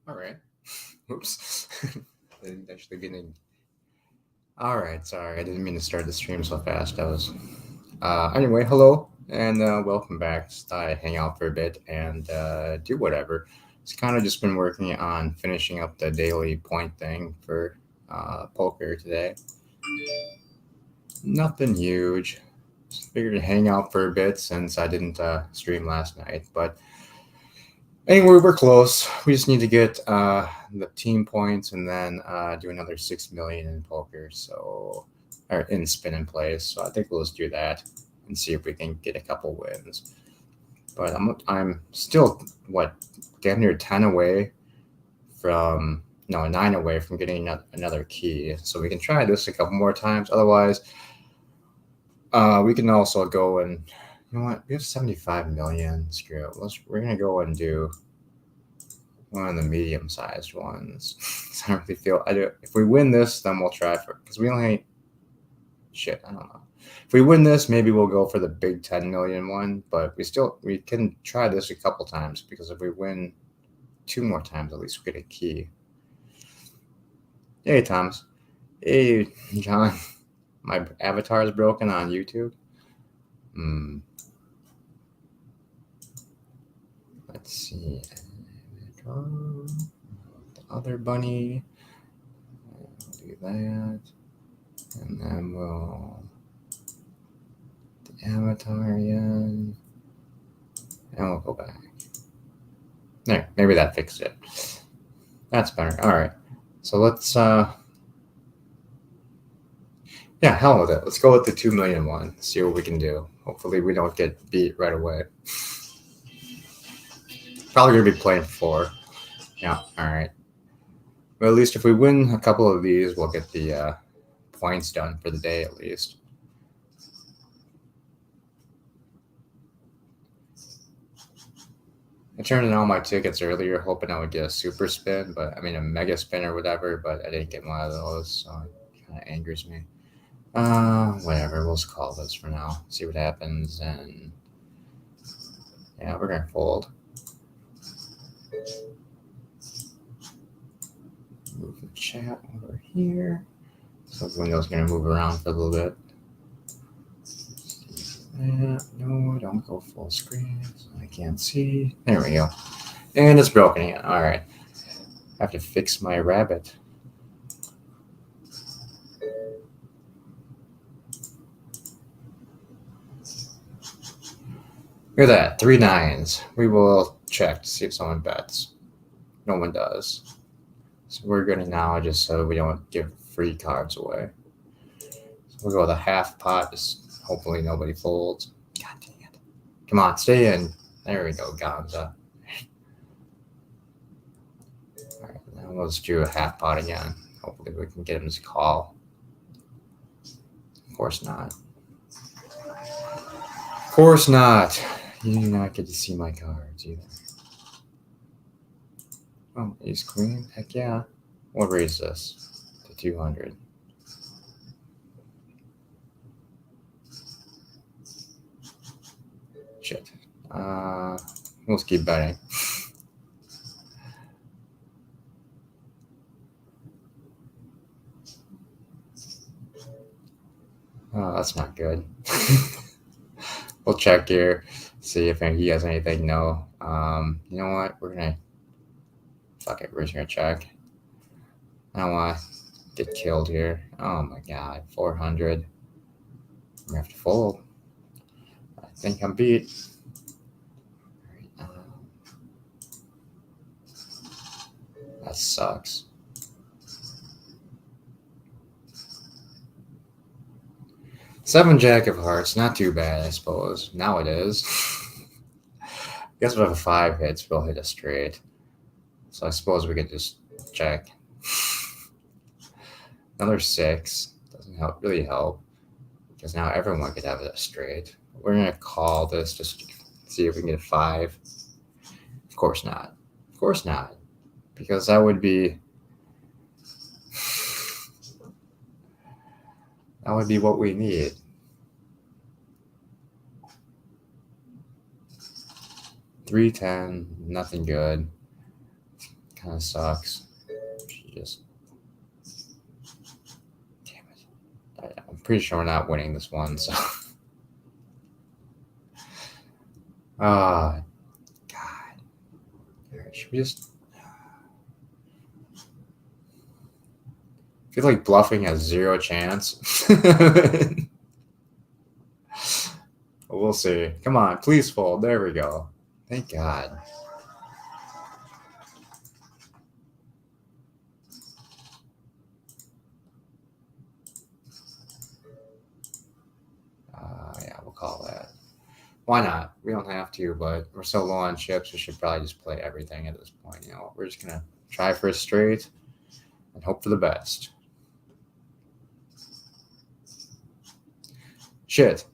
All right. Oops. Didn't actually get in. All right. Sorry, I didn't mean to start the stream so fast. That was. Anyway, hello and welcome back. Just thought I'd hang out for a bit and do whatever. It's kind of just been working on finishing up the daily point thing for poker today. Nothing huge. Just figured to hang out for a bit since I didn't stream last night, but anyway, we're close. We just need to get the team points and then do another 6 million in poker. So, or in spin and plays. So I think we'll just do that and see if we can get a couple wins. But I'm still what damn near 10 away from 9 away from getting another key. So we can try this a couple more times. Otherwise, we can also go and you know what? We have 75 million. Screw it. We're gonna go and do one of the medium-sized ones. I don't really feel. If we win this, then we'll try for because we only. Shit, I don't know. If we win this, maybe we'll go for the big 10 million one. But we can try this a couple times because if we win 2 more times, at least we get a key. Hey, Thomas. Hey, John. My avatar is broken on YouTube. Let's see. The other bunny. We'll do that. And then we'll the avatar again. And we'll go back. There, maybe that fixed it. That's better. Alright. So let's yeah, hell with it. Let's go with the 2 million one. See what we can do. Hopefully we don't get beat right away. Probably gonna be playing 4. Yeah, alright. But at least if we win a couple of these, we'll get the points done for the day at least. I turned in all my tickets earlier, hoping I would get a super spin, but I mean a mega spin or whatever, but I didn't get one of those, so it kind of angers me. Whatever, we'll just call this for now. See what happens, and yeah, we're gonna fold. Move the chat over here. So the window's gonna move around for a little bit. No, don't go full screen. So I can't see. There we go. And it's broken again. All right. I have to fix my rabbit. Look at that. 3 9s. We will check to see if someone bets. No one does. So we're going to now just so we don't give free cards away. So we'll go with a half pot. Just hopefully nobody folds. God dang it. Come on, stay in. There we go, Gonza. All right, now we'll just do a half pot again. Hopefully we can get him to call. Of course not. Of course not. You do not get to see my cards either. Oh, ace queen? Heck yeah. We'll raise this to 200. Shit. We'll just keep betting. Oh, that's not good. We'll check here, see if he has anything. No. You know what? We're gonna fuck it. We're just gonna check. I don't want to get killed here. Oh my god, 400. We have to fold. I think I'm beat. That sucks. 7 Jack of Hearts, not too bad, I suppose. Now it is. I guess if we have 5 hits, we'll hit a straight. So I suppose we could just check. Another 6 doesn't really help because now everyone could have a straight. We're gonna call this just to see if we can get a 5. Of course not. Of course not, because that would be what we need. $3.10, nothing good. Kind of sucks. She just. Damn it. I'm pretty sure we're not winning this one, so. Ah, God. Alright, should we just. I feel like bluffing has zero chance. We'll see. Come on, please fold. There we go. Thank God. Yeah, we'll call that. Why not? We don't have to, but we're so low on chips, we should probably just play everything at this point. You know, we're just gonna try for a straight and hope for the best. Shit.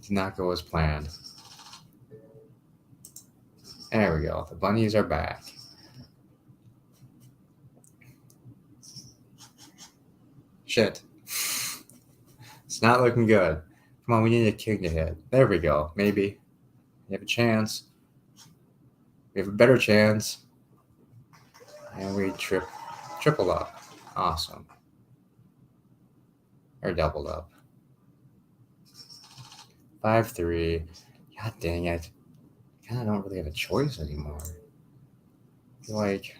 Did not go as planned. There we go. The bunnies are back. Shit. It's not looking good. Come on, we need a king to hit. There we go. Maybe. We have a chance. We have a better chance. And we triple up. Awesome. Or doubled up. 5-3. God dang it. I kind of don't really have a choice anymore. I feel like.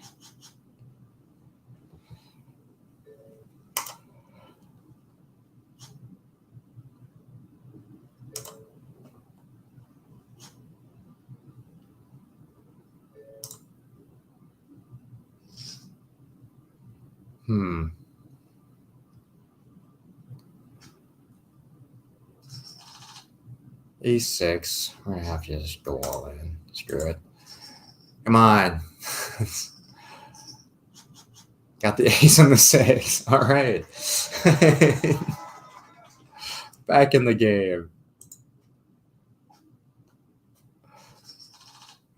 A6. We're gonna have to just go all in. Screw it. Come on. Got the ace on the 6. All right. Back in the game.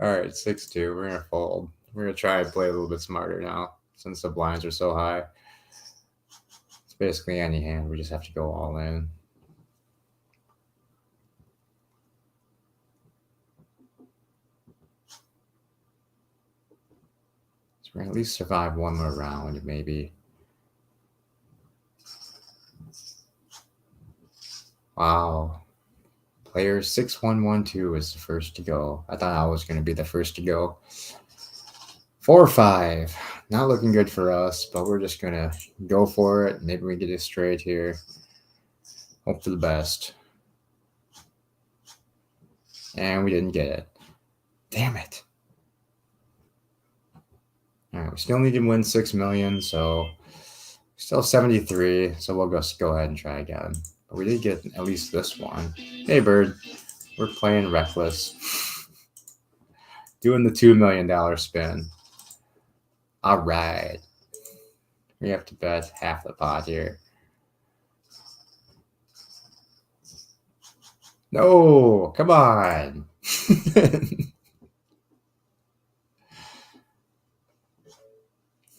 All right, 6-2. We're gonna fold. We're gonna try and play a little bit smarter now since the blinds are so high. It's basically any hand. We just have to go all in. So we're gonna at least survive one more round, maybe. Wow. Player 6112 is the first to go. I thought I was going to be the first to go. 4-5. Not looking good for us, but we're just going to go for it. Maybe we get it straight here. Hope for the best. And we didn't get it. Damn it. All right, we still need to win 6 million, so still 73. So we'll go ahead and try again. But we did get at least this one. Hey, Bird. We're playing reckless. Doing the $2 million spin. All right. We have to bet half the pot here. No, come on.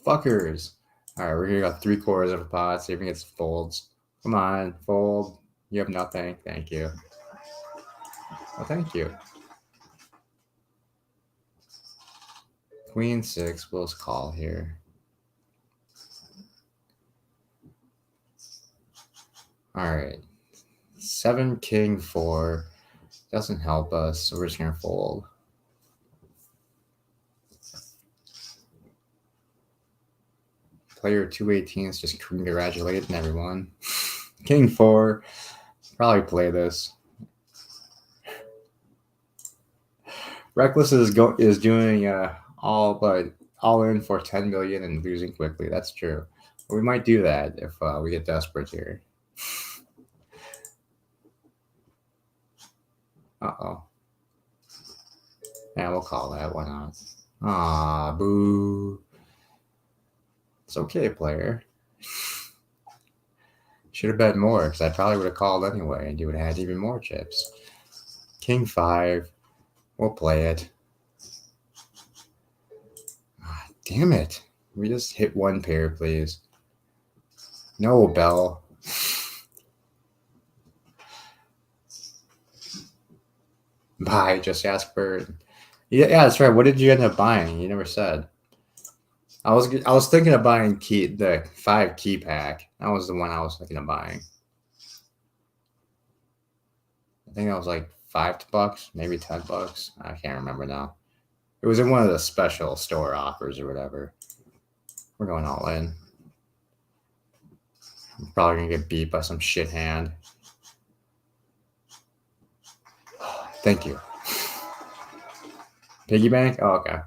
Fuckers. All right, we're here got 3/4 of a pot. See if we can get some folds. Come on, fold. You have nothing. Thank you. Oh, thank you. Queen 6. We'll just call here. All right. 7 King 4 doesn't help us, so we're just gonna fold. Player 218 is just congratulating everyone. King 4. Probably play this. Reckless is doing all in for 10 million and losing quickly. That's true. We might do that if we get desperate here. Uh-oh. Yeah, we'll call that. Why not? Ah, boo. It's okay, player. Should have bet more, because I probably would have called anyway, and you would have had even more chips. King 5. We'll play it. Ah, damn it. We just hit one pair, please. No, Bell. Buy, just ask for. Yeah, that's right. What did you end up buying? You never said. I was thinking of buying the 5 key pack. That was the one I was thinking of buying. I think that was like $5, maybe $10. I can't remember now. It was in one of the special store offers or whatever. We're going all in. I'm probably gonna get beat by some shit hand. Thank you. Piggy bank? Oh, okay.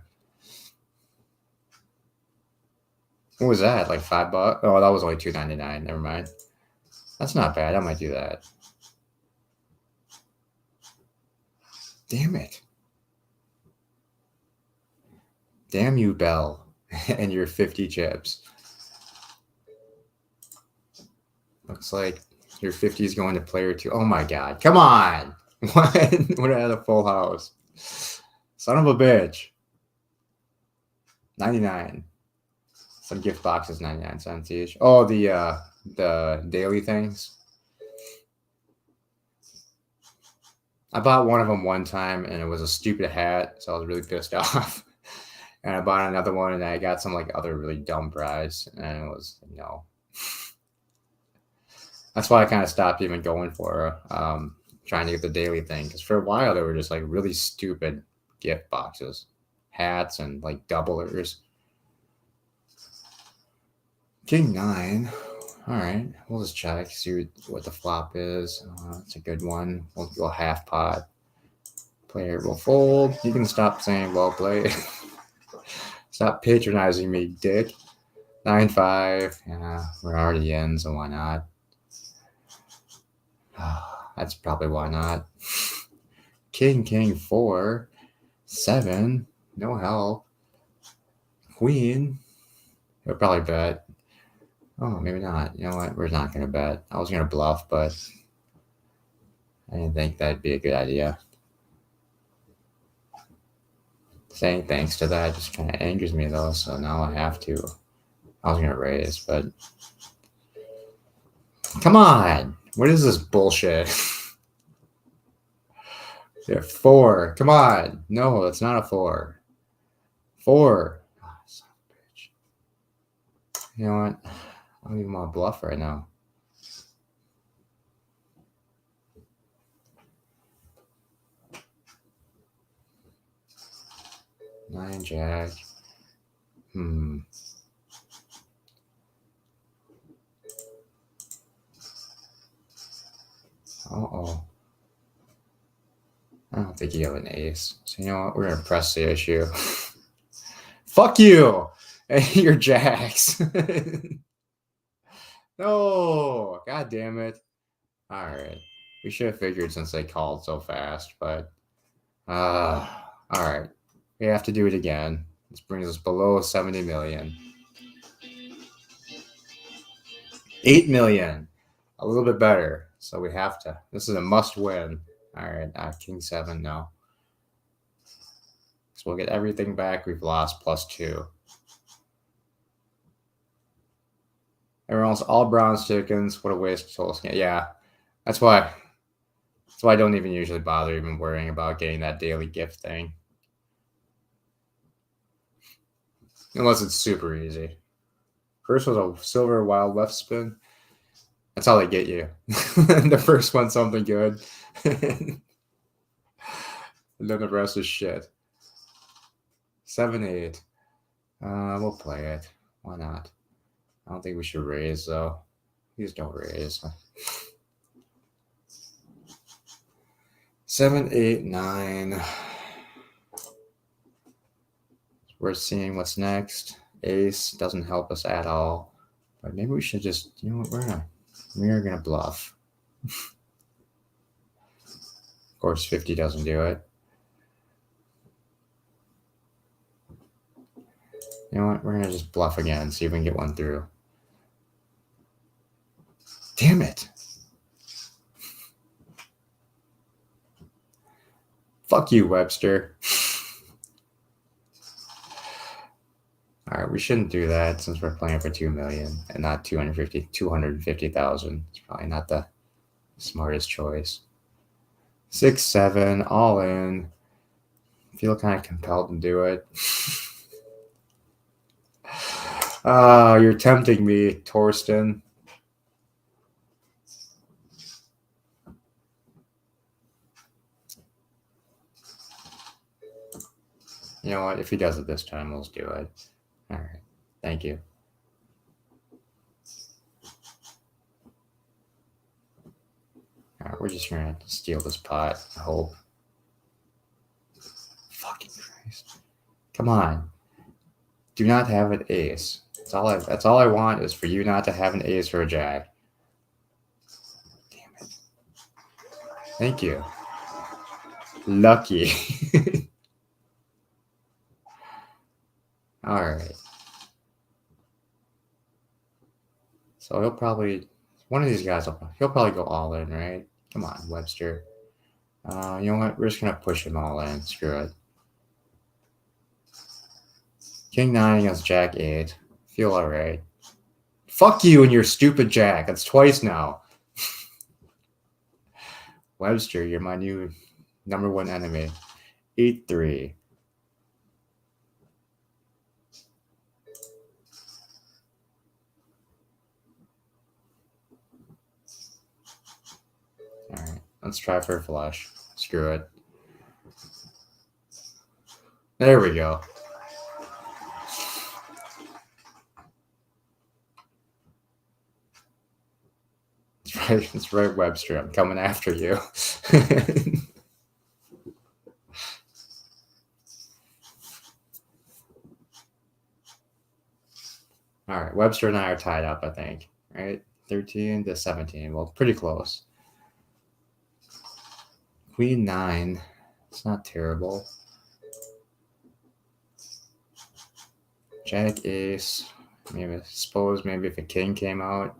What was that? Like $5? Oh, that was only $2.99. Never mind. That's not bad. I might do that. Damn it. Damn you, Bell, and your 50 chips. Looks like your 50 is going to player 2. Oh my god. Come on. What? What had a full house? Son of a bitch. 99. Some gift boxes, 99 cents each. Oh, the daily things. I bought one of them one time and it was a stupid hat, so I was really pissed off. And I bought another one and I got some like other really dumb prize, and it was that's why I kind of stopped even going for trying to get the daily thing, because for a while they were just like really stupid gift boxes, hats, and like doublers. King 9. All right, we'll just check, see what the flop is. It's a good one. We'll go half pot. Player will fold. You can stop saying well played. Stop patronizing me, dick. 9-5. Yeah, we're already in, so why not? That's probably why not. King 4. 7. No help. Queen. He'll probably bet. Oh, maybe not. You know what? We're not going to bet. I was going to bluff, but I didn't think that'd be a good idea. Saying thanks to that just kind of angers me, though, so now I have to. I was going to raise, but... Come on! What is this bullshit? Yeah, 4. Come on! No, it's not a 4. 4. Oh, son of a bitch. You know what? I don't even want to bluff right now. Nine jack. Uh-oh. I don't think you have an ace. So you know what? We're going to press the issue. Fuck you! Your jacks. No! God damn it. Alright. We should have figured since they called so fast, but... Alright. We have to do it again. This brings us below 70 million. 8 million. A little bit better. So we have to. This is a must win. Alright. King 7, no. So we'll get everything back. We've lost +2. Everyone else, all bronze chickens. What a waste of total scan. Yeah. That's why I don't even usually bother even worrying about getting that daily gift thing. Unless it's super easy. First was a silver wild left spin. That's how they get you. The first one's something good. And then the rest is shit. 7-8. We'll play it. Why not? I don't think we should raise, though. Please don't raise. 7, 8, 9. We're seeing what's next. Ace doesn't help us at all. But maybe we should just, you know what, we're gonna bluff. Of course, 50 doesn't do it. You know what, we're gonna just bluff again, see if we can get one through. Damn it. Fuck you, Webster. All right, we shouldn't do that since we're playing for 2 million and not 250,000. It's probably not the smartest choice. 6-7, all in. Feel kind of compelled to do it. You're tempting me, Torsten. You know what? If he does it this time, let's do it. All right. Thank you. All right, we're just gonna steal this pot. I hope. Fucking Christ! Come on. Do not have an ace. That's all I want is for you not to have an ace or a jack. Damn it. Thank you. Lucky. All right. So he'll probably one of these guys he'll probably go all in, right? Come on, Webster. You know what? We're just gonna push him all in. Screw it. King 9 against Jack 8. Feel all right. Fuck you and your stupid Jack. That's twice now. Webster, you're my new number one enemy. 8-3. All right, let's try for a flush. Screw it. There we go. It's right, Webster. I'm coming after you. All right, Webster and I are tied up, I think. Right, 13-17. Well, pretty close. Queen 9. It's not terrible. Jack Ace. Maybe if a king came out,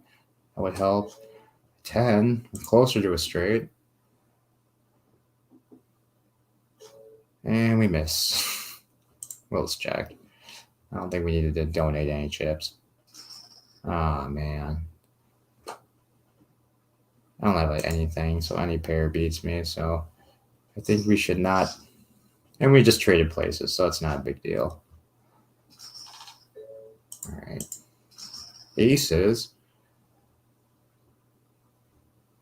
that would help. 10. Closer to a straight. And we miss. Well, let's check. I don't think we needed to donate any chips. Oh, man. I don't have like anything, so any pair beats me. So I think we should not. And we just traded places, so it's not a big deal. All right. Aces.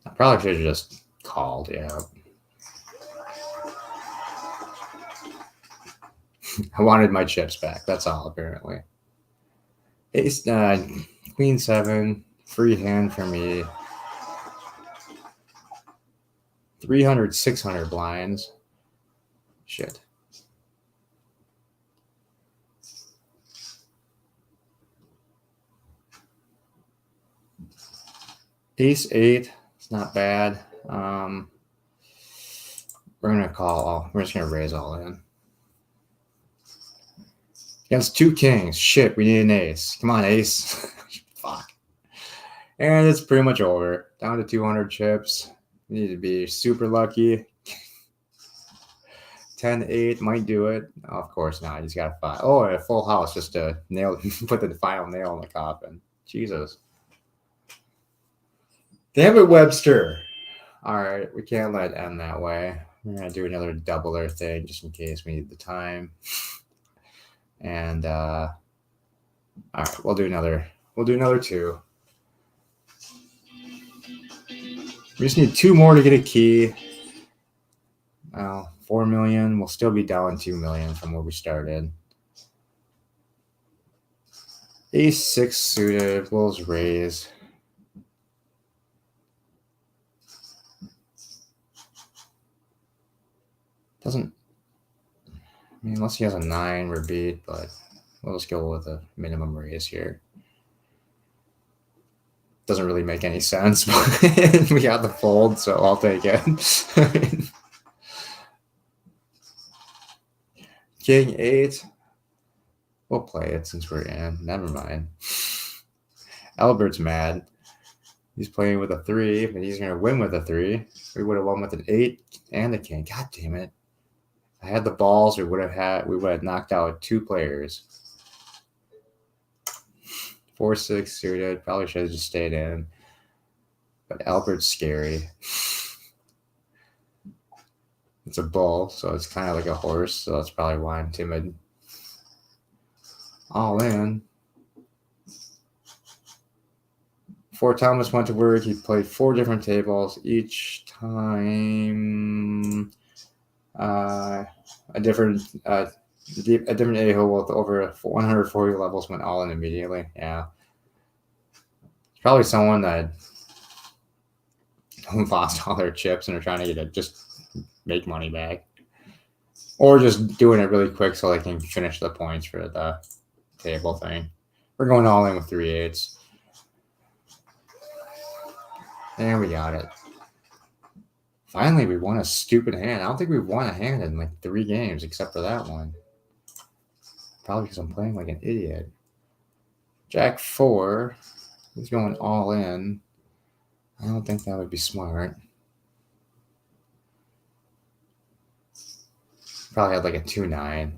I probably should have just called, yeah. I wanted my chips back. That's all, apparently. Ace 9, Queen 7, free hand for me. 300, 600 blinds. Shit. Ace 8. It's not bad. We're gonna call. We're just gonna raise all in. Against 2 kings. Shit, we need an ace. Come on, ace. Fuck. And it's pretty much over. Down to 200 chips. We need to be super lucky. 10-8 might do it. Oh, of course not. He's got a 5. Oh, and a full house just to put the final nail in the coffin. Jesus. Damn it, Webster. All right, we can't let it end that way. We're gonna do another doubler thing just in case we need the time. And all right, we'll do another 2. We just need 2 more to get a key. 4 million. We'll still be down 2 million from where we started. Ace 6 suited. We'll just raise. Doesn't. I mean, unless he has a 9, we're beat. But we'll just go with a minimum raise here. Doesn't really make any sense, but we got the fold, so I'll take it. King 8. We'll play it since we're in. Never mind. Albert's mad. He's playing with a 3, but he's going to win with a 3. We would have won with an 8 and a king. God damn it. If I had the balls, we would have knocked out 2 players. 4-6 suited. Probably should have just stayed in. But Albert's scary. It's a bull, so it's kind of like a horse, so that's probably why I'm timid. All in. Before Thomas went to work, he played 4 different tables. Each time, a different a different a-hole with over 140 levels went all in immediately. Yeah, probably someone that lost all their chips and are trying to get it, just make money back, or just doing it really quick so they can finish the points for the table thing. We're going all in with 3/8. And we got it. Finally, we won a stupid hand. I don't think we've won a hand in like 3 games except for that one. Probably because I'm playing like an idiot. Jack 4. He's going all in. I don't think that would be smart. Probably had like a 2-9.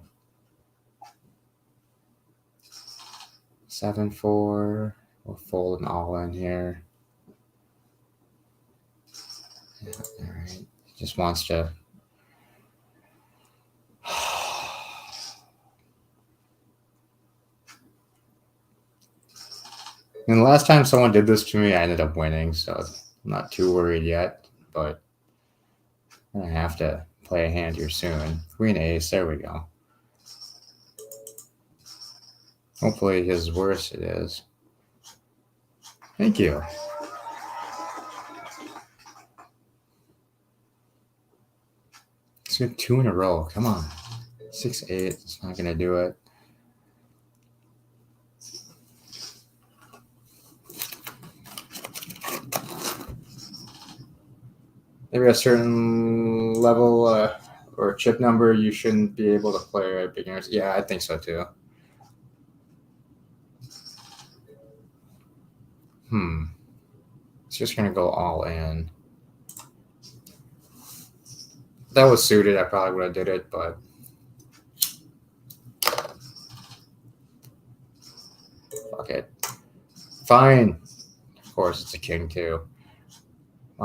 7-4. We'll fold an all in here. Yeah, all right. Just wants to. And the last time someone did this to me, I ended up winning, so I'm not too worried yet. But I'm gonna have to play a hand here soon. Queen ace. There we go. Hopefully his worse it is. Thank you. Let's get 2 in a row. Come on. 6-8. It's not going to do it. Maybe a certain level or chip number you shouldn't be able to play at beginners. Yeah, I think so too. It's just going to go all in. If that was suited, I probably would have did it, but fuck it. Fine. Of course, it's a king too.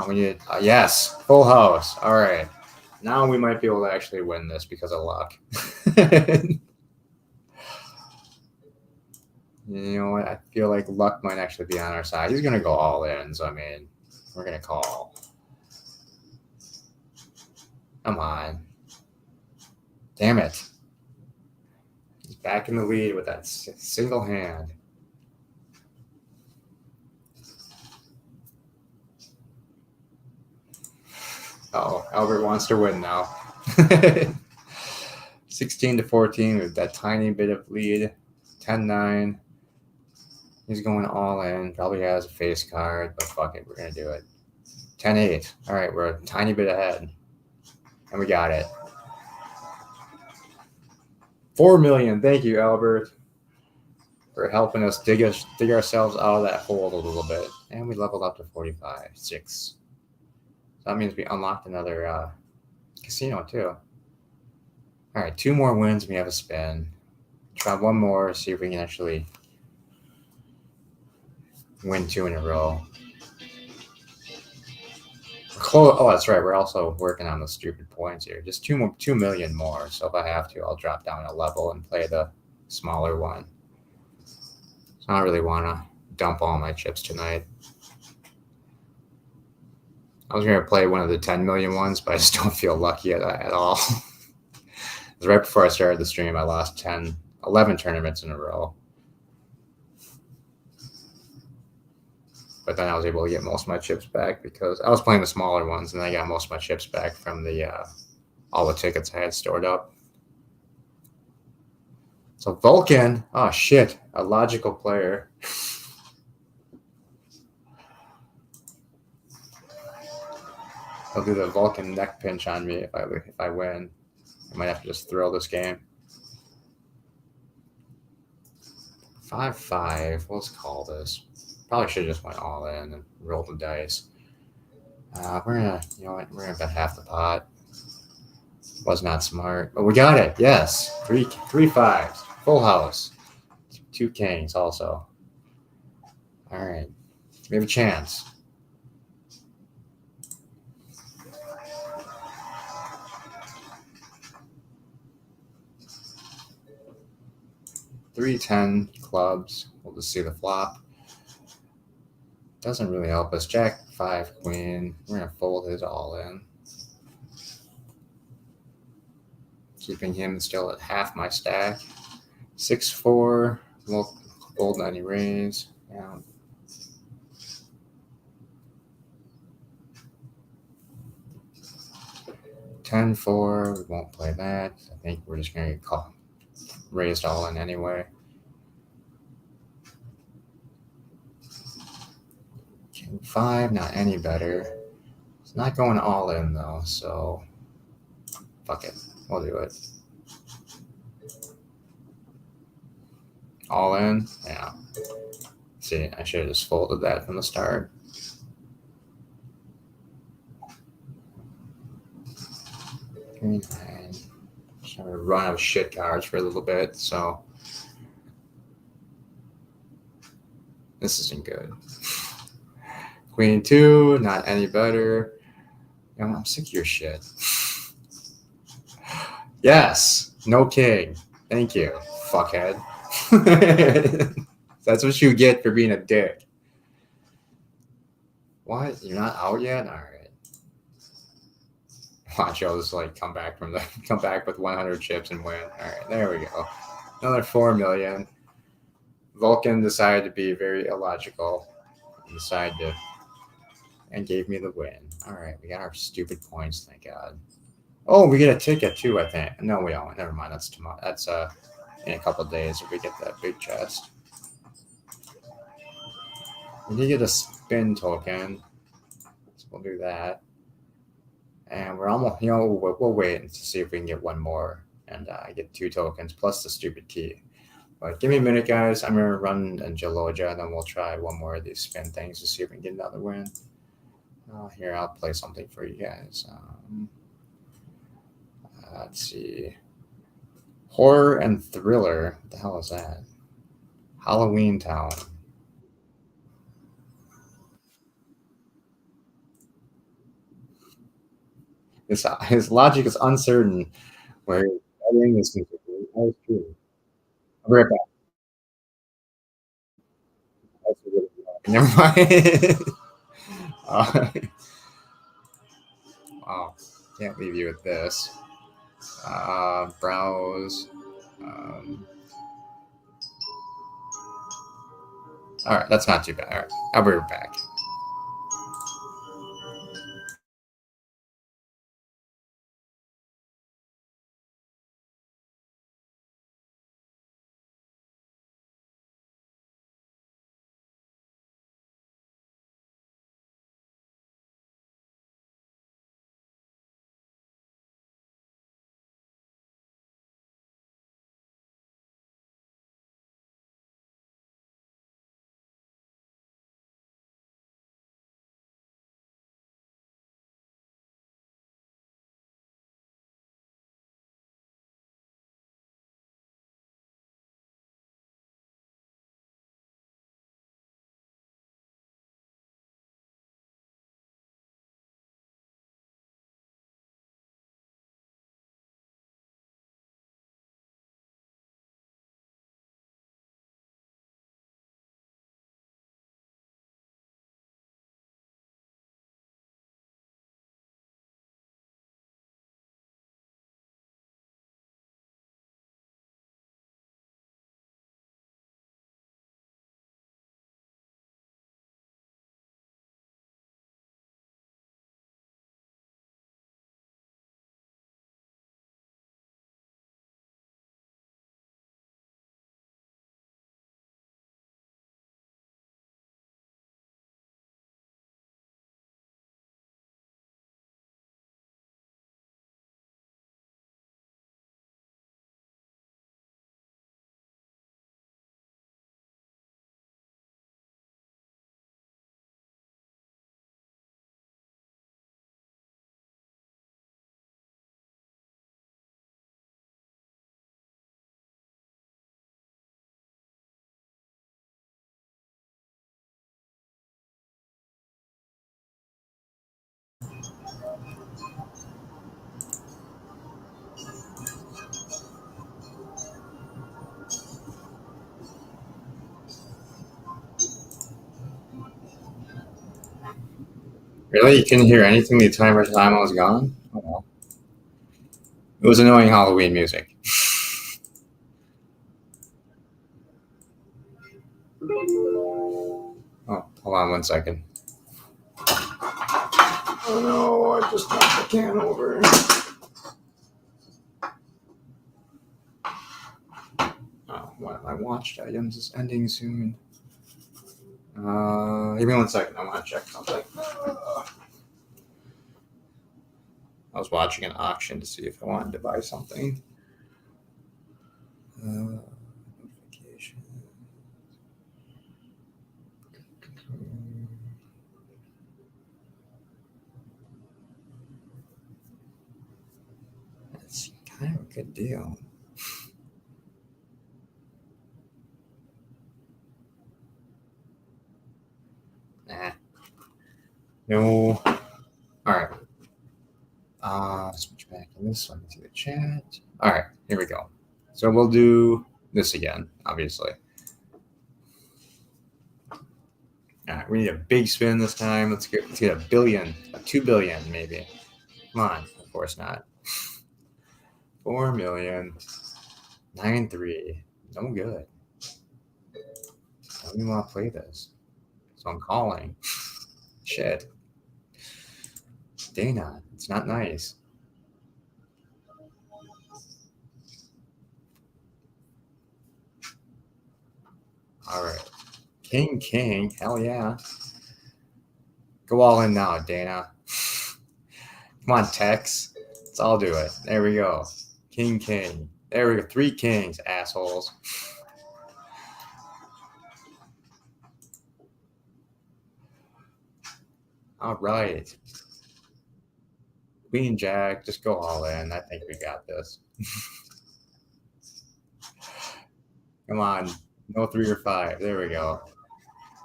We need yes, full house. All right, now we might be able to actually win this because of luck. You know what? I feel like luck might actually be on our side. He's gonna go all in, so I mean, we're gonna call. Come on. Damn it. He's back in the lead with that single hand. Oh, Albert wants to win now. 16-14 with that tiny bit of lead. 10-9. He's going all in. Probably has a face card, but fuck it. We're going to do it. 10-8. All right, we're a tiny bit ahead. And we got it. 4 million. Thank you, Albert, for helping us dig ourselves out of that hole a little bit. And we leveled up to 45. 6. So that means we unlocked another casino, too. All right, 2 more wins. We have a spin. Try one more, see if we can actually win 2 in a row. Oh, that's right. We're also working on the stupid points here. Just 2 million more. So if I have to, I'll drop down a level and play the smaller one. So I don't really want to dump all my chips tonight. I was going to play one of the 10 million ones, but I just don't feel lucky at all. Right before I started the stream, I lost 11 tournaments in a row. But then I was able to get most of my chips back because I was playing the smaller ones, and I got most of my chips back from the all the tickets I had stored up. So Vulcan, oh shit, a logical player. He'll do the Vulcan neck pinch on me if I win. I might have to just throw this game. 5-5. Let's call this. Probably should have just went all in and rolled the dice. We're gonna bet half the pot. Was not smart, but we got it. Yes, 3 5s, full house, 2 kings also. All right, we have a chance. 3-10 clubs. We'll just see the flop. Doesn't really help us. Jack 5 queen. We're gonna fold his all in, keeping him still at half my stack. 6-4. We'll fold any raise. Yeah. 10-4. We won't play that. I think we're just gonna get raised all in anyway. King 5, not any better. It's not going all in though, so fuck it. We'll do it. All in? Yeah. See, I should have just folded that from the start. Queen 9. Just have a run of shit cards for a little bit, so this isn't good. Queen 2, not any better. I'm sick of your shit. Yes, no king. Thank you, fuckhead. That's what you get for being a dick. What? You're not out yet? All right. Watch, I'll just like come back with 100 chips and win. All right, there we go. Another 4 million. Vulcan decided to be very illogical and gave me the win. All right, we got our stupid points, thank God. Oh, we get a ticket too, I think. No, we don't. Never mind. That's tomorrow. That's in a couple of days if we get that big chest. We did get a spin token, so we'll do that. And we're almost, we'll wait to see if we can get one more and get 2 tokens plus the stupid key. But give me a minute, guys. I'm gonna run in Gelogia, and then we'll try one more of these spin things to see if we can get another win. Here, I'll play something for you guys. Let's see. Horror and thriller. What the hell is that? Halloween Town. His logic is uncertain. Where everything is confusing. That is true. I'll be right back. Never mind. uh, wow. Can't leave you with this. Browse. Um, all right, that's not too bad. All right, I'll be right back. Really? You couldn't hear anything the entire time I was gone? Oh, well. It was annoying Halloween music. Oh, hold on 1 second. Oh no, I just knocked the can over. Oh, one of my watched items is ending soon. Give me 1 second. I want to check something. I was watching an auction to see if I wanted to buy something. Notification. That's kind of a good deal. Nah. No. All right. Switch back to this so I can see the chat. All right, here we go. So we'll do this again, obviously. All right, we need a big spin this time. Let's get a billion, a 2 billion maybe. Come on, of course not. 4 million, 9.3. No good. I don't even want to play this. So I'm calling. Shit. Dana, it's not nice. All right. King. Hell yeah. Go all in now, Dana. Come on, Tex. Let's all do it. There we go. King. There we go. 3 kings, assholes. All right. Queen Jack, just go all in. I think we got this. Come on. No 3 or 5. There we go.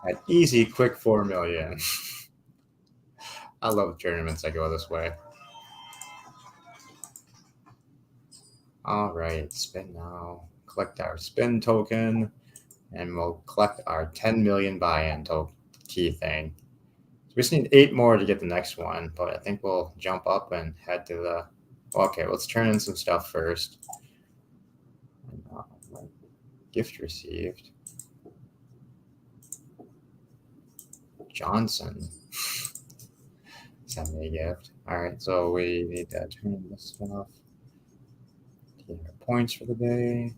An easy, quick 4 million. I love tournaments that go this way. All right. Spin now. Collect our spin token. And we'll collect our 10 million buy-in key thing. So we just need 8 more to get the next one, but I think we'll jump up and head to the... Okay, let's turn in some stuff first. Gift received. Johnson sent me a gift. All right, so we need to turn in this stuff. Get our points for the day.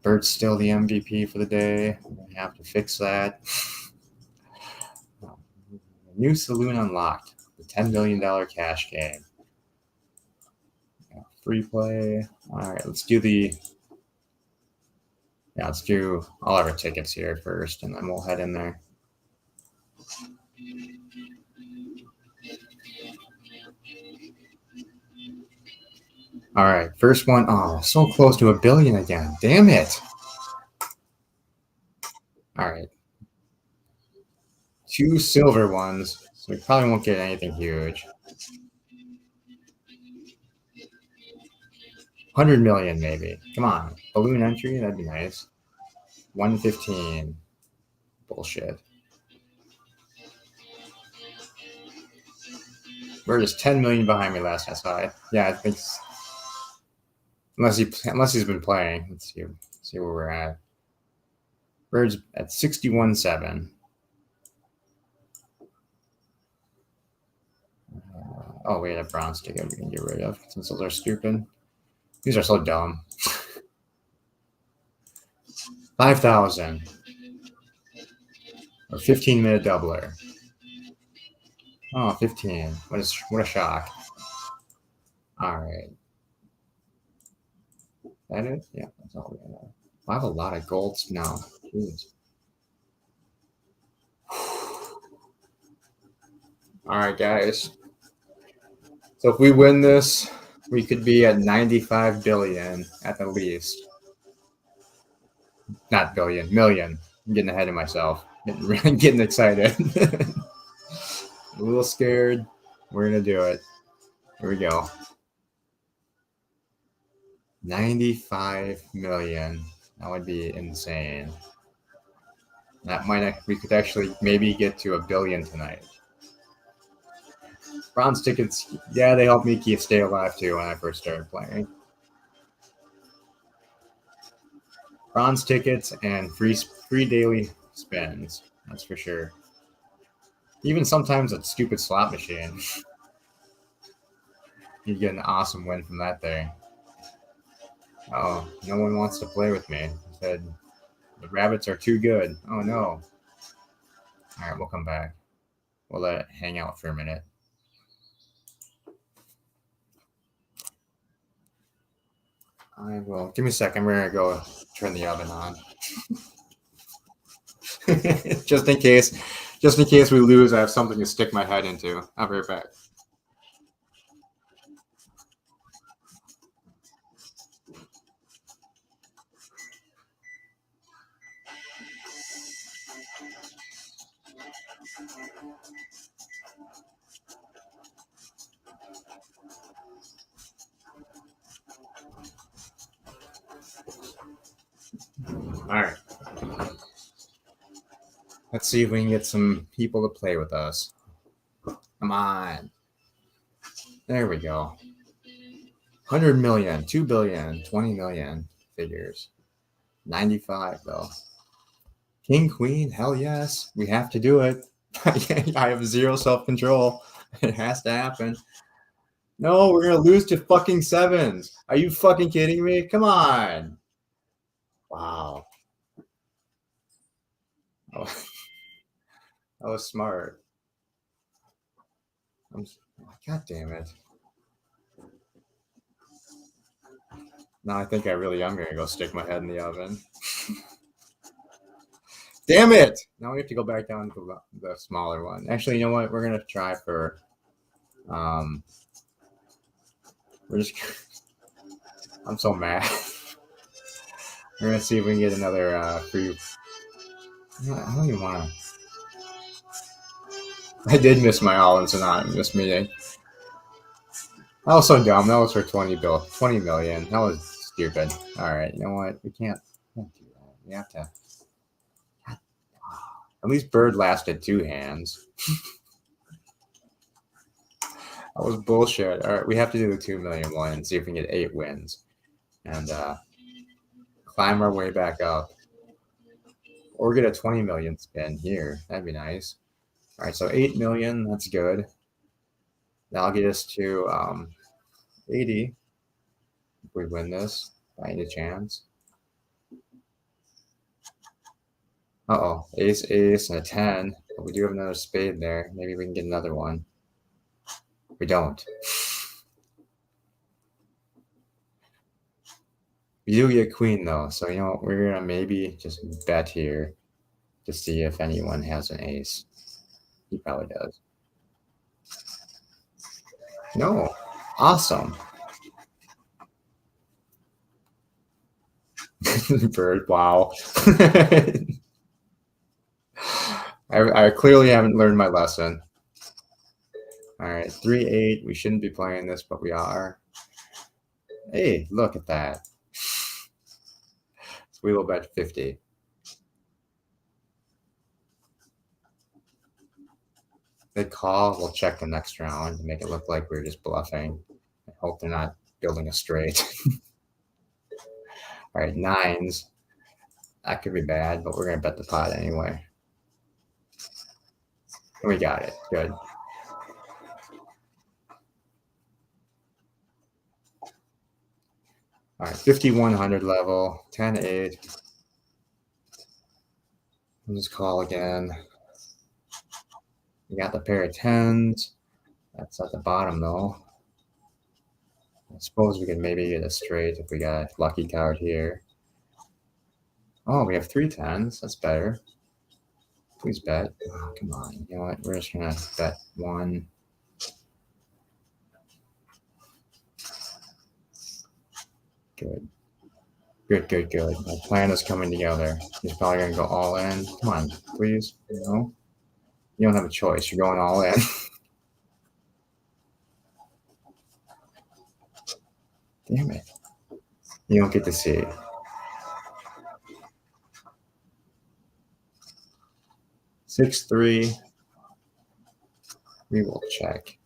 Bird's still the MVP for the day. I'm going to have to fix that. New saloon unlocked. The $10 million cash game. Free play. All right, let's do the... Yeah, let's do all of our tickets here first, and then we'll head in there. All right, first one. Oh, so close to $1 billion again. Damn it. All right. 2 silver ones, so we probably won't get anything huge. 100 million maybe. Come on. Balloon entry, that'd be nice. 115. Bullshit. We're just 10 million behind me last SI. Yeah, I think unless he's been playing. Let's see where we're at. Bird's at 61.7. Oh, we have bronze ticket we can get rid of since those are stupid. These are so dumb. 5,000. Or 15-minute doubler. Oh, 15. What a shock. All right. That it? Yeah, that's all we have. I have a lot of golds now. Jeez. All right, guys. So if we win this, we could be at 95 billion at the least. Not billion, million. I'm getting ahead of myself. Getting excited. A little scared. We're going to do it. Here we go. 95 million. That would be insane. We could actually maybe get to $1 billion tonight. Bronze tickets, yeah, they helped me stay alive too when I first started playing. Bronze tickets and free daily spins. That's for sure. Even sometimes a stupid slot machine, you get an awesome win from that thing. Oh, no one wants to play with me. He said the rabbits are too good. Oh no. All right, we'll come back. We'll let it hang out for a minute. I will. Give me a second. We're gonna go turn the oven on, just in case. Just in case we lose, I have something to stick my head into. I'll be right back. All right. Let's see if we can get some people to play with us. Come on. There we go. 100 million, 2 billion, 20 million figures. 95 though. King, queen, hell yes. We have to do it. I have zero self control. It has to happen. No, we're gonna lose to fucking sevens. Are you fucking kidding me? Come on. Wow. Oh, that was smart. God damn it. Now I think I really am gonna go stick my head in the oven. Damn it! Now we have to go back down to the smaller one. Actually, you know what? We're gonna try for. We're just. I'm so mad. We're gonna see if we can get another free. I don't even want to. I did miss my All-in Anonymous meeting. That was so dumb. That was for 20 million. That was stupid. All right, you know what? We can't do that. We have to. At least Bird lasted 2 hands. That was bullshit. All right, we have to do the 2 million one and see if we can get 8 wins and climb our way back up. Or get a 20 million spin here. That'd be nice. All right, so 8 million. That's good. That'll get us to 80 if we win this by any chance. Uh-oh, ace, ace, and a 10. But we do have another spade there. Maybe we can get another one. We don't. We do get queen, though. So, you know, we're going to maybe just bet here to see if anyone has an ace. He probably does. No. Awesome. Bird, wow. I clearly haven't learned my lesson. All right, 3-8. We shouldn't be playing this, but we are. Hey, look at that. So we will bet 50. They call. We'll check the next round to make it look like we're just bluffing. I hope they're not building a straight. All right, 9s. That could be bad, but we're going to bet the pot anyway. And we got it. Good. All right, 5100 level, 10-8. We'll just call again. We got the pair of 10s. That's at the bottom, though. I suppose we could maybe get a straight if we got a lucky card here. Oh, we have 3 10s. That's better. Please bet. Oh, come on. You know what? We're just going to bet 1. Good. Good. My plan is coming together. He's probably going to go all in. Come on, please. No? You don't have a choice. You're going all in. Damn it. You don't get to see. 6-3. We will check.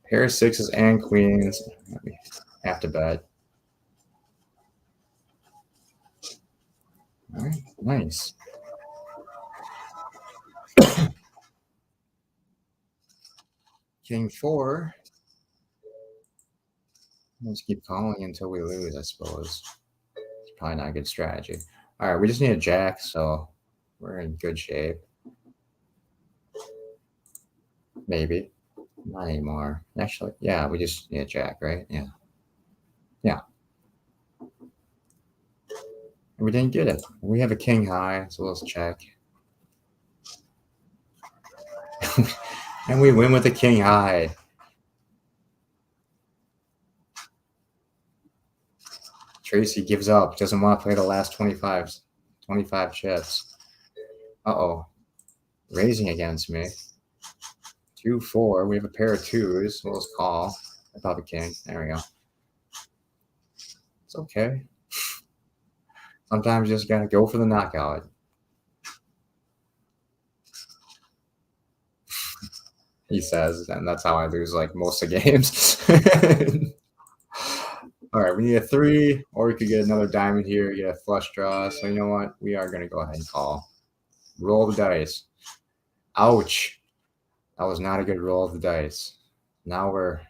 Pair of sixes and queens. We have to bet. All right, nice. King four. Let's keep calling until we lose, I suppose. It's probably not a good strategy. All right, we just need a jack, so we're in good shape. Maybe. Not anymore. Actually, yeah, we just need a jack, right? Yeah. Yeah. We didn't get it. We have a king high, so let's check. And we win with a king high. Tracy gives up. Doesn't want to play the last 25 chips. Uh-oh. Raising against me. 2-4. We have a pair of twos. So let's call. I thought the king. There we go. It's okay. Sometimes you just gotta go for the knockout. He says, and that's how I lose like most of the games. All right, we need a 3, or we could get another diamond here, get a flush draw. So you know what? We are gonna go ahead and call. Roll the dice. Ouch. That was not a good roll of the dice. Now we're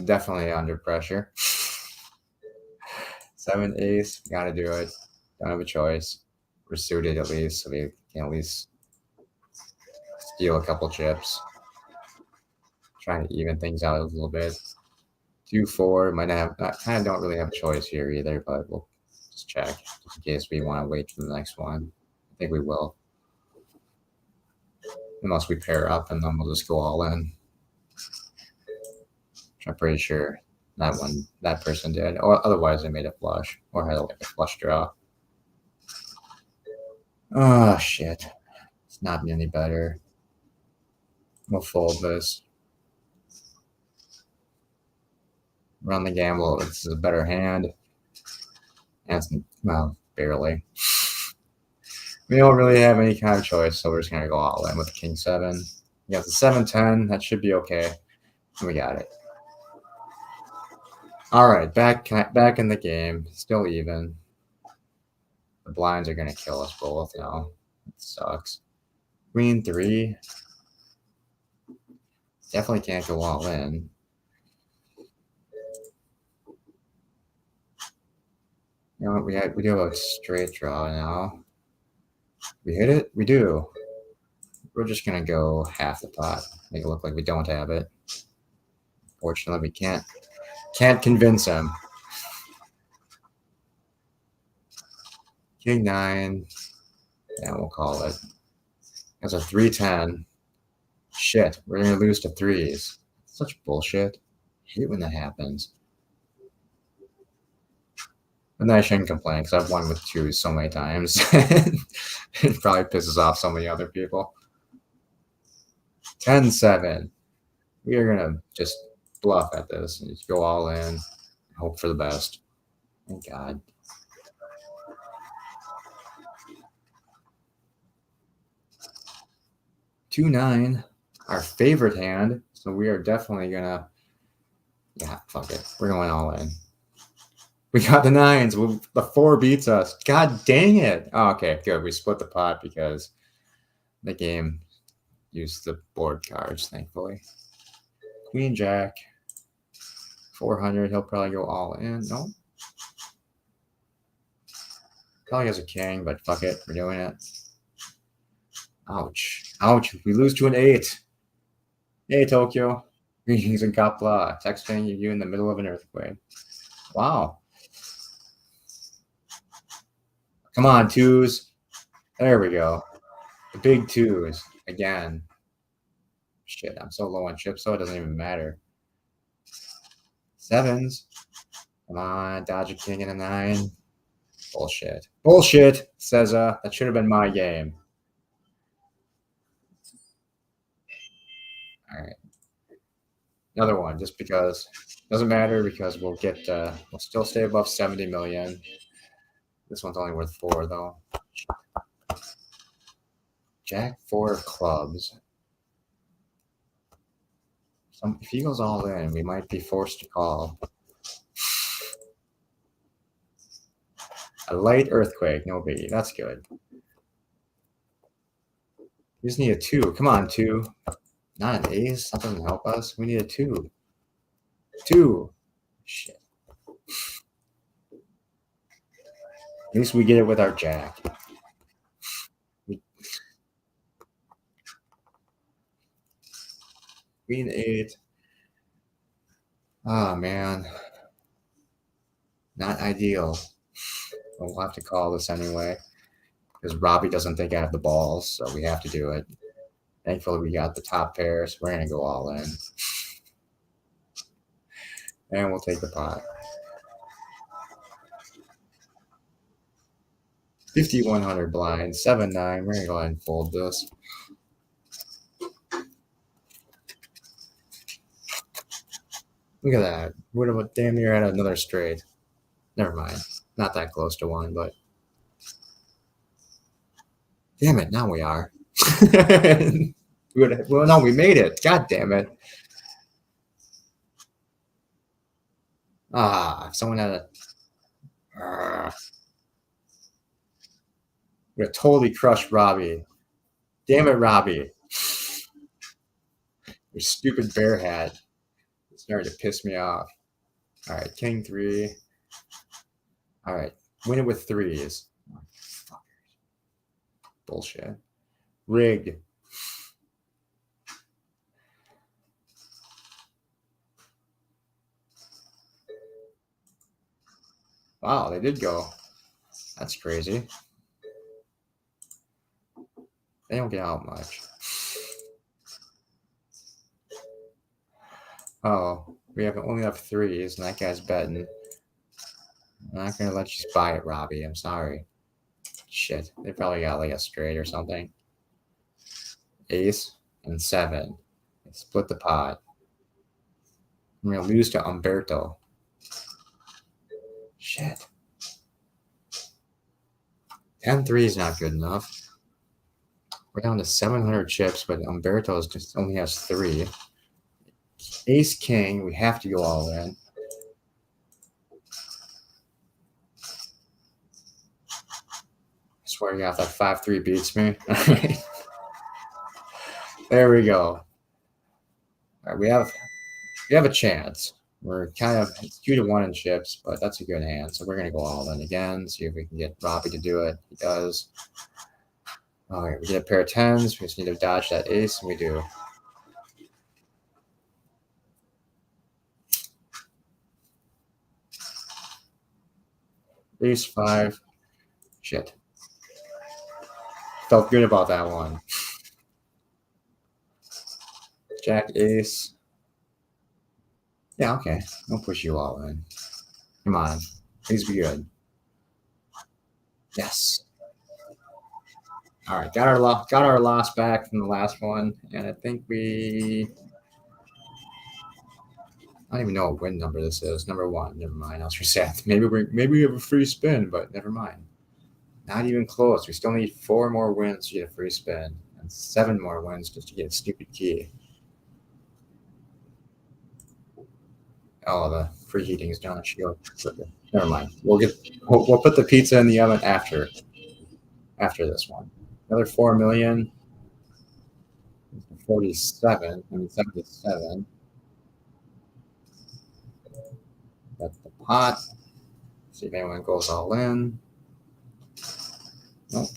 definitely under pressure. 7 ace, gotta do it. Don't have a choice. We're suited at least, so we can at least steal a couple chips. Trying to even things out a little bit. 2-4 might have. I kind of don't really have a choice here either, but we'll just check just in case we want to wait for the next one. I think we will, unless we pair up and then we'll just go all in. I'm pretty sure that person did, or otherwise they made a flush or had like a flush draw. Oh shit! It's not any better. We'll fold this. Run the gamble. This is a better hand. And it's, well, barely. We don't really have any kind of choice, so we're just gonna go all in with the king 7. We got the 7-10. That should be okay. We got it. All right, back in the game. Still even. The blinds are gonna kill us both now. It sucks. Queen 3. Definitely can't go all in. You know what? We do have a straight draw now. We hit it? We do. We're just gonna go half the pot. Make it look like we don't have it. Fortunately, we can't convince him. King 9. Yeah, we'll call it. That's a 3-10. Shit, we're gonna lose to threes. Such bullshit. I hate when that happens. And then I shouldn't complain because I've won with twos so many times. It probably pisses off so many other people. 10-7. We are gonna just bluff at this and just go all in. Hope for the best. Thank God. 2-9. Our favorite hand. So we are definitely gonna. Yeah, fuck it. We're going all in. We got the 9s. The 4 beats us. God dang it. Oh, okay, good. We split the pot because the game used the board cards, thankfully. Queen Jack. 400. He'll probably go all in. No. Probably has a king, but fuck it. We're doing it. Ouch. Ouch. We lose to an 8. Hey, Tokyo. Greetings and Kapla. Texting you in the middle of an earthquake. Wow. Come on, 2s. There we go. The big 2s. Again. Shit, I'm so low on chips, so it doesn't even matter. 7s. Come on, dodge a king and a 9. Bullshit. Bullshit, says that should have been my game. All right. Another one, just because. Doesn't matter because we'll get we'll still stay above 70 million. This one's only worth 4 though. Jack 4 of clubs. If he goes all in, we might be forced to call. A light earthquake, no biggie. That's good. We just need a 2. Come on, 2. Not an ace. That doesn't help us. We need a 2. 2. Shit. At least we get it with our jack. Queen 8. Oh, man. Not ideal. We'll have to call this anyway. Because Robbie doesn't think I have the balls, so we have to do it. Thankfully, we got the top pair, so we're going to go all in. And we'll take the pot. 5,100 blind, 7-9. We're going to go ahead and fold this. Look at that. Would have damn near had another straight. Never mind. Not that close to one, but. Damn it, now we are. Well, no, we made it. God damn it. If someone had a. We're gonna totally crush Robbie. Damn it, Robbie. Your stupid bear hat. It's starting to piss me off. All right, King 3. All right, win it with 3s. Oh, bullshit. Rigged. Wow, they did go. That's crazy. They don't get out much. Oh, we only have 3s, and that guy's betting. I'm not gonna let you buy it, Robbie. I'm sorry. Shit, they probably got like a straight or something. Ace and 7. They split the pot. I'm gonna lose to Umberto. Shit. 10-3 is not good enough. We're down to 700 chips, but Umberto just only has 3. Ace King, we have to go all in. I swear to God, if that 5-3 beats me. There we go. All right, we have a chance. We're kind of 2-1 in chips, but that's a good hand. So we're gonna go all in again. See if we can get Robbie to do it. He does. All right, we get a pair of 10s. We just need to dodge that ace, and we do. Ace 5. Shit. Felt good about that one. Jack ace. Yeah, okay. I'll push you all in. Come on. Please be good. Yes. All right, got our loss back from the last one, and I think I don't even know what win number this is. Number 1. Never mind. I was reset. Maybe we have a free spin, but never mind. Not even close. We still need 4 more wins to get a free spin, and 7 more wins just to get a stupid key. Oh, the free heating is down. Never mind. We'll put the pizza in the oven after this one. Another 4 million. 47. 77. That's the pot. See if anyone goes all in. Nope.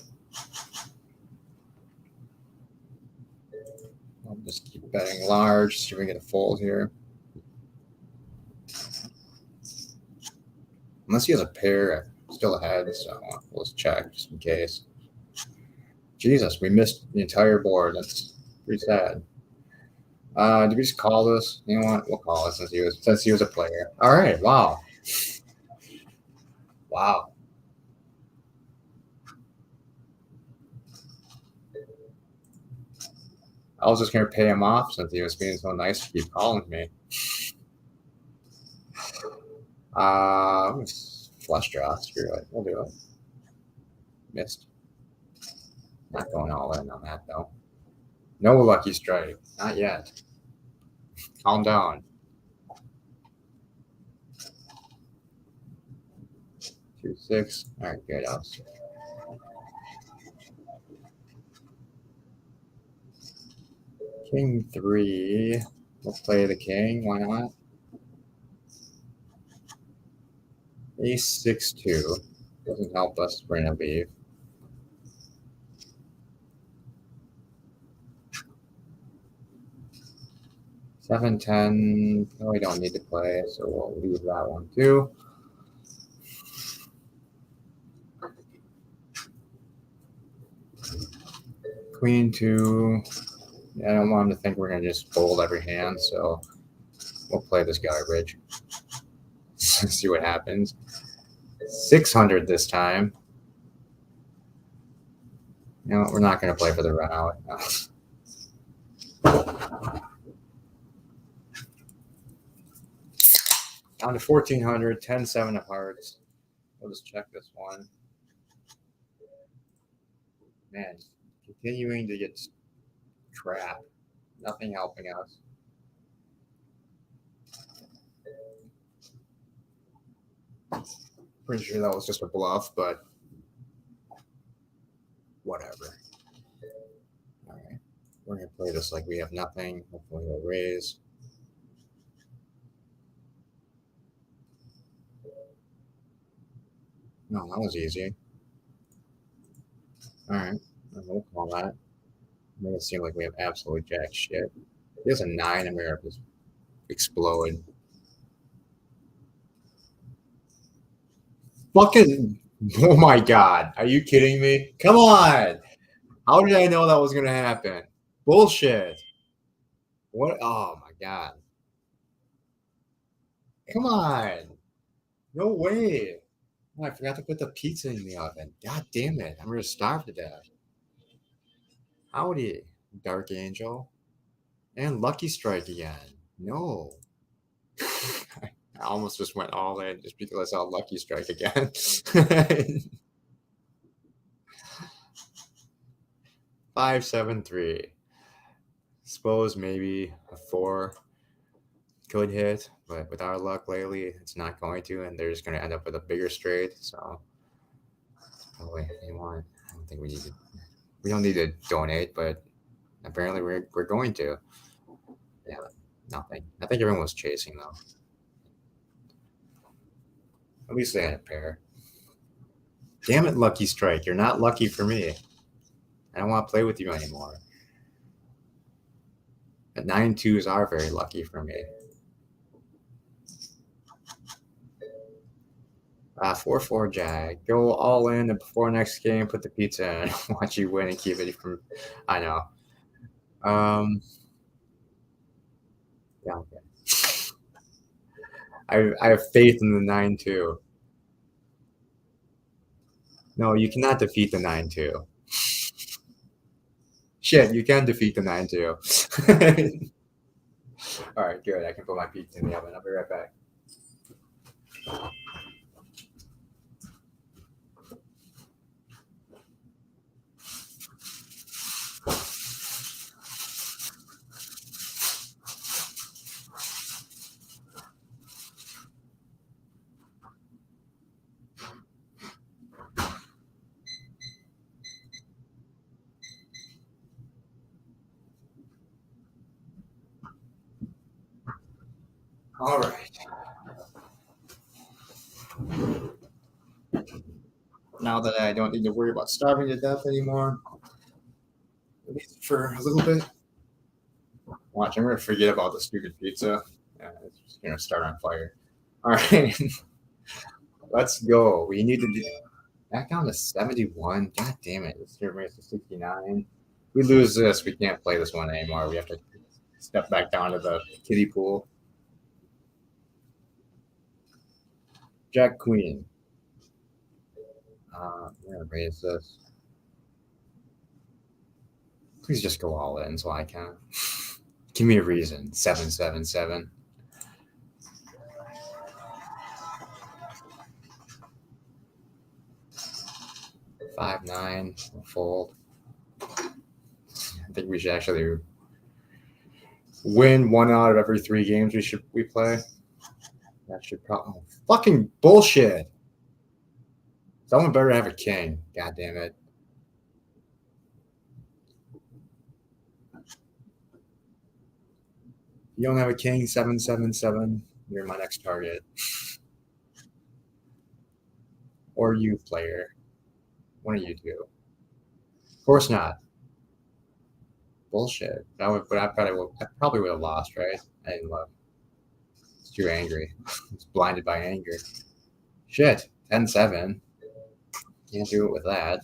I'll just keep betting large. See if we get a fold here. Unless he has a pair, still ahead, so we'll just check just in case. Jesus, we missed the entire board. That's pretty sad. Did we just call this? You know what? We'll call it since he was a player. All right. Wow. Wow. I was just gonna pay him off since he was being so nice to keep calling me. Flush draw. Screw it. We'll do it. Missed. Not going all in on that though. No lucky strike. Not yet. Calm down. 2-6. All right, good. King 3. Let's play the king. Why not? Ace 6-2. Doesn't help us bring a beef. Seven, 10. No, we don't need to play, so we'll leave that one too. Queen 2. Yeah, I don't want him to think we're going to just fold every hand, so we'll play this garbage. See what happens. 600 this time. No, we're not going to play for the run out. No. Down to 1400, 10, 7 of hearts. We'll just check this one. Man, continuing to get crap. Nothing helping us. Pretty sure that was just a bluff, but whatever. All right. We're going to play this like we have nothing. Hopefully we'll raise. No, that was easy. All right. We'll call that. Make it seem like we have absolutely jack shit. He has a 9 and we're just explode. Fucking, oh my God. Are you kidding me? Come on. How did I know that was going to happen? Bullshit. What? Oh my God. Come on. No way. Oh, I forgot to put the pizza in the oven. God damn it. I'm going to starve to death. Howdy, Dark Angel. And Lucky Strike again. No. I almost just went all in just because I saw Lucky Strike again. 5-7-3. Suppose maybe a 4 could hit, but with our luck lately, it's not going to, and they're just going to end up with a bigger straight. So, oh wait, you want? I don't think we need to. We don't need to donate, but apparently we're going to. Yeah, nothing. I think everyone was chasing though. At least they had a pair. Damn it, Lucky Strike! You're not lucky for me. I don't want to play with you anymore. But 9-2s are very lucky for me. 4-4 jag. Go all in, and before next game, put the pizza in. Watch you win and keep it from. I know. Yeah. Okay. I have faith in the 9-2. No, you cannot defeat the 9-2. Shit, you can defeat the 9-2. All right, good. I can put my pizza in the oven. I'll be right back. All right. Now that I don't need to worry about starving to death anymore, at least for a little bit. Watch, I'm going to forget about the stupid pizza. It's just going to start on fire. All right. Let's go. We need to do back down to 71. God damn it. This year race to 69. We lose this, we can't play this one anymore. We have to step back down to the kiddie pool. Jack Queen. We're going to raise this. Please just go all in so I can. Give me a reason. 7-7-7. Five, 9. We'll fold. I think we should actually win 1 out of every 3 games we play. That should probably fucking bullshit. Someone better have a king. God damn it. You don't have a king, 777. You're my next target. Or you, player. One of you two. Of course not. Bullshit. But I probably would have lost, right? I didn't look. It's too angry. It's blinded by anger. Shit. 10-7. Can't do it with that.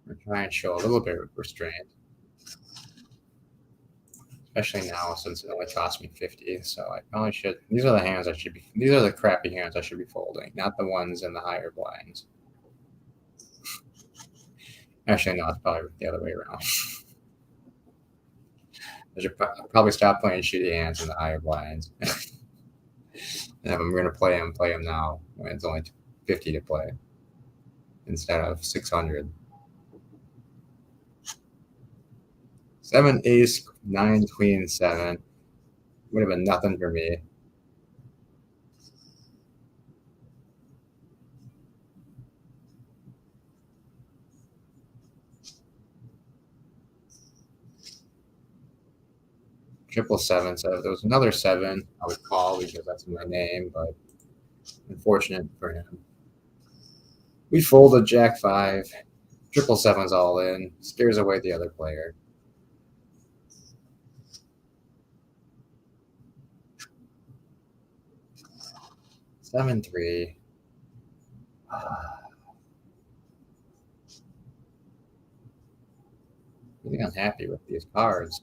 We're trying to show a little bit of restraint. Especially now since it only cost me 50. So I probably should. These are the hands I should be. These are the crappy hands I should be folding, not the ones in the higher blinds. Actually, no, it's probably the other way around. I should probably stop playing shitty hands in the higher blinds. And if I'm going to play them now when it's only 50 to play instead of 600. 7 ace 9 queen 7 would have been nothing for me. Triple 7. So if there was another 7, I would call because that's my name, but unfortunate for him. We folded Jack 5. Triple 7's all in. Scares away the other player. 7-3. I think I'm happy with these cards.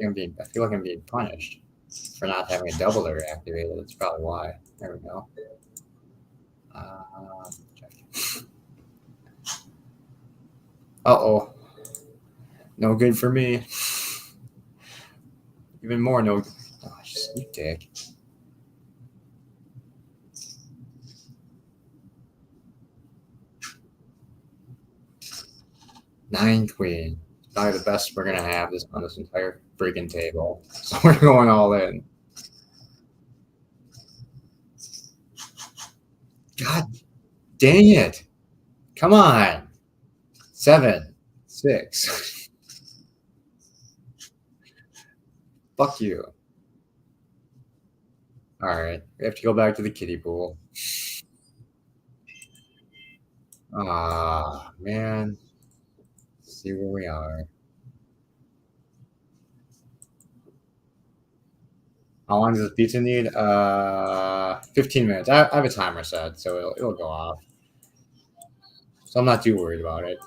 I feel like I'm being punished for not having a doubler activated. That's probably why. There we go. Uh-oh. No good for me. Even more no. Oh, you dick. Nine queen. Probably the best we're gonna have on this entire freaking table. So we're going all in. God dang it. Come on. 7, 6. Fuck you. All right. We have to go back to the kiddie pool. Ah, man. Let's see where we are. How long does the pizza need? 15 minutes. I have a timer set, so it'll go off. So I'm not too worried about it.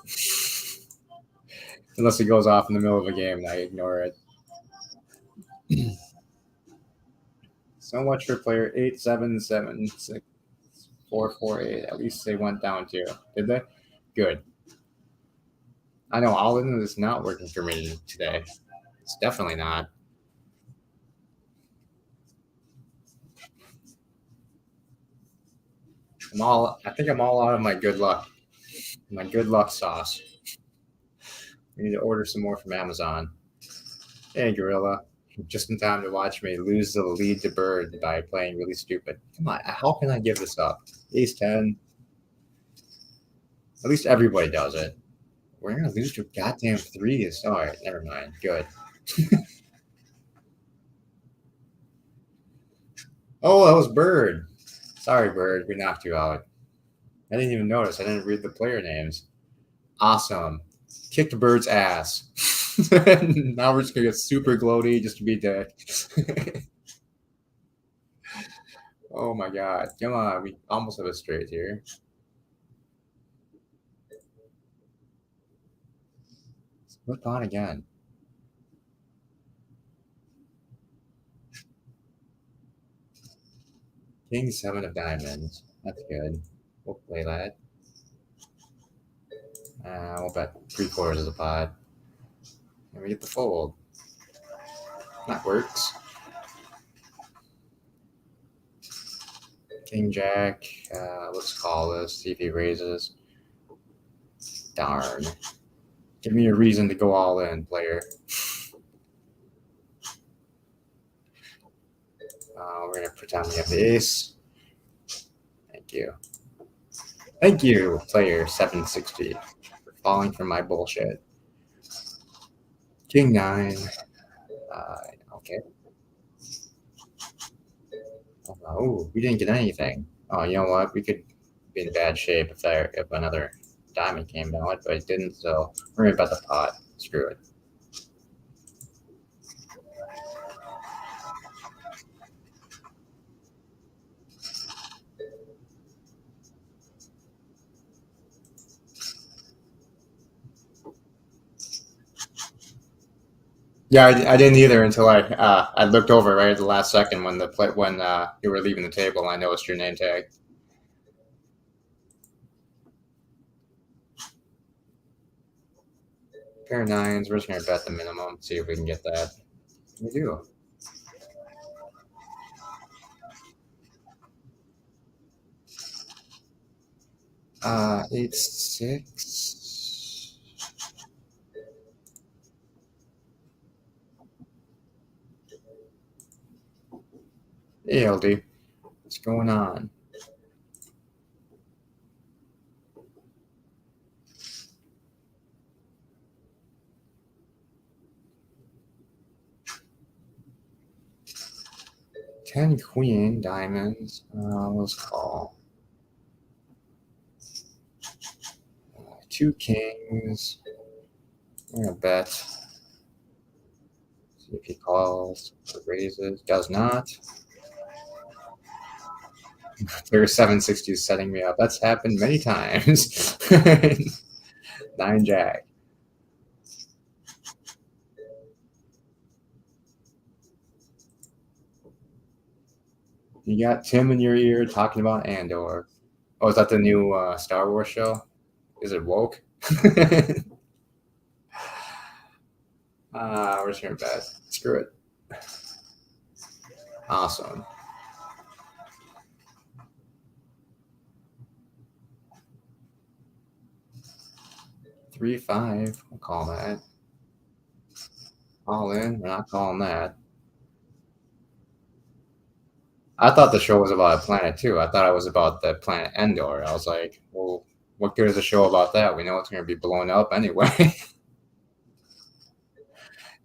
Unless it goes off in the middle of a game and I ignore it. So much for player 8-7-7-6-4-4-8. At least they went down 2. Did they? Good. I know all of this is not working for me today. It's definitely not. I think I'm all out of my good luck. My good luck sauce. We need to order some more from Amazon. Hey, Gorilla. Just in time to watch me lose the lead to Bird by playing really stupid. Come on, how can I give this up? Ace 10. At least everybody does it. We're going to lose to goddamn 3s. All right, never mind. Good. Oh, that was Bird. Sorry, Bird. We knocked you out. I didn't even notice. I didn't read the player names. Awesome. Kicked Bird's ass. Now we're just going to get super gloaty just to be dick. Oh my god. Come on. We almost have a straight here. Flip on again. King 7 of diamonds. That's good. We'll play that. We'll bet 3/4 of the pot. And we get the fold. That works. King Jack. Let's call this. See if he raises. Darn. Give me a reason to go all in, player. We're going to pretend we have the ace. Thank you. Thank you, player 760, for falling for my bullshit. King 9. Okay. Oh, we didn't get anything. Oh, you know what? We could be in bad shape if another diamond came out, but it didn't, so we're going to bet the pot. Screw it. Yeah, I didn't either until I looked over right at the last second when you were leaving the table. And I noticed your name tag. Pair of nines. We're just gonna bet the minimum. See if we can get that. We do. 8-6. Hey, LD. What's going on? Ten queen diamonds. Let's call. 2 kings. We're gonna bet. See if he calls or raises. Does not. There's 760 setting me up. That's happened many times. 9 jack. You got Tim in your ear talking about Andor. Oh, is that the new Star Wars show? Is it woke? We're just gonna bet. Screw it. Awesome. Three, 5. We'll call that. All in. We're not calling that. I thought the show was about a planet too. I thought it was about the planet Endor. I was like, well, what good is a show about that? We know it's going to be blown up anyway.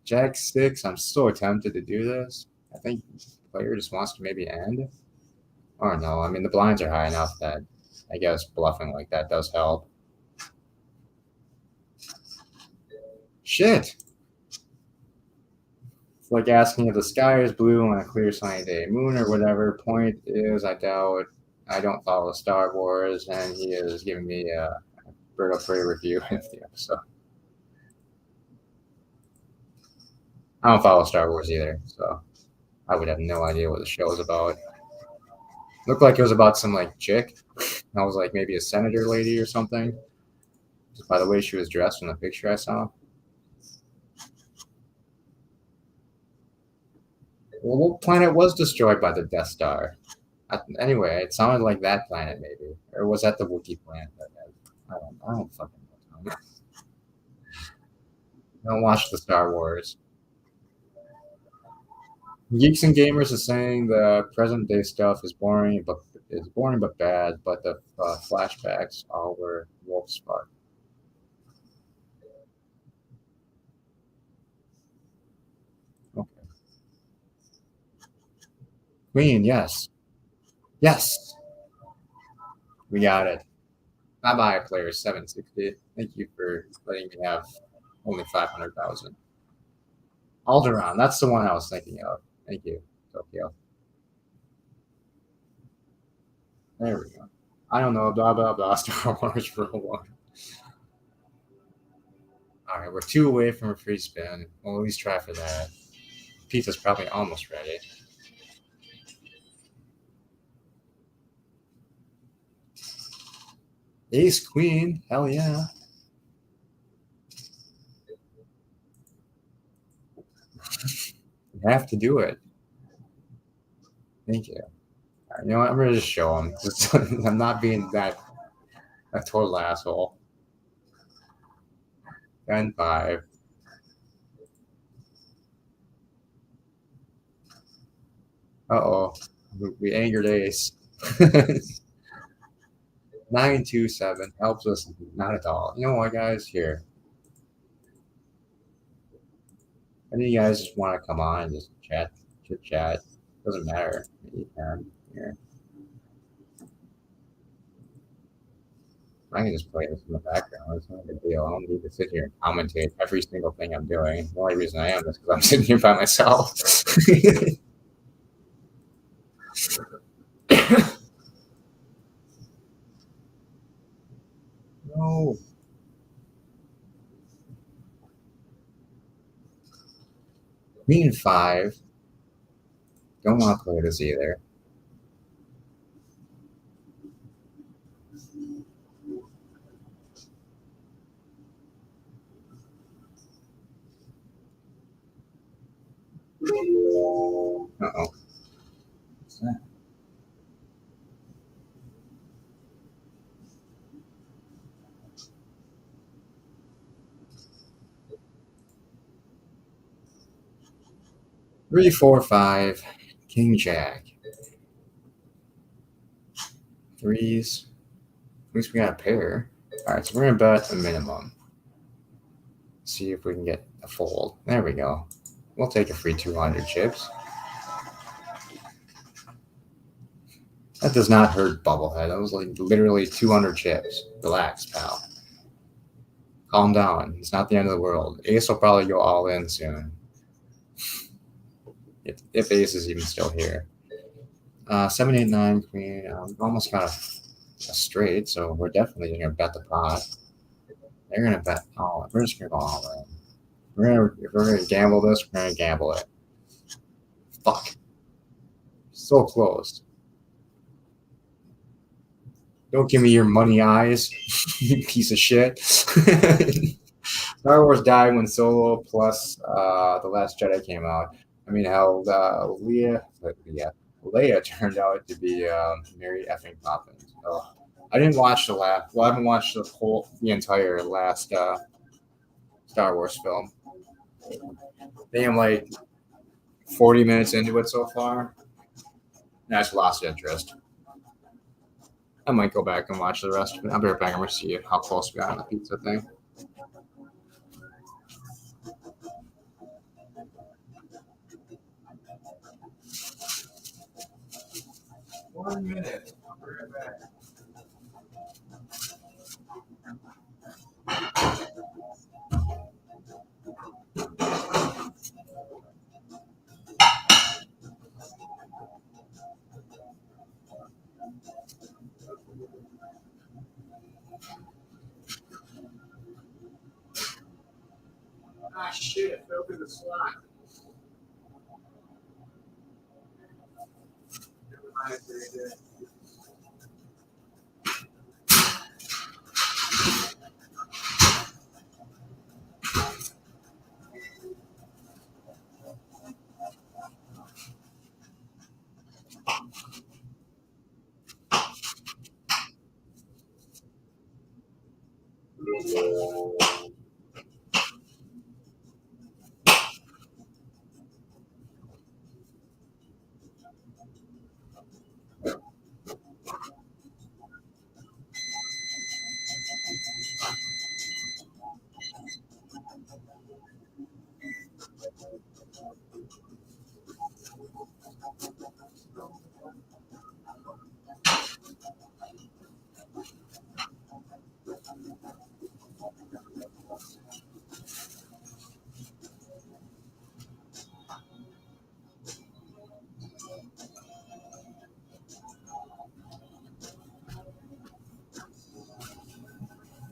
Jack 6. I'm so tempted to do this. I think the player just wants to maybe end. Or no, I mean, the blinds are high enough that I guess bluffing like that does help. Shit. It's like asking if the sky is blue on a clear sunny day. Moon or whatever. Point is, I doubt. I don't follow Star Wars, and he is giving me a Bird of Prey review of the episode. I don't follow Star Wars either, so I would have no idea what the show is about. Looked like it was about some like chick. I was like maybe a senator lady or something. Just by the way she was dressed in the picture I saw. Well, what planet was destroyed by the Death Star? Anyway, it sounded like that planet maybe, or was that the Wookiee planet? I don't fucking know. I don't watch the Star Wars. Geeks and Gamers is saying the present day stuff is boring, but bad. But the flashbacks all were wolf's fuck. Okay. Queen, yes, yes, we got it. Bye bye, player 760. Thank you for letting me have only 500,000. Alderaan, that's the one I was thinking of. Thank you, Tokyo. There we go. I don't know, blah, blah, blah, Star Wars Rule 1. All right, we're 2 away from a free spin. We'll at least try for that. Pizza's probably almost ready. Ace, Queen, hell yeah. You have to do it. Thank you. Right, you know what? I'm going to just show him. I'm not being that a total asshole. 10-5. Uh-oh. We angered Ace. 9-2-7 helps us not at all. You know what, guys? Here. Any of you guys just want to come on and just chit chat? Doesn't matter. You can. Here. I can just play this in the background. It's not a big deal. I don't need to sit here and commentate every single thing I'm doing. The only reason I am is because I'm sitting here by myself. No. Queen 5. Don't want to play this either. Uh-oh. What's that? Three, 4, 5. King Jack. Threes. At least we got a pair. All right, so we're going to bet a minimum. See if we can get a fold. There we go. We'll take a free 200 chips. That does not hurt, Bubblehead. That was like literally 200 chips. Relax, pal. Calm down. It's not the end of the world. Ace will probably go all in soon. If Ace is even still here. 7, 8, 9, Queen. Almost got a straight, so we're definitely going to bet the pot. They're going to bet all in. We're just going to go all in. If we're going to gamble this, we're going to gamble it. Fuck. So close. Don't give me your money eyes, you piece of shit. Star Wars died when Solo plus The Last Jedi came out. I mean, hell, Leia turned out to be Mary effing Poppins. Oh, I didn't watch I haven't watched the entire last Star Wars film. I think I'm like 40 minutes into it so far. And I just lost interest. I might go back and watch the rest of it. I'll be right back. I'm going to see how close we got on the pizza thing. One minute. I'll be right back. Ah, shit. It fell through the slot. Never mind.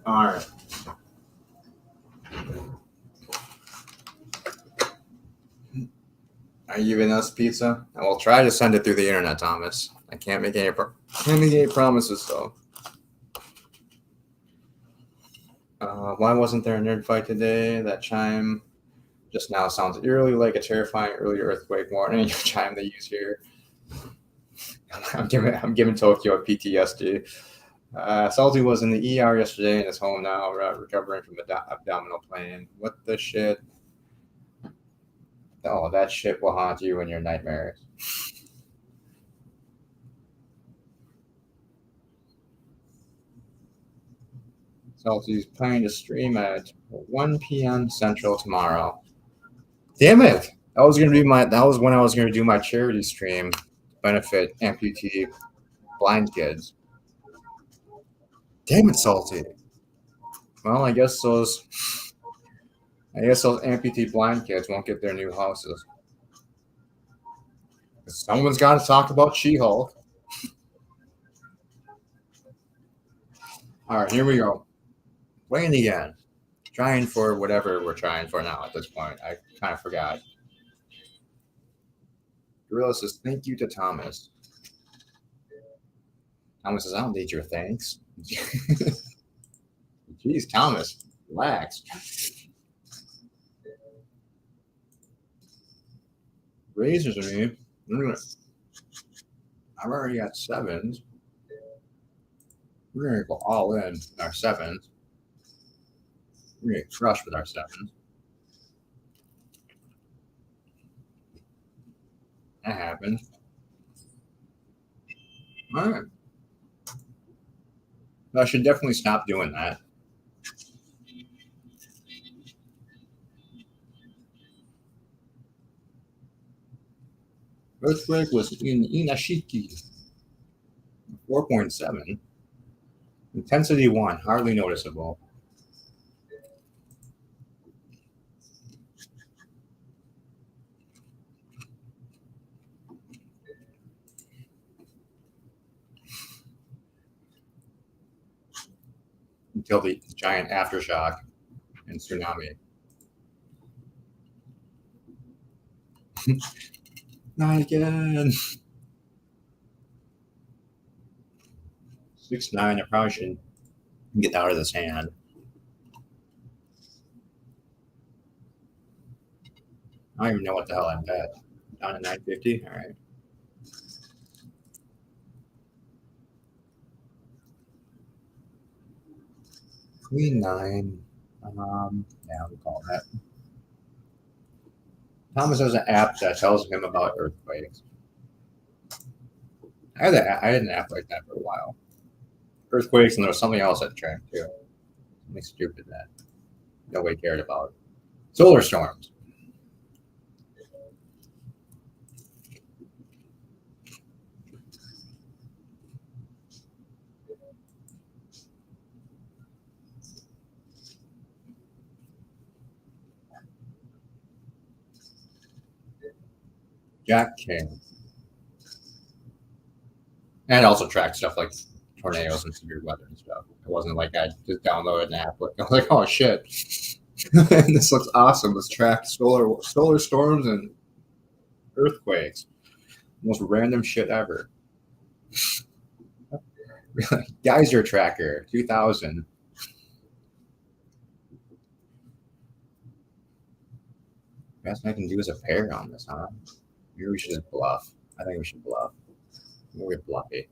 All right. Are you giving us pizza? I will try to send it through the internet, Thomas. I can't make any promises, though. Why wasn't there a nerd fight today? That chime just now sounds eerily like a terrifying early earthquake warning chime they use here. I'm giving Tokyo a PTSD. Salty was in the ER yesterday and is home now, recovering from abdominal pain. What the shit? Oh, that shit will haunt you in your nightmares. Salty's planning to stream at 1 p.m. Central tomorrow. Damn it! That was when I was gonna do my charity stream, benefit amputee blind kids. Damn it, Salty. Well, I guess those amputee blind kids won't get their new houses. Someone's got to talk about She-Hulk. All right, here we go. Playing again. Trying for whatever we're trying for now at this point. I kind of forgot. Gorilla says, thank you to Thomas. Thomas says, I don't need your thanks. Jeez, Thomas, relax. Razors of me. I've already got sevens. We're going to go all in our sevens. We're going to get crushed with our sevens. That happened. All right. I should definitely stop doing that. Earthquake was in Inashiki. 4.7. Intensity 1, hardly noticeable. Until the giant aftershock and tsunami. Not again. 6-9. I probably shouldn't get out of this hand. I don't even know what the hell I'm bet. Down to 950. All right. Queen 9. Yeah, we'll call that. Thomas has an app that tells him about earthquakes. I had an app like that for a while. Earthquakes, and there was something else I tracked too. Something stupid that nobody cared about. Solar storms. Jack King. And it also tracked stuff like tornadoes and severe weather and stuff. It wasn't like I just downloaded an app. I was like, oh shit. This looks awesome. Let's track solar storms and earthquakes. Most random shit ever. Geyser tracker 2000. Best I can do is a pair on this, huh? Maybe we should just bluff. I think we should bluff. We're bluffy.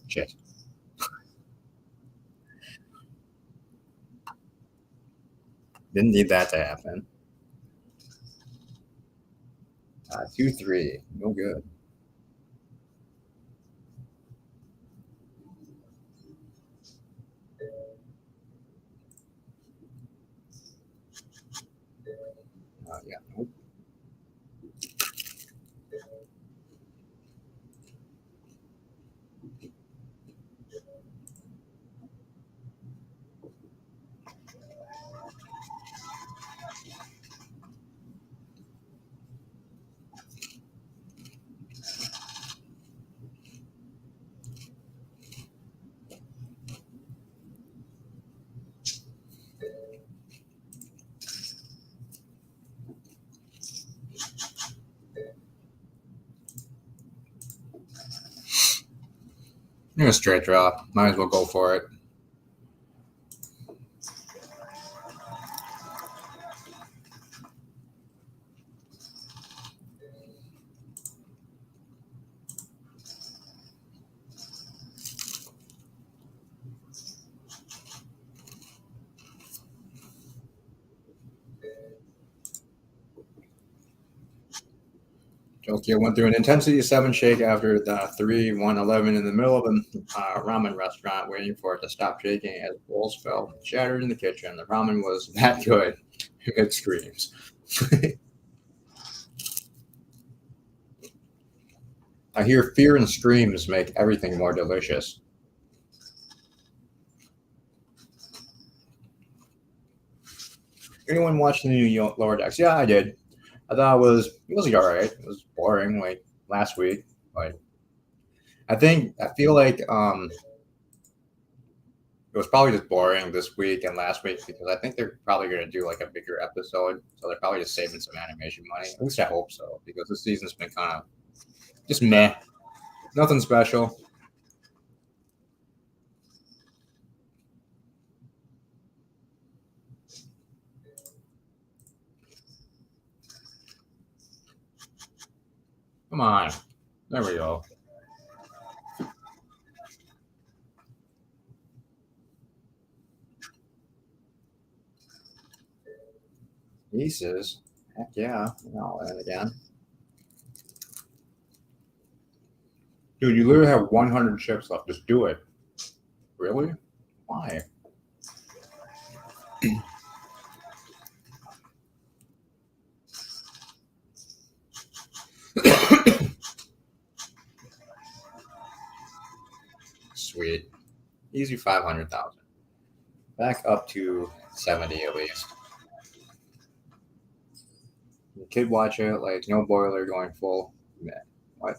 Shit. Didn't need that to happen. 2-3. No good. Yeah, nope. You're a straight draw. Might as well go for it. Tokyo went through an intensity 7 shake after the 3-1-11 in the middle of a ramen restaurant, waiting for it to stop shaking as bowls fell shattered in the kitchen. The ramen was that good. It screams. I hear fear and screams make everything more delicious. Anyone watch the new Lower Decks? Yeah, I did. I thought it was all right. It was boring like last week, but I feel like it was probably just boring this week and last week because I think they're probably going to do like a bigger episode. So they're probably just saving some animation money. At least I hope so because this season's been kind of just meh. Nothing special. Come on. There we go. Pieces. Heck yeah. I'll end again. Dude, you literally have 100 chips left. Just do it. Really? Why? Sweet. Easy 500,000. Back up to 70 at least. The kid watch it, like no boiler going full. Man, what?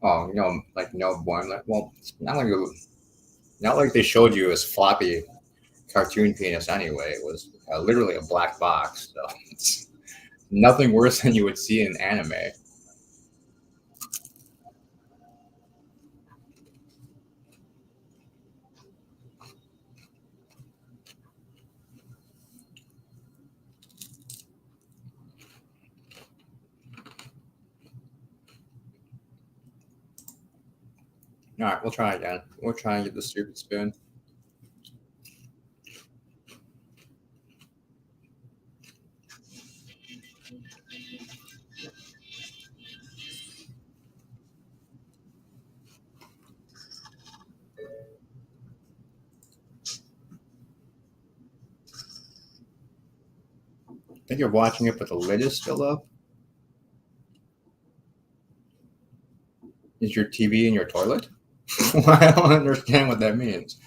Oh, no, like no boiler. Well, it's not like they showed you as floppy cartoon penis anyway. It was literally a black box. So it's nothing worse than you would see in anime. All right, we'll try again. We'll try and get the stupid spoon. I think you're watching it, but the lid is still up. Is your TV in your toilet? I don't understand what that means.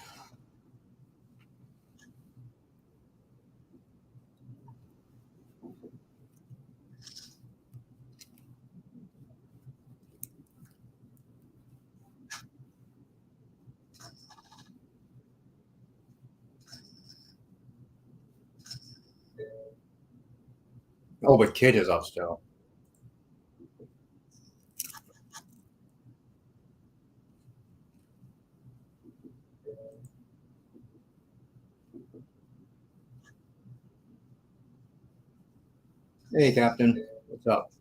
Oh, but kid is up still. Hey, Captain. What's up?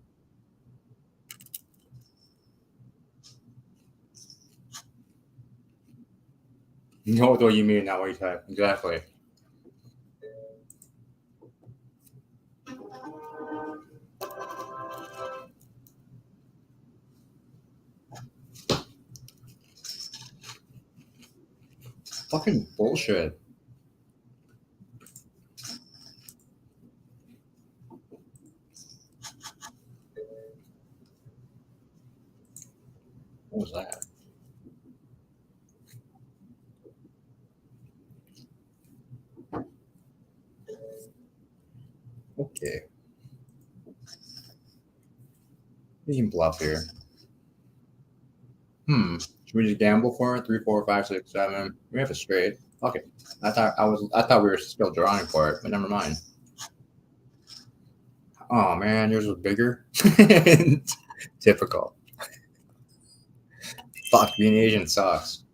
You know what you mean, not what you said. Exactly. Fucking bullshit. What was that? Okay. You can bluff here. Should we just gamble for it? 3, 4, 5, 6, 7. We have a straight. Okay. I thought we were still drawing for it, but never mind. Oh man, yours was bigger. Typical. Fuck, being Asian sucks.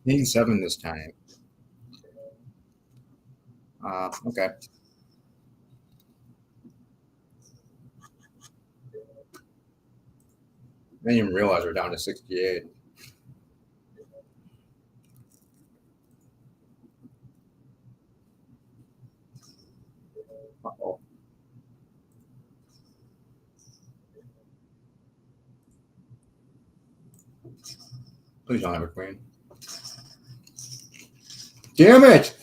Need 7 this time. Okay. I didn't even realize we're down to 68. Uh-oh. Please don't have a queen. Damn it!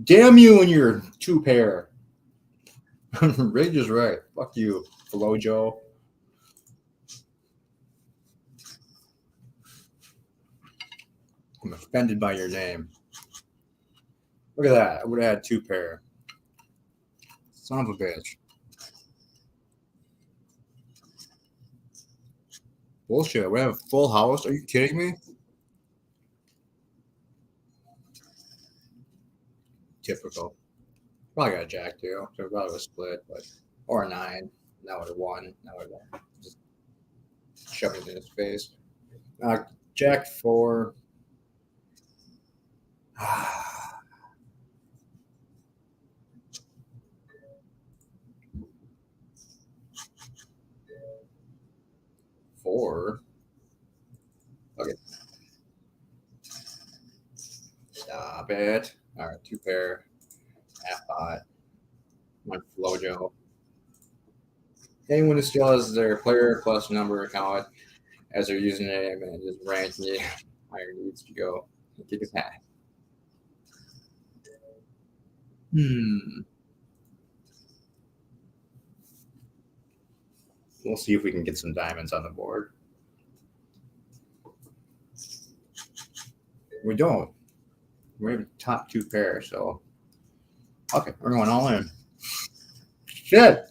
Damn you and your two pair. Rage is right. Fuck you, Flojo. I'm offended by your name. Look at that. I would have had two pair. Son of a bitch. Bullshit. We have a full house. Are you kidding me? Typical. Probably got a jack too. So probably would split, but or a 9. That would have won. That would have just shoved it in his face. Jack 4. 4. Okay. Stop it. All right, two pair. Half pot. One Flojo. Anyone who still has their player plus number account as their username and just rank me higher needs to go kick his hat. We'll see if we can get some diamonds on the board. We don't. We have a top two pair, so okay, we're going all in. Shit.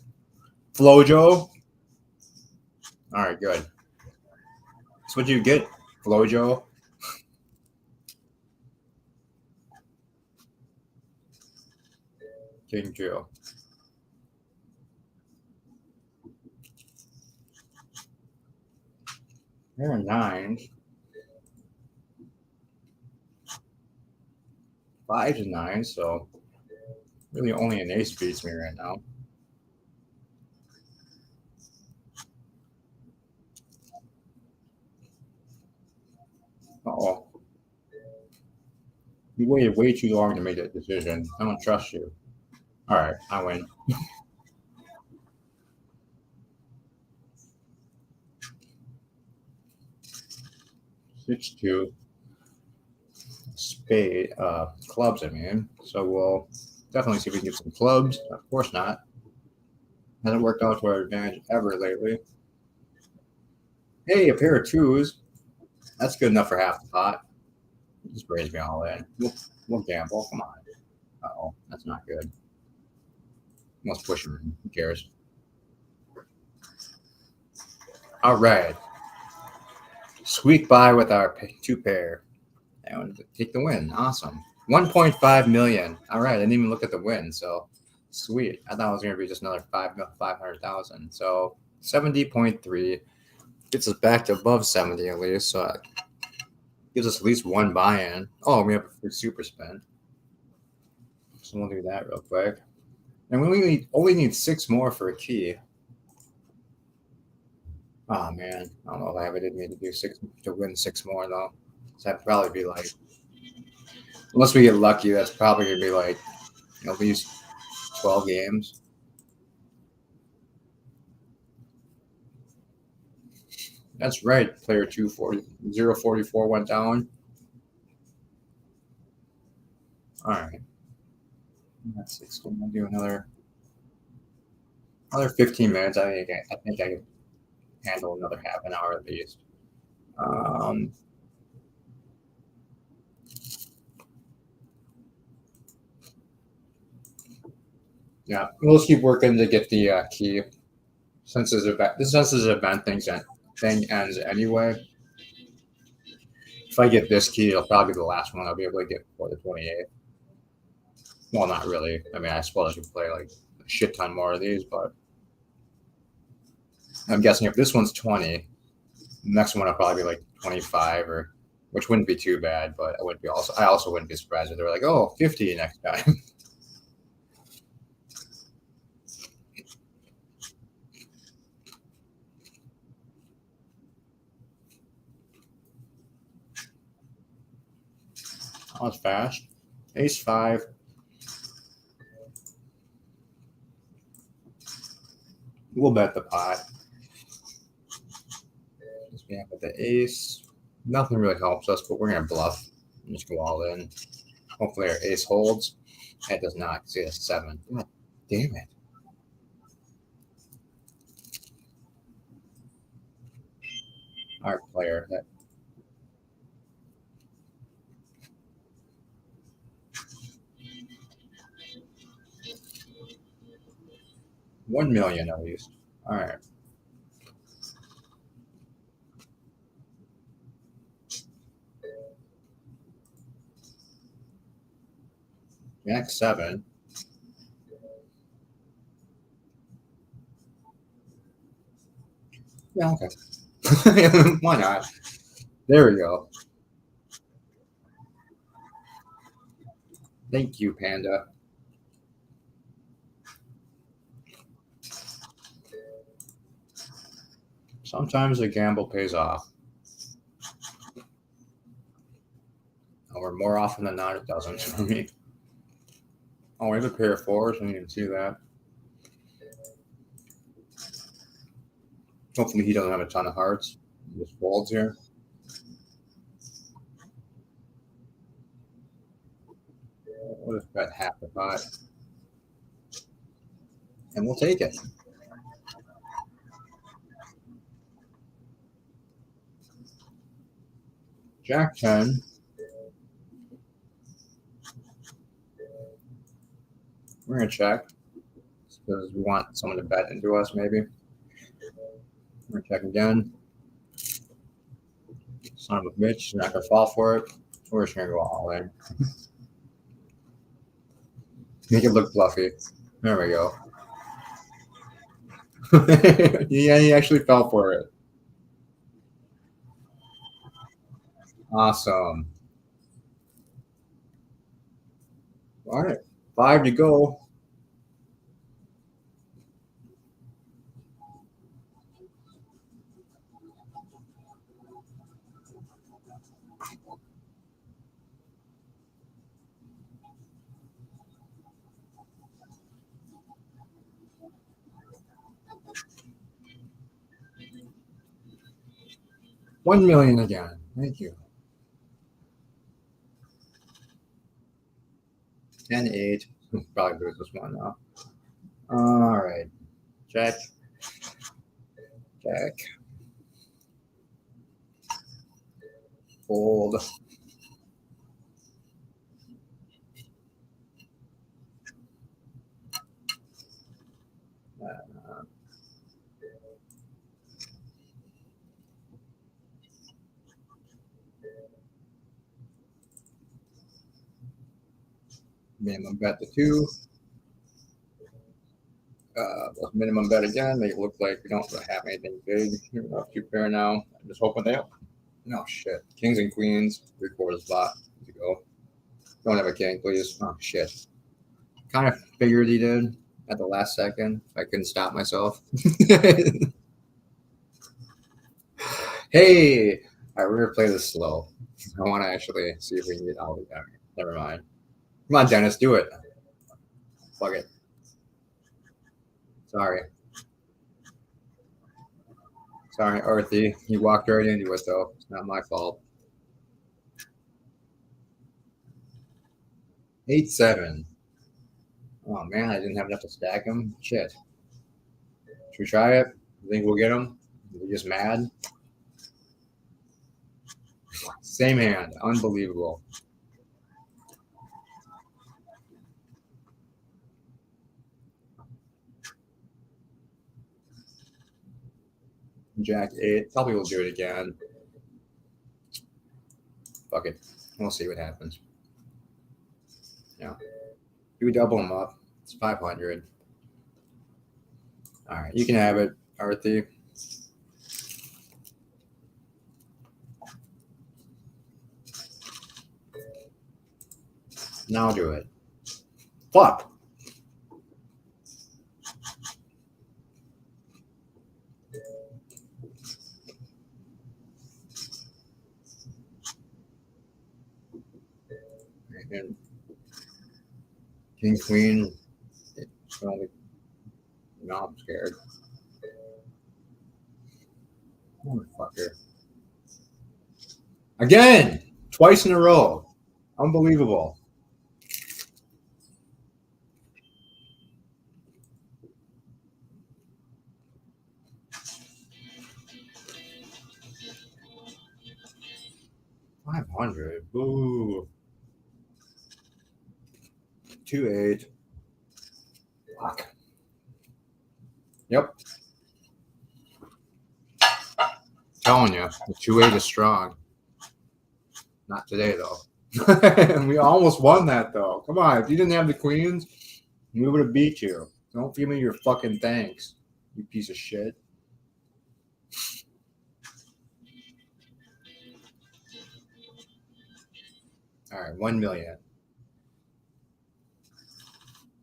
Flojo. All right, good. So what do you get, Flojo? King Joe. There are 9s. 5s and 9s, so really only an ace beats me right now. Uh-oh. You waited way too long to make that decision. I don't trust you. All right, I win. 6-2. Spade, clubs, I mean. So we'll definitely see if we can get some clubs. Of course not. Hasn't worked out to our advantage ever lately. Hey, a pair of 2s. That's good enough for half the pot. Just raise me all in. We'll gamble. Come on. Uh-oh, that's not good. Let's push him. Who cares? All right. Squeak by with our 2 pair. And take the win. Awesome. 1.5 million. All right. I didn't even look at the win. So sweet. I thought it was going to be just another 500,000. So 70.3 gets us back to above 70 at least. So it gives us at least one buy-in. Oh, we have a free super spin. So we'll do that real quick. And we only need 6 more for a key. Oh man, I don't know if I didn't need to do 6 to win 6 more though. So that'd probably be like, unless we get lucky, that's probably gonna be like at least 12 games. That's right. Player 044 went down. All right. That's 16. I'll do another 15 minutes. I think I can handle another half an hour at least. Yeah, we'll just keep working to get the key. Since this event thing ends anyway. If I get this key, it'll probably be the last one I'll be able to get for the 28th. Well, not really. I mean, I suppose I could play like a shit ton more of these, but I'm guessing if this one's 20, the next one will probably be like 25 or which wouldn't be too bad, but I also wouldn't be surprised if they were like, oh, 50 next time. That was fast. Ace 5. We'll bet the pot. Yeah, but the ace, nothing really helps us, but we're going to bluff and just go all in. Hopefully our ace holds. It does not. See a 7. God damn it. Our player. That 1 million at least. All right. Jack 7. Yeah, okay. Why not? There we go. Thank you, Panda. Sometimes a gamble pays off. Or more often than not, it doesn't for me. Oh, we have a pair of 4s. I didn't even see that. Hopefully he doesn't have a ton of hearts. He just folds here. What if bet half the pot? And we'll take it. Jack 10. We're going to check because we want someone to bet into us, maybe. We're going to check again. Son of a bitch. You're not going to fall for it. We're just going to go all in. Make it look fluffy. There we go. Yeah, he actually fell for it. Awesome. All right. 5 to go. $1 million again. Thank you. 10-8. Probably lose this one now. All right. Check. Check. Fold. Minimum bet the 2. Minimum bet again. Make it look like we don't have anything big. We're up 2 pair now. I'm just hoping they. No shit. Kings and queens. 3/4 spot. To go. Don't have a king, please. Oh shit. Kind of figured he did at the last second. I couldn't stop myself. Hey, all right, we're gonna play this slow. I want to actually see if we can get all of them. Never mind. Come on, Dennis, do it. Fuck it. Sorry. Sorry, Arthy. You walked right into it, though. It's not my fault. 8-7. Oh, man, I didn't have enough to stack him. Shit. Should we try it? You think we'll get him? We're just mad? Same hand. Unbelievable. Jack 8. Probably will do it again. Fuck it. We'll see what happens. Yeah. Do we double them up? It's 500. All right. You can have it, Arthy. Now do it. Fuck. And king, queen. Now I'm scared. Motherfucker. Again! Twice in a row. Unbelievable. $500. Boo. 2-8. Fuck. Yep. Telling you, the 2-8 is strong. Not today, though. We almost won that, though. Come on. If you didn't have the queens, we would have beat you. Don't give me your fucking thanks, you piece of shit. All right, 1 million.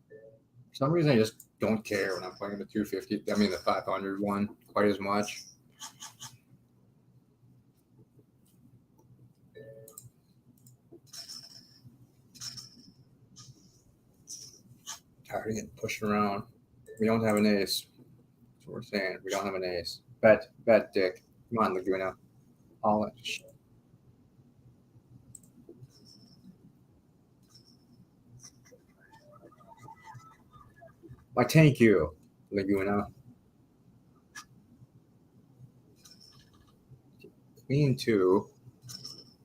For some reason, I just don't care when I'm playing the 250. I mean, the 500 one quite as much. Tired of getting pushed around. We don't have an ace. That's what we're saying. We don't have an ace. Bet, Dick. Come on, Laguna. All that shit. Why, thank you, Laguna. Queen 2.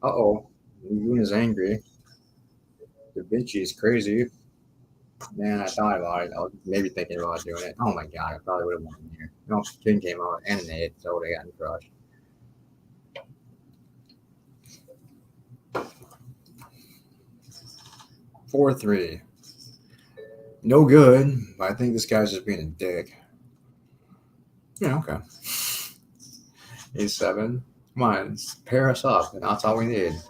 Uh-oh. Laguna's angry. Da Vinci's crazy. Man, I thought about it. I was maybe thinking about doing it. Oh my god, I probably would have won here. No, king came out and an 8, so I would have gotten crushed. Four, 3. No good, but I think this guy's just being a dick. Yeah, okay. A7. Come on, pair us up, and that's all we need.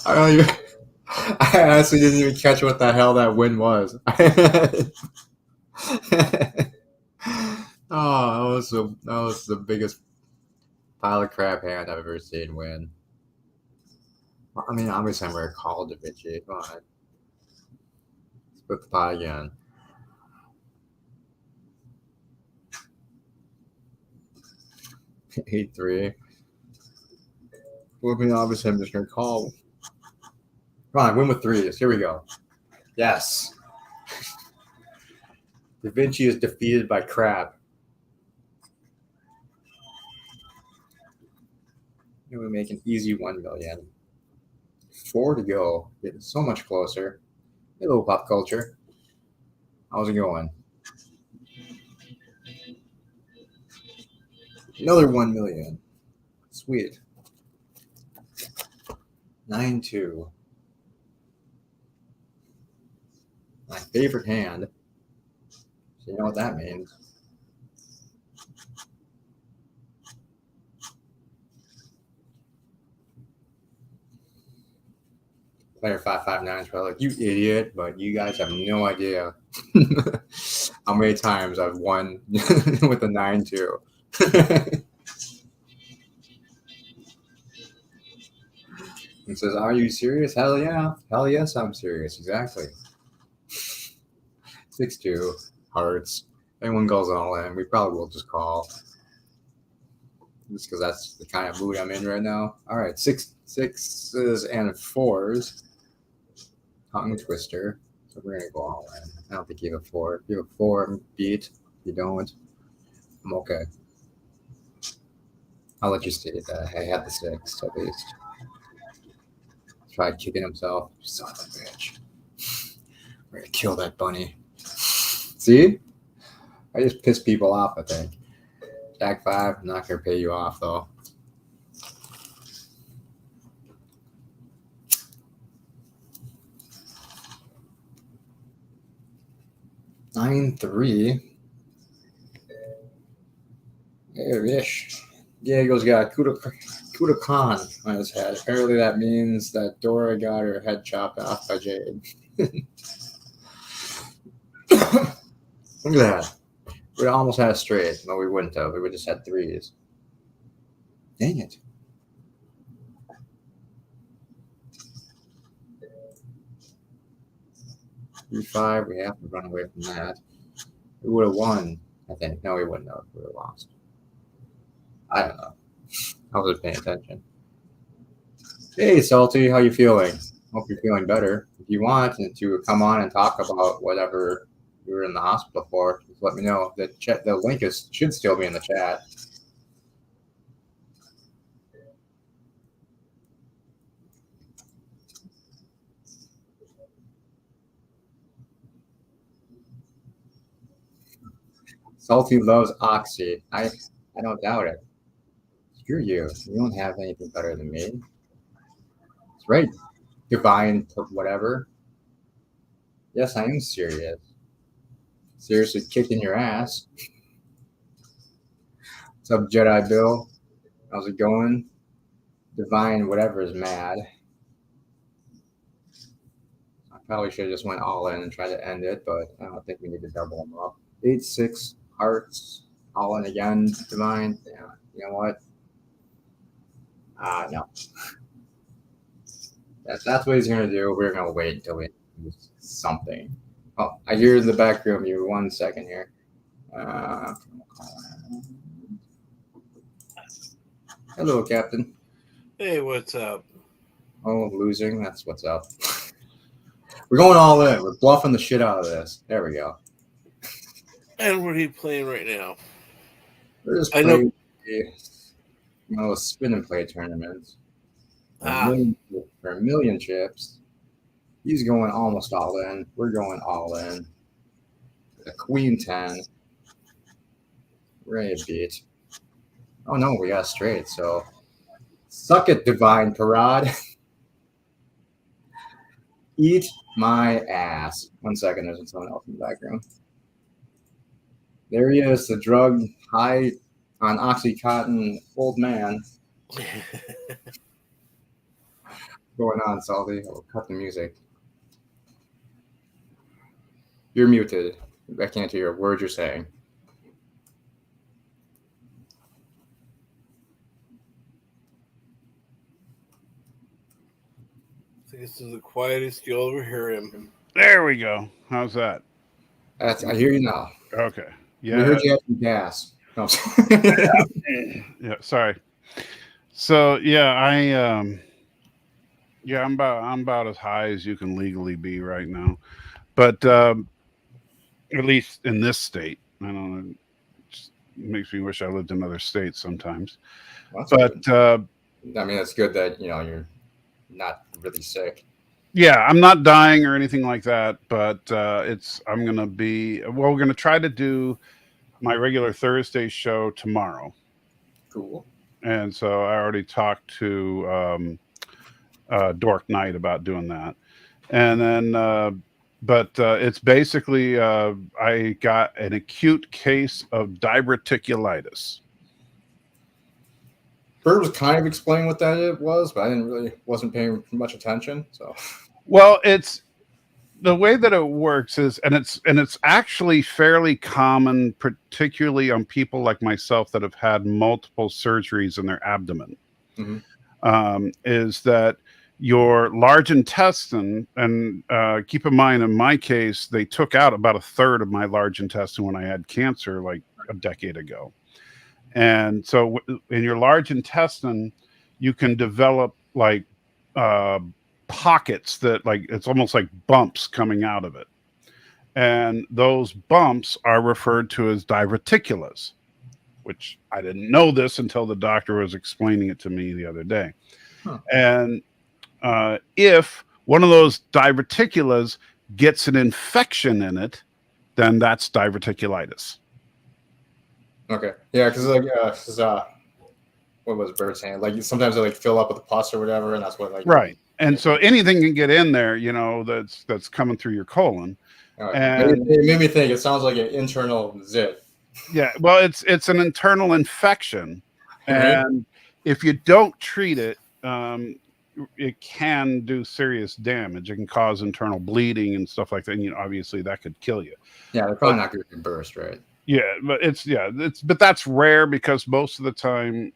I don't even. I honestly didn't even catch what the hell that win was. Oh, that was the biggest pile of crap hand I've ever seen win. I mean, obviously I'm going to call Da Vinci. Come on. Split the pot again. Eight, 3. Well, I mean, obviously I'm just going to call. Come on, win with 3s. Here we go. Yes. Da Vinci is defeated by crap. And we make an easy 1 million. 4 to go. Getting so much closer. A little pop culture. How's it going? Another 1 million. Sweet. 9-2. My favorite hand. So you know what that means. Player 559 is probably like, you idiot, but you guys have no idea how many times I've won with a 9-2. He says, are you serious? Hell yeah. Hell yes, I'm serious. Exactly. 6-2. Hearts. Anyone goes all in, we probably will just call. Just because that's the kind of mood I'm in right now. All right, 6s and 4s. Tongue twister. So we're going to go all in. I don't think you have a 4. If you have a 4, I'm beat. If you don't, I'm okay. I'll let you state that. I had the 6 at least. Tried kicking himself. Son of a bitch. We're going to kill that bunny. See? I just piss people off, I think. Jack 5, I'm not going to pay you off, though. Nine, 3. Ish. Diego's got Kuda Khan on his head. Apparently that means that Dora got her head chopped off by Jade. Look at that. We almost had a straight. No, we wouldn't have. We would have just had 3s. Dang it. E5, we have to run away from that. We would have won, I think. No, we wouldn't have. We would have lost. I don't know. I wasn't paying attention. Hey, Salty, how you feeling? Hope you're feeling better. If you want to come on and talk about whatever you were in the hospital for, just let me know. The link should still be in the chat. Salty loves Oxy. I don't doubt it. Screw you. You don't have anything better than me. That's right. Divine whatever. Yes, I am serious. Seriously kicking your ass. What's up, Jedi Bill? How's it going? Divine whatever is mad. I probably should have just went all in and tried to end it, but I don't think we need to double them up. 8-6 hearts. All in again, Divine. Yeah, you know what? No. That's what he's gonna do. We're gonna wait until we do something. Oh, I hear in the back room. You 1 second here. Hello, Captain. Hey, what's up? Oh, losing. That's what's up. We're going all in. We're bluffing the shit out of this. There we go. And what are you playing right now? We're just playing spin and play tournaments. For a million chips. He's going almost all in. We're going all in. The Queen 10. Ready to beat. Oh no, we got straight, so suck it, Divine Parade. Eat my ass. 1 second, there's someone else in the background. There he is, the drug high on Oxycontin old man. Going on, Salty. I'll cut the music. You're muted. I can't hear a word you're saying. This is the quietest you'll ever hear him. There we go. How's that? I hear you now. Okay. Yeah. We heard you had some gas. No. Yeah. Sorry. So yeah, I'm about as high as you can legally be right now, but at least in this state. I don't know. It just makes me wish I lived in other states sometimes. Well, but I mean, it's good that you're not really sick. Yeah, I'm not dying or anything like that, but I'm gonna be. Well, we're gonna try to do my regular Thursday show tomorrow. Cool. And so I already talked to Dork Knight about doing that, and then. But it's basically I got an acute case of diverticulitis. Bird was kind of explaining what that was, but I wasn't paying much attention. So, well, it's the way that it works is, and it's actually fairly common, particularly on people like myself that have had multiple surgeries in their abdomen. Mm-hmm. Is that your large intestine, and keep in mind, in my case, they took out about a third of my large intestine when I had cancer like a decade ago. And so in your large intestine, you can develop like pockets that it's almost like bumps coming out of it. And those bumps are referred to as diverticulas, which I didn't know this until the doctor was explaining it to me the other day. Huh. And if one of those diverticulas gets an infection in it, then that's diverticulitis. Okay. Yeah, because what was Bird saying? Like sometimes they fill up with pus or whatever, and that's what right. And so anything can get in there, that's coming through your colon. Right. And it made me think. It sounds like an internal zit. Yeah. Well, it's an internal infection, and if you don't treat it, it can do serious damage. It can cause internal bleeding and stuff like that. And obviously that could kill you. Yeah, they're probably not going to burst, right? Yeah, but but that's rare because most of the time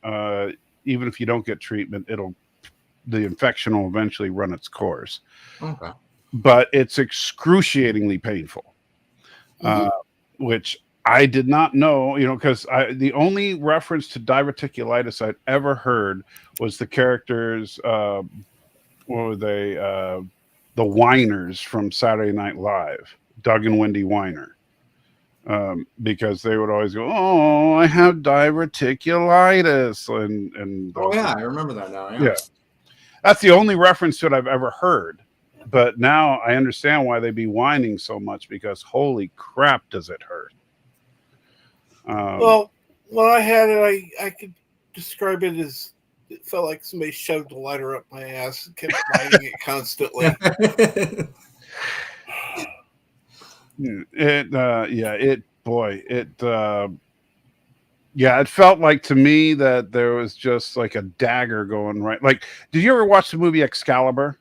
even if you don't get treatment, the infection will eventually run its course. Okay. But it's excruciatingly painful, which I did not know, because the only reference to diverticulitis I'd ever heard was the characters, what were they, the Whiners from Saturday Night Live, Doug and Wendy Weiner, because they would always go, "Oh, I have diverticulitis," and Oh yeah, I remember that now. yeah, that's the only reference to it I've ever heard. But now I understand why they'd be whining so much, because holy crap, does it hurt? Well, when I had it, I could describe it as it felt like somebody shoved a lighter up my ass and kept lighting it constantly. It felt like to me that there was just like a dagger going right. Like, did you ever watch the movie Excalibur?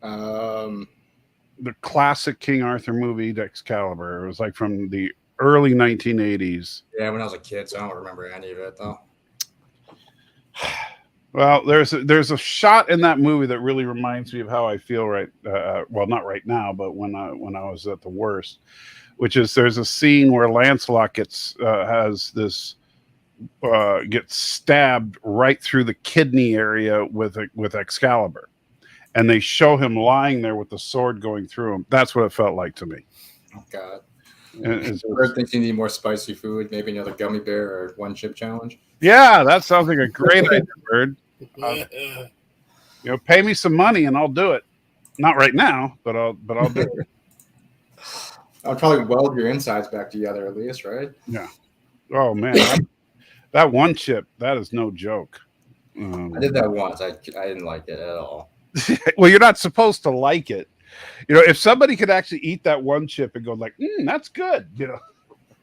The classic King Arthur movie, Excalibur. It was like from the early 1980s. Yeah, when I was a kid, so I don't remember any of it though. Well, there's a shot in that movie that really reminds me of how I feel right. Well, not right now, but when I was at the worst, which is there's a scene where Lancelot gets stabbed right through the kidney area with Excalibur, and they show him lying there with the sword going through him. That's what it felt like to me. Oh God. Bird thinks you need more spicy food, maybe another gummy bear or one chip challenge. Yeah, that sounds like a great idea, Bird. Pay me some money and I'll do it. Not right now, but I'll do it. I'll probably weld your insides back together at least, right? Yeah. Oh man, that one chip, that is no joke. I did that once. I didn't like it at all. Well, you're not supposed to like it. If somebody could actually eat that one chip and go like, that's good,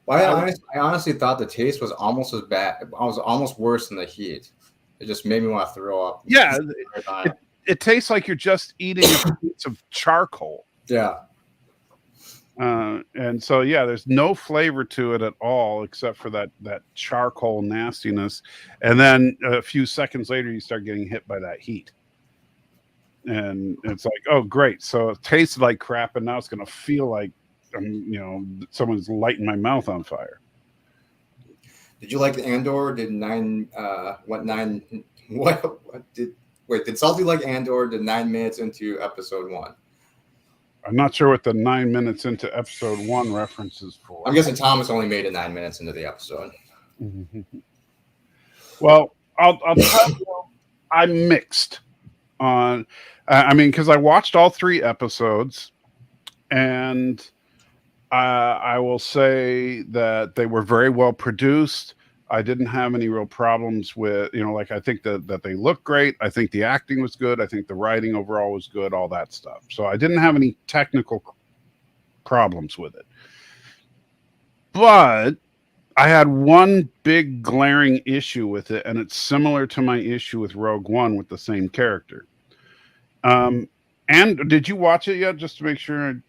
Well, I honestly thought the taste was almost as bad. It was almost worse than the heat. It just made me want to throw up. Yeah, it tastes like you're just eating a piece of charcoal. Yeah. And so, there's no flavor to it at all except for that charcoal nastiness. And then a few seconds later, you start getting hit by that heat. And it's like, oh, great. So it tasted like crap, and now it's going to feel like, someone's lighting my mouth on fire. Did you like the Andor? Did Salty like Andor? Did 9 minutes into episode 1? I'm not sure what the 9 minutes into episode 1 references for. I'm guessing Thomas only made it 9 minutes into the episode. Well, I'll tell you, I'm mixed on. Because I watched all 3 episodes, and I will say that they were very well produced. I didn't have any real problems with, I think that they look great. I think the acting was good. I think the writing overall was good, all that stuff. So I didn't have any technical problems with it. But I had one big glaring issue with it, and it's similar to my issue with Rogue One with the same character. And did you watch it yet, just to make sure?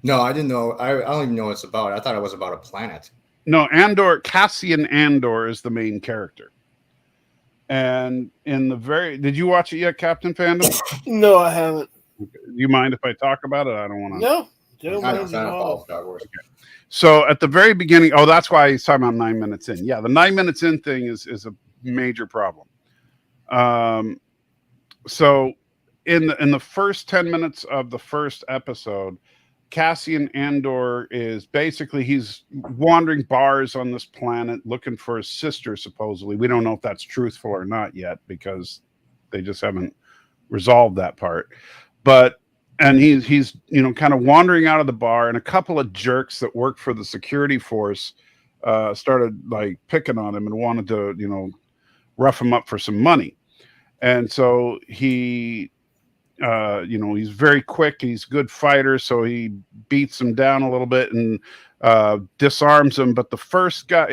No, I didn't know. I don't even know what it's about. I thought it was about a planet. No, Cassian Andor is the main character. And did you watch it yet, Captain Fandom? No, I haven't. Do you mind if I talk about it? I don't want to. No, don't mind at all. Okay. So at the very beginning, that's why he's talking about 9 minutes in. Yeah, the 9 minutes in thing is a major problem. So in the first 10 minutes of the first episode, Cassian Andor is basically, he's wandering bars on this planet looking for his sister, supposedly. We don't know if that's truthful or not yet, because they just haven't resolved that part. And he's kind of wandering out of the bar, and a couple of jerks that work for the security force started like picking on him and wanted to rough him up for some money. And so he he's very quick. He's a good fighter, so he beats him down a little bit and disarms him. But the first guy,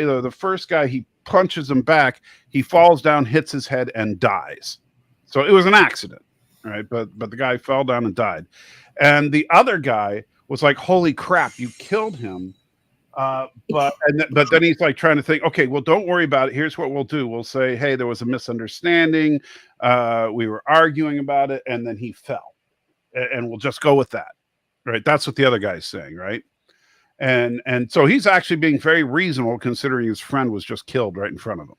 he punches him back. He falls down, hits his head, and dies. So it was an accident, right? But the guy fell down and died. And the other guy was like, "Holy crap, you killed him!" But then he's like trying to think, okay, well, don't worry about it. Here's what we'll do. We'll say, hey, there was a misunderstanding. We were arguing about it, and then he fell, and we'll just go with that, right? That's what the other guy's saying, right? And so he's actually being very reasonable considering his friend was just killed right in front of him.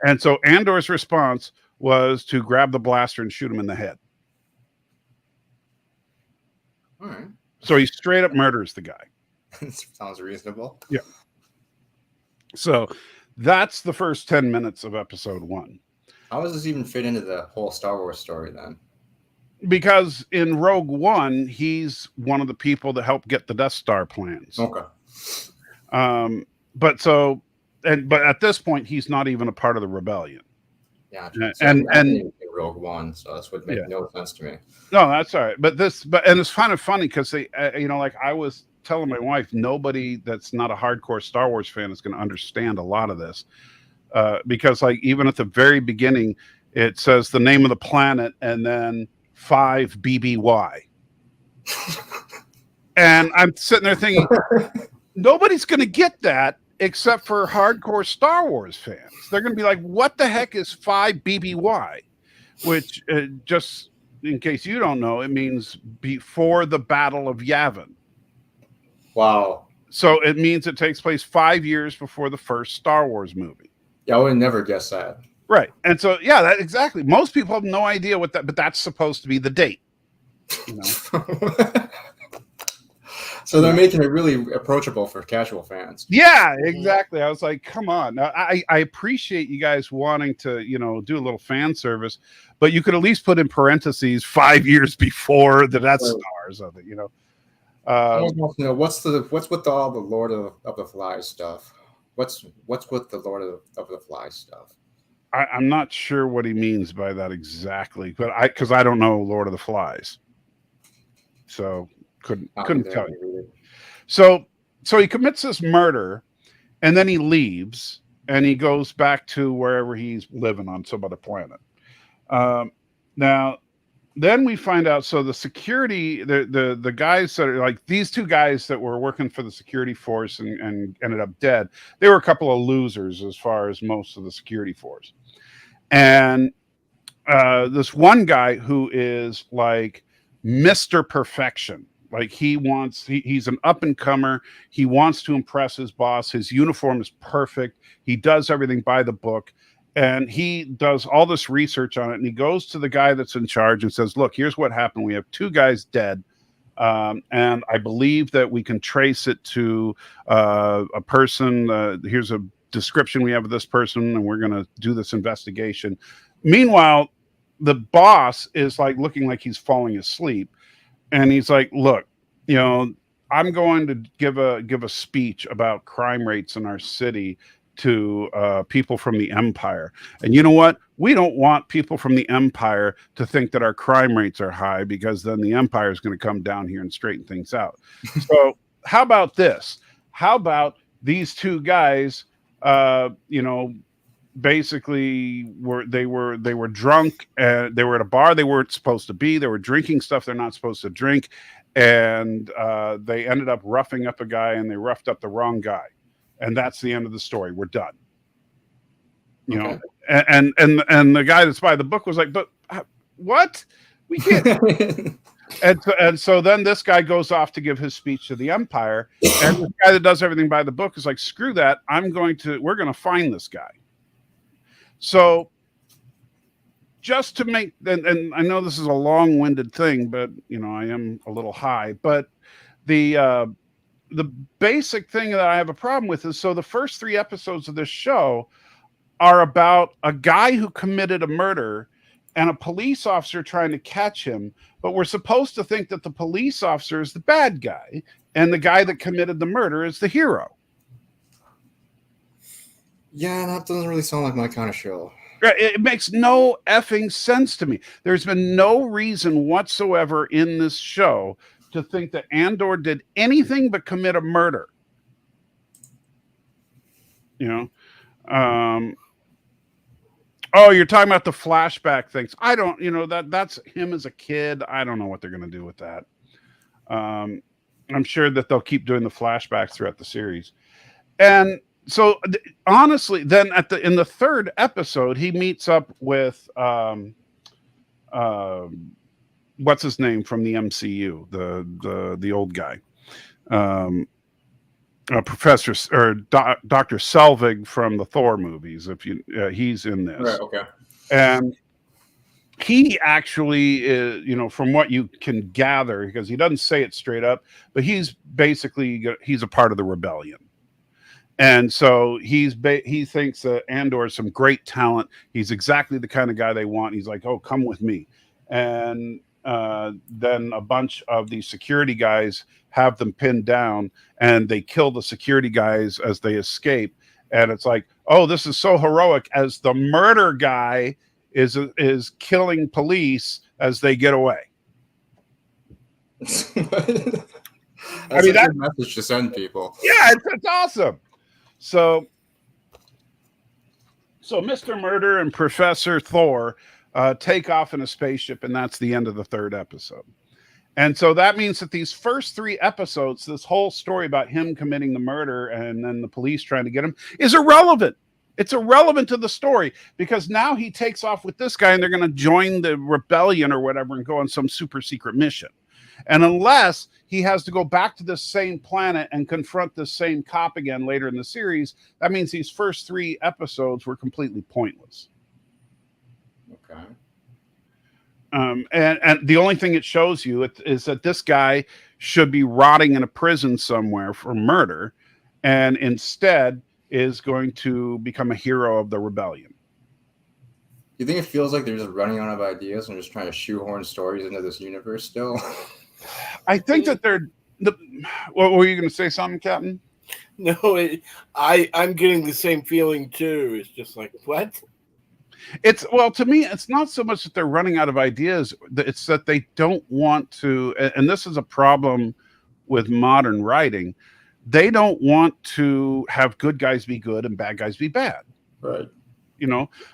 And so Andor's response was to grab the blaster and shoot him in the head. All right. So he straight up murders the guy. Sounds reasonable. Yeah. So that's the first 10 minutes of episode 1. How does this even fit into the whole Star Wars story then? Because in Rogue One, he's one of the people that helped get the Death Star plans. Okay. But at this point, he's not even a part of the rebellion. Yeah. So and Rogue One, so this would make no sense to me. No, that's all right. But it's kind of funny because they, like I was telling my wife, nobody that's not a hardcore Star Wars fan is going to understand a lot of this, because like even at the very beginning, it says the name of the planet and then 5 BBY. And I'm sitting there thinking, nobody's going to get that except for hardcore Star Wars fans. They're going to be like, what the heck is 5 BBY? Which, just in case you don't know, it means before the Battle of Yavin. Wow. So it means it takes place 5 years before the first Star Wars movie. Yeah, I would never guess that. Right. And so, yeah, that exactly. Most people have no idea what that, but that's supposed to be the date. You know? So they're making it really approachable for casual fans. Yeah, exactly. I was like, come on. Now, I appreciate you guys wanting to, do a little fan service, but you could at least put in parentheses 5 years before the Death Stars of it, I want to know what's with all the Lord of the Flies stuff? What's with the Lord of the Flies stuff? I'm not sure what he means by that exactly, but because I don't know Lord of the Flies, so couldn't tell you. So he commits this murder, and then he leaves, and he goes back to wherever he's living on some other planet. Now, then we find out. So the security, the guys that are like these two guys that were working for the security force and ended up dead. They were a couple of losers as far as most of the security force. And this one guy who is like Mr. Perfection, like he's an up and comer. He wants to impress his boss. His uniform is perfect. He does everything by the book. And he does all this research on it. And he goes to the guy that's in charge and says, look, here's what happened. We have 2 guys dead. And I believe that we can trace it to a person. Here's a description we have of this person, and we're going to do this investigation. Meanwhile, the boss is like looking like he's falling asleep, and he's like, look, I'm going to give a speech about crime rates in our city to people from the Empire. And you know what? We don't want people from the Empire to think that our crime rates are high, because then the Empire is going to come down here and straighten things out. So how about this? How about these 2 guys, basically they were drunk, and they were at a bar they weren't supposed to be. They were drinking stuff they're not supposed to drink. And they ended up roughing up a guy, and they roughed up the wrong guy. And that's the end of the story. We're done. You know, and the guy that's by the book was like, but what? We can't. and so then this guy goes off to give his speech to the Empire. And the guy that does everything by the book is like, screw that. We're going to find this guy. So just to make, and I know this is a long-winded thing, but I am a little high, but the basic thing that I have a problem with is, so the first 3 episodes of this show are about a guy who committed a murder and a police officer trying to catch him, but we're supposed to think that the police officer is the bad guy and the guy that committed the murder is the hero. Yeah, that doesn't really sound like my kind of show. It makes no effing sense to me. There's been no reason whatsoever in this show to think that Andor did anything but commit a murder. Oh, you're talking about the flashback things. I don't, that's him as a kid. I don't know what they're going to do with that. I'm sure that they'll keep doing the flashbacks throughout the series. And so honestly, then in the third episode, he meets up with what's his name from the MCU, the old guy, Professor or Dr. Selvig from the Thor movies. If you he's in this, Right. Okay. and he actually is, from what you can gather, because he doesn't say it straight up, but he's a part of the rebellion. And so he thinks that Andor is some great talent. He's exactly the kind of guy they want. He's like, oh, come with me. And then a bunch of the security guys have them pinned down, and they kill the security guys as they escape. And it's like, oh, this is so heroic, as the murder guy is killing police as they get away. That's a good message to send people. Yeah, it's awesome. So Mr. Murder and Professor Thor take off in a spaceship, and that's the end of the third episode. And so that means that these first 3 episodes, this whole story about him committing the murder and then the police trying to get him, is irrelevant. It's irrelevant to the story, because now he takes off with this guy and they're going to join the rebellion or whatever and go on some super secret mission. And unless he has to go back to this same planet and confront this same cop again later in the series, that means these first 3 episodes were completely pointless. Okay. And the only thing it shows you is that this guy should be rotting in a prison somewhere for murder, and instead is going to become a hero of the rebellion. You think it feels like they're just running out of ideas and just trying to shoehorn stories into this universe still? I think that what were you going to say, something, Captain? No, I'm getting the same feeling too. It's just like, what? To me, it's not so much that they're running out of ideas. It's that they don't want to, and this is a problem with modern writing. They don't want to have good guys be good and bad guys be bad. Right.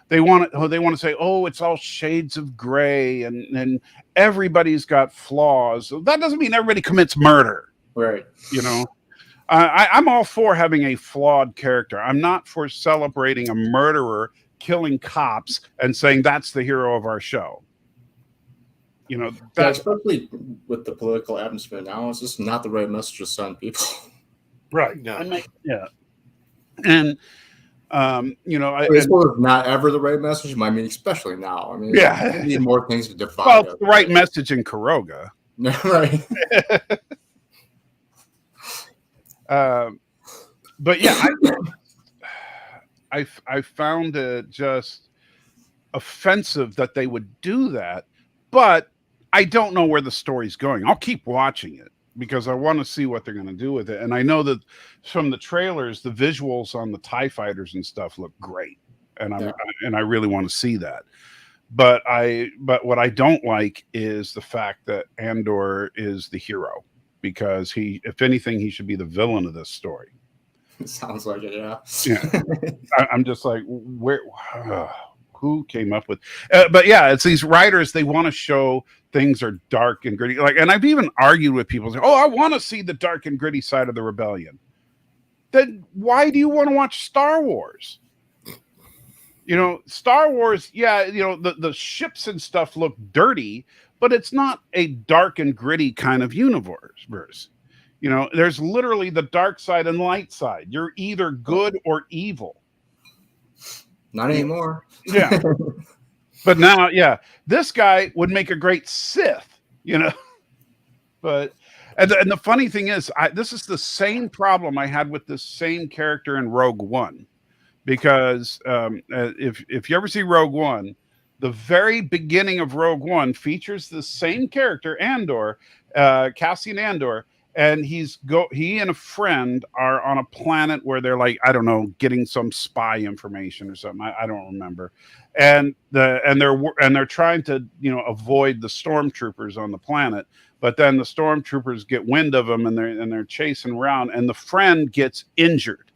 They want to say, oh, it's all shades of gray and everybody's got flaws. That doesn't mean everybody commits murder. Right. I'm all for having a flawed character. I'm not for celebrating a murderer killing cops and saying that's the hero of our show. Especially with the political atmosphere now, it's just not the right message to send people. Right. No. And I suppose not ever the right message. I mean, especially now. I mean, yeah, we need more things to define. Well, it's the right message in Kuroga. Right. But yeah, I found it just offensive that they would do that, but I don't know where the story's going. I'll keep watching it because I want to see what they're going to do with it. And I know that from the trailers, the visuals on the TIE fighters and stuff look great, and I really want to see that. But what I don't like is the fact that Andor is the hero, because if anything, he should be the villain of this story. It sounds like it, yeah. I'm just like, who came up with? But yeah, it's these writers. They want to show things are dark and gritty. And I've even argued with people saying, "Oh, I want to see the dark and gritty side of the rebellion." Then why do you want to watch Star Wars? Star Wars, the ships and stuff look dirty, but it's not a dark and gritty kind of universe. There's literally the dark side and light side. You're either good or evil. Not anymore. Yeah. But now, this guy would make a great Sith, But and the funny thing is, this is the same problem I had with this same character in Rogue One. Because if you ever see Rogue One, the very beginning of Rogue One features the same character, Andor, Cassian Andor, and he and a friend are on a planet where they're like, I don't know, getting some spy information or something. I don't remember, and they're trying to avoid the stormtroopers on the planet, but then the stormtroopers get wind of them and they're chasing around, and the friend gets injured.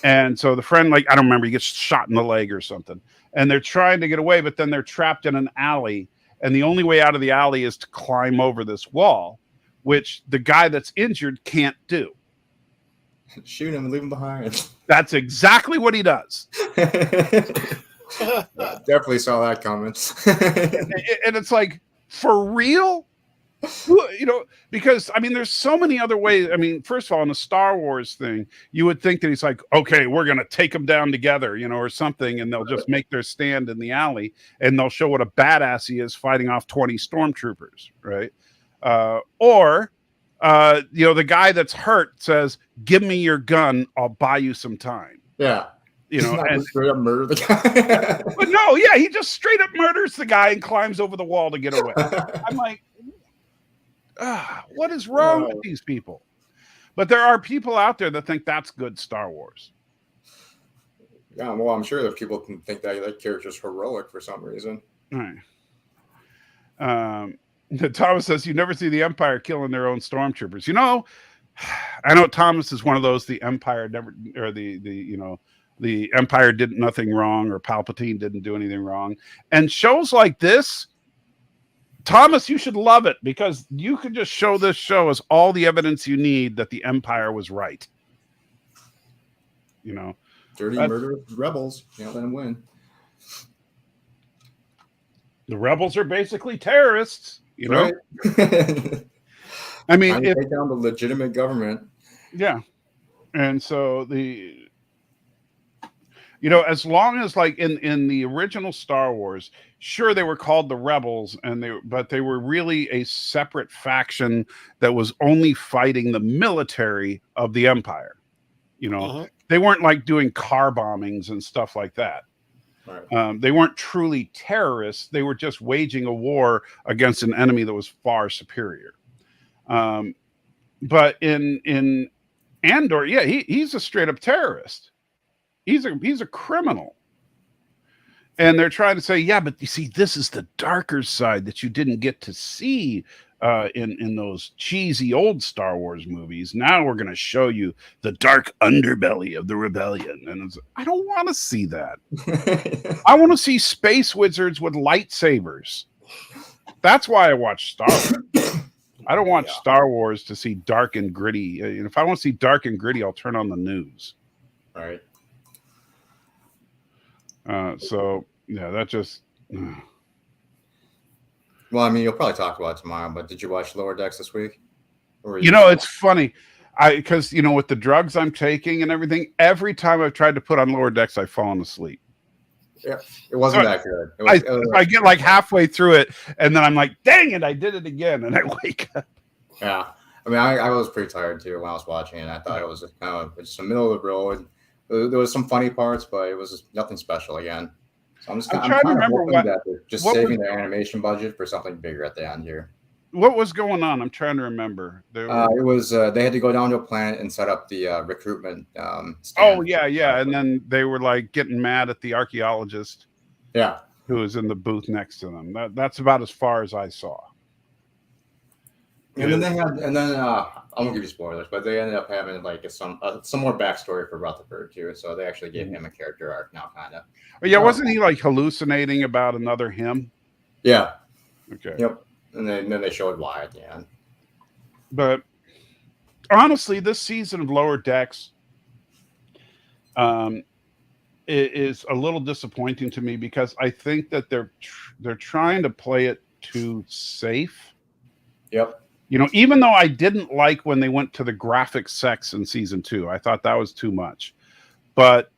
And so the friend, I don't remember, he gets shot in the leg or something. And they're trying to get away, but then they're trapped in an alley. And the only way out of the alley is to climb over this wall. which the guy that's injured can't do. Shoot him and leave him behind. That's exactly what he does. Yeah, definitely saw that coming. And it's like, for real? Because I mean, there's so many other ways. I mean, first of all, in the Star Wars thing, you would think that he's like, okay, we're going to take them down together, or something, and they'll just make their stand in the alley and they'll show what a badass he is fighting off 20 stormtroopers, right? Or the guy that's hurt says, give me your gun, I'll buy you some time. Yeah. And straight up murder the guy. But no, yeah, he just straight up murders the guy and climbs over the wall to get away. I'm like, what is wrong with these people? But there are people out there that think that's good Star Wars. Yeah, well, I'm sure that people can think that character's heroic for some reason. All right. Thomas says, you never see the Empire killing their own stormtroopers. I know Thomas is one of those, the Empire never, or the Empire did nothing wrong, or Palpatine didn't do anything wrong. And shows like this, Thomas, you should love it, because you could just show this show as all the evidence you need that the Empire was right. Dirty murder rebels. Let them win. The rebels are basically terrorists, Right. I mean, take down the legitimate government. Yeah. And so as long as, like, in the original Star Wars, sure, they were called the rebels, but they were really a separate faction that was only fighting the military of the Empire. They weren't like doing car bombings and stuff like that. Right. They weren't truly terrorists. They were just waging a war against an enemy that was far superior. But in Andor, yeah, he's a straight up terrorist. He's a criminal. And they're trying to say, yeah, but you see, this is the darker side that you didn't get to see in those cheesy old Star Wars movies. Now we're going to show you the dark underbelly of the rebellion. And I don't want to see that. I want to see space wizards with lightsabers. That's why I watch Star Wars. I don't watch Star Wars to see dark and gritty. If I want to see dark and gritty, I'll turn on the news. Right. So yeah, that just. Well, I mean, you'll probably talk about it tomorrow, but did you watch Lower Decks this week? It's funny. Because with the drugs I'm taking and everything, every time I've tried to put on Lower Decks, I've fallen asleep. Yeah, it wasn't that good. I get like halfway through it, and then I'm like, dang it, I did it again, and I wake up. Yeah, I mean, I was pretty tired too when I was watching it. I thought it was just the middle of the road. There was some funny parts, but it was just nothing special again. So I'm trying to remember that they're just saving their animation budget for something bigger at the end here. What was going on? I'm trying to remember. It was they had to go down to a planet and set up the recruitment. Yeah, and then they were like getting mad at the archaeologist. Yeah, who was in the booth next to them. That's about as far as I saw. And then I won't give you spoilers, but they ended up having like some more backstory for Rutherford too. So they actually gave him a character arc now, kind of. Oh, yeah, wasn't he like hallucinating about another him? Yeah. Okay. Yep. And then they showed why at the end. But honestly, this season of Lower Decks is a little disappointing to me, because I think that they're trying to play it too safe. Yep. Even though I didn't like when they went to the graphic sex in season 2, I thought that was too much. But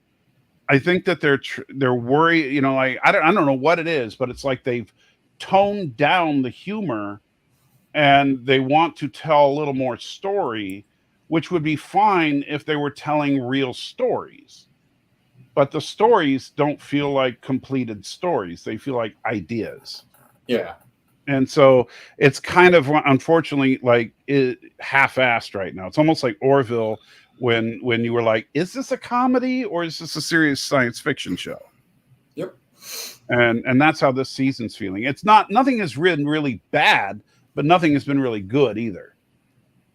I think that they're worried. Like I don't know what it is, but it's like they've toned down the humor, and they want to tell a little more story, which would be fine if they were telling real stories. But the stories don't feel like completed stories; they feel like ideas. Yeah. And so it's kind of, unfortunately, like half-assed right now. It's almost like Orville when you were like, is this a comedy or is this a serious science fiction show? Yep. And that's how this season's feeling. Nothing has been really bad, but nothing has been really good either.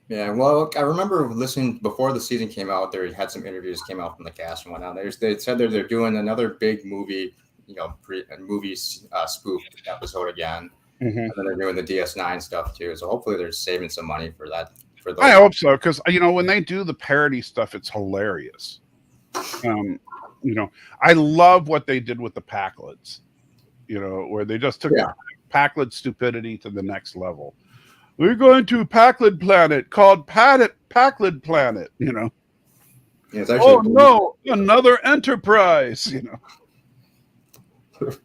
Yeah, well, I remember listening before the season came out. They had some interviews came out from the cast and whatnot. They said they're doing another big movie, spoof episode again. Mhm. and then they're doing the DS9 stuff too. So hopefully they're saving some money for that. For those. I hope so, because when they do the parody stuff, it's hilarious. I love what they did with the Packlets. Where they just took Packlet stupidity to the next level. We're going to Packlet Planet called Packlet Planet. Yeah, it's actually no, another Enterprise.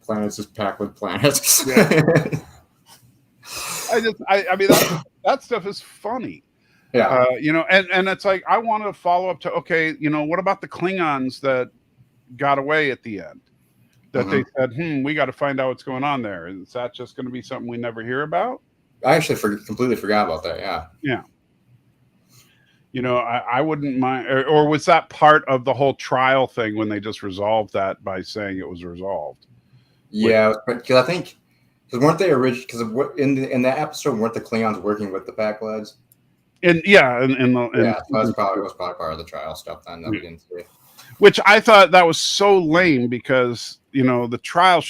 Planets is packed with planets. Yeah. I mean that stuff is funny. Yeah. And it's like I wanted to follow up to what about the Klingons that got away at the end? That they said, we got to find out what's going on there. Is that just going to be something we never hear about? I actually completely forgot about that. Yeah. Yeah. I wouldn't mind. Or was that part of the whole trial thing when they just resolved that by saying it was resolved? Yeah, because I think weren't they original? Because in that episode weren't the Klingons working with the Packlets? So it was probably part of the trial stuff then that we didn't see. Which I thought that was so lame because the trial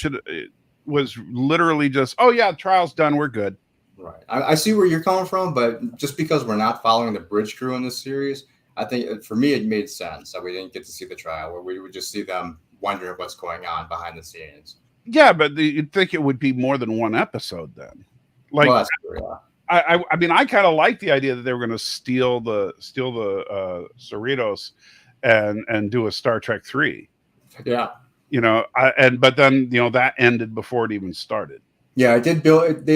was literally just, oh yeah, the trial's done, we're good. Right. I see where you're coming from, but just because we're not following the bridge crew in this series, I think for me it made sense that we didn't get to see the trial, where we would just see them wondering what's going on behind the scenes. Yeah, but you'd think it would be more than one episode then. Like, well, that's true, yeah. I mean, I kind of like the idea that they were going to steal the Cerritos and do a Star Trek 3. Yeah. But then that ended before it even started. Yeah, they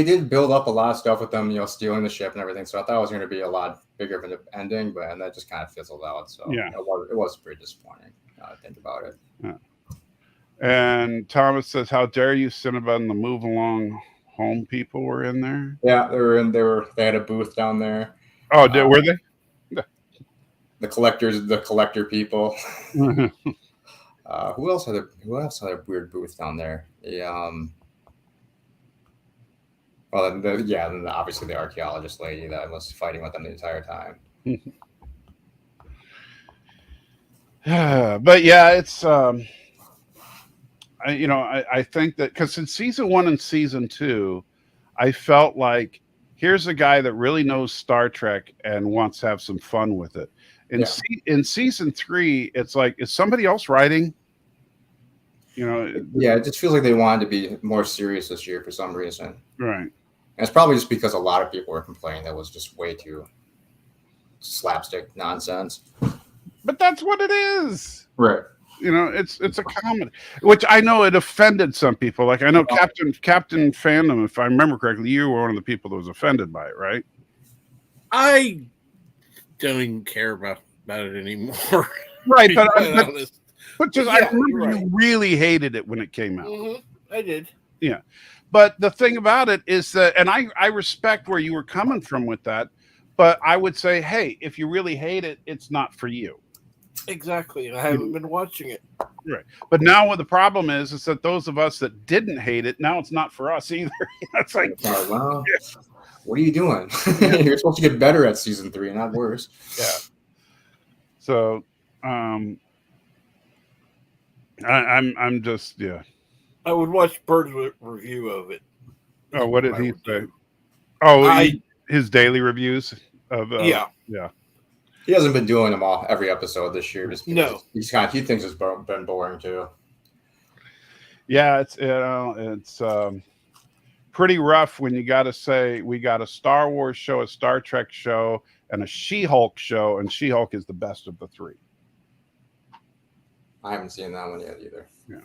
did build up a lot of stuff with them, stealing the ship and everything. So I thought it was going to be a lot bigger of an ending, and that just kind of fizzled out. So yeah, it was pretty disappointing. Now I think about it. Yeah. And Thomas says, "How dare you, Cinnabon and the Move Along Home people were in there?" Yeah, they had a booth down there. Oh, were they? The collector people. Who else had a weird booth down there? Then obviously the archaeologist lady that was fighting with them the entire time. But yeah, it's I think that because in season 1 and season 2, I felt like here's a guy that really knows Star Trek and wants to have some fun with it. In season 3, it's like, is somebody else writing? Yeah, it just feels like they wanted to be more serious this year for some reason. Right. And it's probably just because a lot of people were complaining that was just way too slapstick nonsense. But that's what it is. Right. It's a comedy, which I know it offended some people. Like I know Captain Fandom, if I remember correctly, you were one of the people that was offended by it, right? I don't even care about it anymore. Right, but I remember you really hated it when it came out. Mm-hmm. I did. Yeah. But the thing about it is that, and I respect where you were coming from with that, but I would say, hey, if you really hate it, it's not for you. Exactly. I haven't been watching it. Right. But now what the problem is that those of us that didn't hate it, now it's not for us either. It's like, well, what are you doing? You're supposed to get better at season 3, not worse. Yeah. So, I'm just, yeah. I would watch Bird's review of it. Oh, what did he say? Oh, his daily reviews of yeah. He hasn't been doing them every episode this year. Just no, he thinks it's been boring too. Yeah, it's pretty rough when you got to say we got a Star Wars show, a Star Trek show, and a She-Hulk show, and She-Hulk is the best of the 3. I haven't seen that one yet either. Yeah.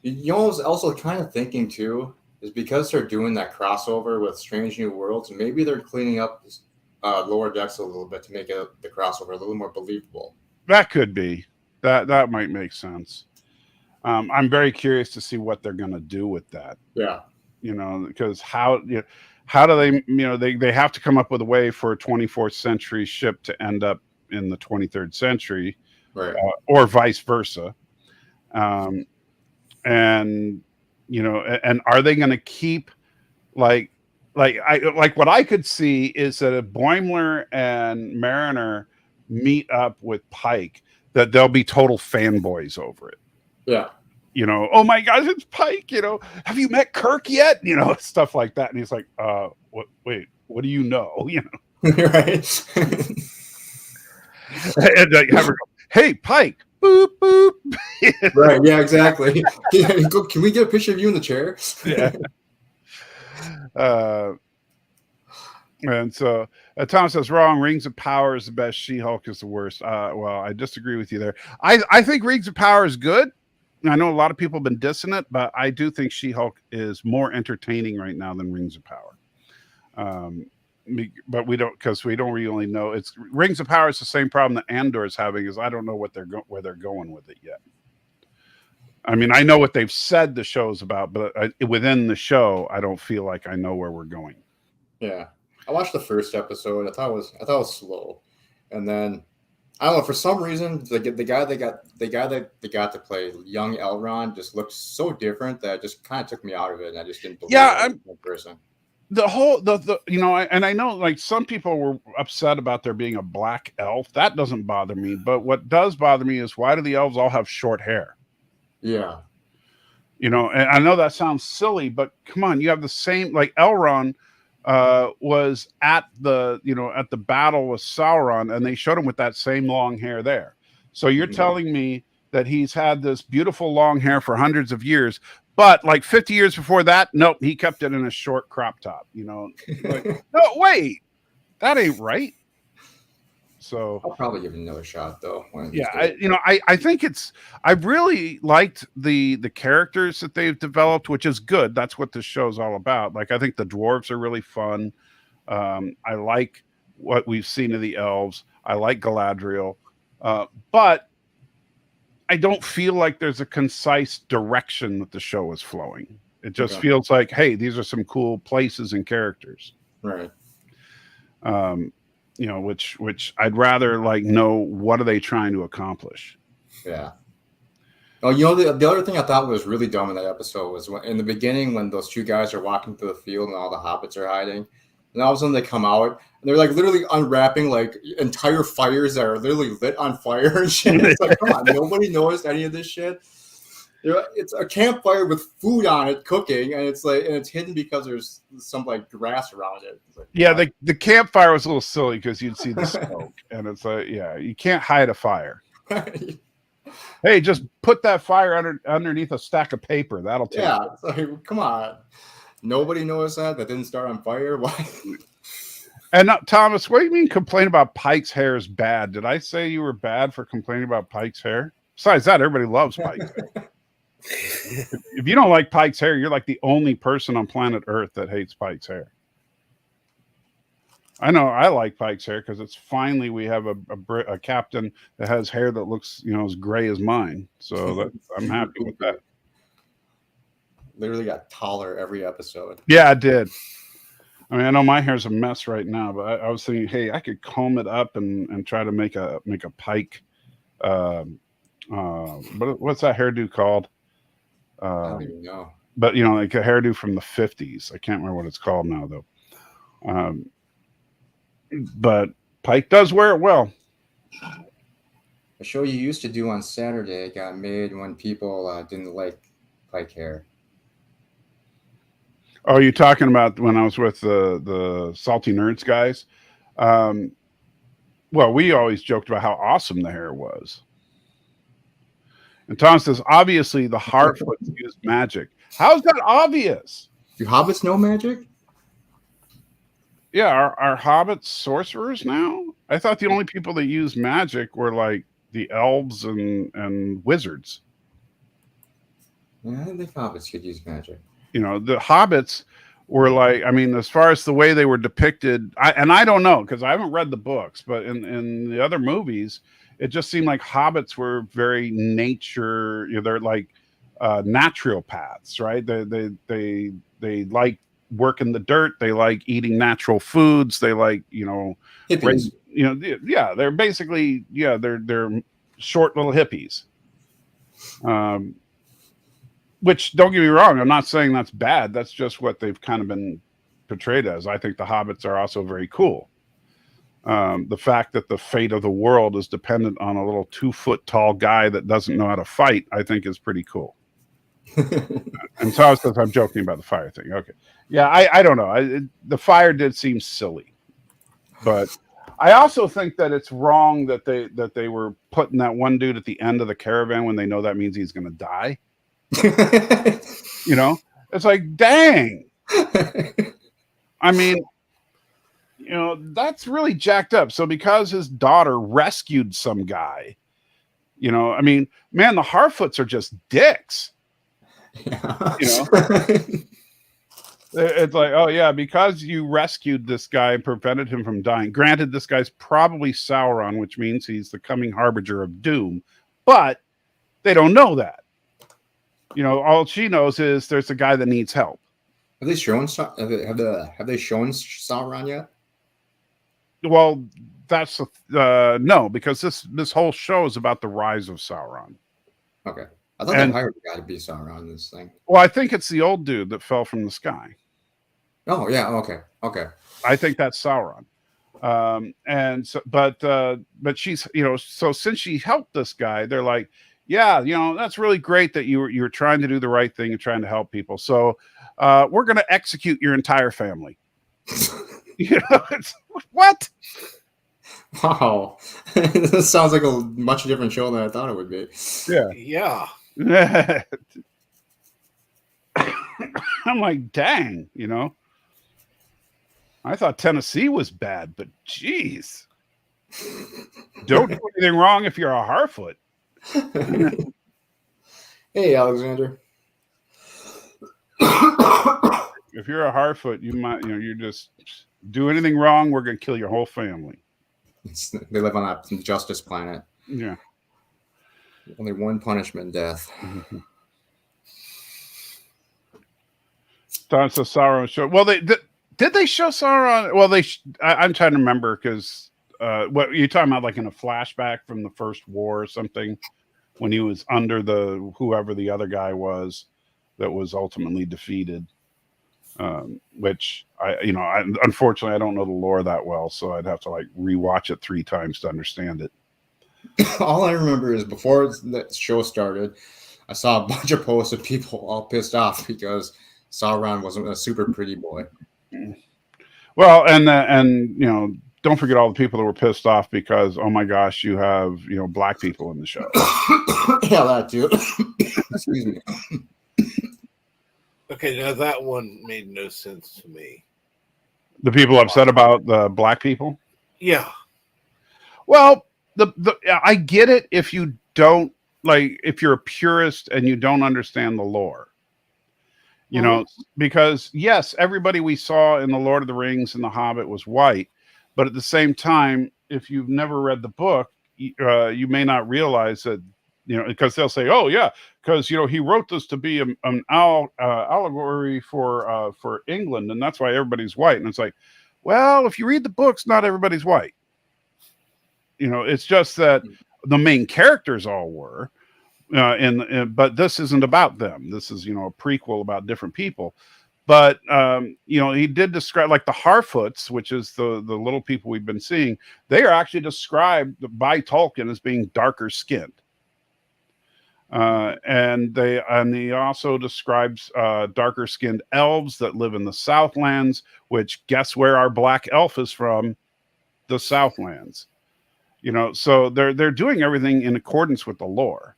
You know, I was also kind of thinking too, is because they're doing that crossover with Strange New Worlds, maybe they're cleaning up Lower Decks a little bit to make the crossover a little more believable. That could be. That might make sense. I'm very curious to see what they're going to do with that. Yeah. Because how do they, they have to come up with a way for a 24th century ship to end up in the 23rd century, right? Or vice versa. And are they going to keep like what I could see is that if Boimler and Mariner meet up with Pike, that they'll be total fanboys over it. Yeah. oh my gosh, it's Pike, have you met Kirk yet? Stuff like that. And he's like, wait, what do you know? Right. And have her go, hey, Pike, boop, boop. Right. Yeah, exactly. Can we get a picture of you in the chair? Yeah. And so Tom says, wrong. Rings of Power is the best. She-Hulk is the worst. Well, I disagree with you there. I think Rings of Power is good. I know a lot of people have been dissing it, but I do think She-Hulk is more entertaining right now than Rings of Power. But we don't really know. It's Rings of Power is the same problem that Andor is having. Is I don't know where they're going with it yet. I mean, I know what they've said the show's about, but within the show, I don't feel like I know where we're going. Yeah, I watched the first episode. I thought it was slow, and then I don't know, for some reason the guy that got to play young Elrond just looked so different that it just kind of took me out of it, and I just didn't believe it in person. The whole and I know like some people were upset about there being a black elf. That doesn't bother me, but what does bother me is why do the elves all have short hair? Yeah. And I know that sounds silly, but come on, you have the same, like Elrond was at the battle with Sauron, and they showed him with that same long hair there. So you're telling me that he's had this beautiful long hair for hundreds of years, but like 50 years before that, nope, he kept it in a short crop top, like, no, wait, that ain't right. So I'll probably give it another shot though. Yeah, I think I really liked the characters that they've developed, which is good. That's what this show's all about. Like, I think the dwarves are really fun. I like what we've seen of the elves. I like Galadriel, but I don't feel like there's a concise direction that the show is flowing. It just feels like, hey, these are some cool places and characters, right? Which I'd rather like know what are they trying to accomplish. Yeah. Oh, the other thing I thought was really dumb in that episode was in the beginning when those two guys are walking through the field and all the hobbits are hiding, and all of a sudden they come out and they're like literally unwrapping like entire fires that are literally lit on fire and shit. It's like, come on, nobody noticed any of this shit. It's a campfire with food on it cooking, and it's hidden because there's some like grass around it. Like, yeah, the campfire was a little silly because you'd see the smoke, and it's like, yeah, you can't hide a fire. Hey, just put that fire underneath a stack of paper. That'll take. Yeah, it's like, come on. Nobody noticed that didn't start on fire. Why? And Thomas, what do you mean complain about Pike's hair is bad? Did I say you were bad for complaining about Pike's hair? Besides that, everybody loves Pike's hair. If you don't like Pike's hair, you're like the only person on planet Earth that hates Pike's hair. I know I like Pike's hair because it's finally we have a captain that has hair that looks as gray as mine. So I'm happy with that. Literally got taller every episode. Yeah, I did. I mean, I know my hair's a mess right now, but I was thinking, hey, I could comb it up and try to make a Pike. But what's that hairdo called? I don't even know. But like a hairdo from the 50s. I can't remember what it's called now though. But Pike does wear it well. A show you used to do on Saturday got made when people didn't like Pike hair. Oh, you're talking about when I was with the Salty Nerds guys? Well, we always joked about how awesome the hair was. And Tom says, obviously, the Harfoots used magic. How's that obvious? Do hobbits know magic? Yeah, are hobbits sorcerers now? I thought the only people that use magic were like the elves and wizards. Yeah, I didn't think hobbits could use magic. The hobbits were like, I mean, as far as the way they were depicted, I don't know because I haven't read the books, but in the other movies, it just seemed like hobbits were very nature. They're like naturopaths, right? They like working the dirt. They like eating natural foods. They like hippies. Yeah, they're basically they're short little hippies. Which, don't get me wrong, I'm not saying that's bad. That's just what they've kind of been portrayed as. I think the hobbits are also very cool. The fact that the fate of the world is dependent on a little 2-foot tall guy that doesn't know how to fight, I think is pretty cool. And Tom says I'm joking about the fire thing. Okay, yeah, I don't know. The fire did seem silly, but I also think that it's wrong that they were putting that one dude at the end of the caravan when they know that means he's going to die. You know, it's like, dang. I mean, you know, that's really jacked up. So because his daughter rescued some guy, you know, I mean, man, the Harfoots are just dicks. Yeah. You know, it's like, oh yeah, because you rescued this guy and prevented him from dying. Granted, this guy's probably Sauron, which means he's the coming harbinger of doom, but they don't know that. You know, all she knows is there's a guy that needs help. Have they shown have they shown Sauron yet? Well, that's no, because this whole show is about the rise of Sauron. Okay, I thought they hired a guy to be Sauron in this thing. Well, I think it's the old dude that fell from the sky. Oh yeah, okay. I think that's Sauron. And so, but she's, you know, so since she helped this guy, they're like, yeah, you know, that's really great that you're trying to do the right thing and trying to help people. So we're going to execute your entire family. You know, it's, what? Wow, this sounds like a much different show than I thought it would be. Yeah. I'm like, dang, you know. I thought Tennessee was bad, but geez. Don't do anything wrong if you're a Harfoot. Hey, Alexander. If you're a Harfoot, you might, you know, you just do anything wrong, we're going to kill your whole family. They live on a justice planet. Yeah. Only one punishment: death. That's a Sauron show. Well, did they show Sauron? Well, I'm trying to remember because what you're talking about, like in a flashback from the First War or something, when he was under the whoever the other guy was that was ultimately defeated. Which unfortunately I don't know the lore that well, so I'd have to like rewatch it 3 times to understand it. All I remember is before the show started, I saw a bunch of posts of people all pissed off because Sauron wasn't a super pretty boy. Well, and you know, don't forget all the people that were pissed off because, oh my gosh, you have, you know, black people in the show. Yeah, that too. Excuse me. Okay, now that one made no sense to me. The people upset about the black people? Yeah. Well, I get it if you don't, like, if you're a purist and you don't understand the lore. You know, because yes, everybody we saw in the Lord of the Rings and the Hobbit was white, but at the same time, if you've never read the book, you may not realize that, you know, because they'll say, "Oh yeah, because you know he wrote this to be an allegory for England, and that's why everybody's white." And it's like, well, if you read the books, not everybody's white. You know, it's just that the main characters all were. But this isn't about them. This is, you know, a prequel about different people. But you know, he did describe, like, the Harfoots, which is the little people we've been seeing. They are actually described by Tolkien as being darker skinned, and he also describes darker skinned elves that live in the Southlands. Which, guess where our black elf is from? The Southlands. You know, so they're doing everything in accordance with the lore.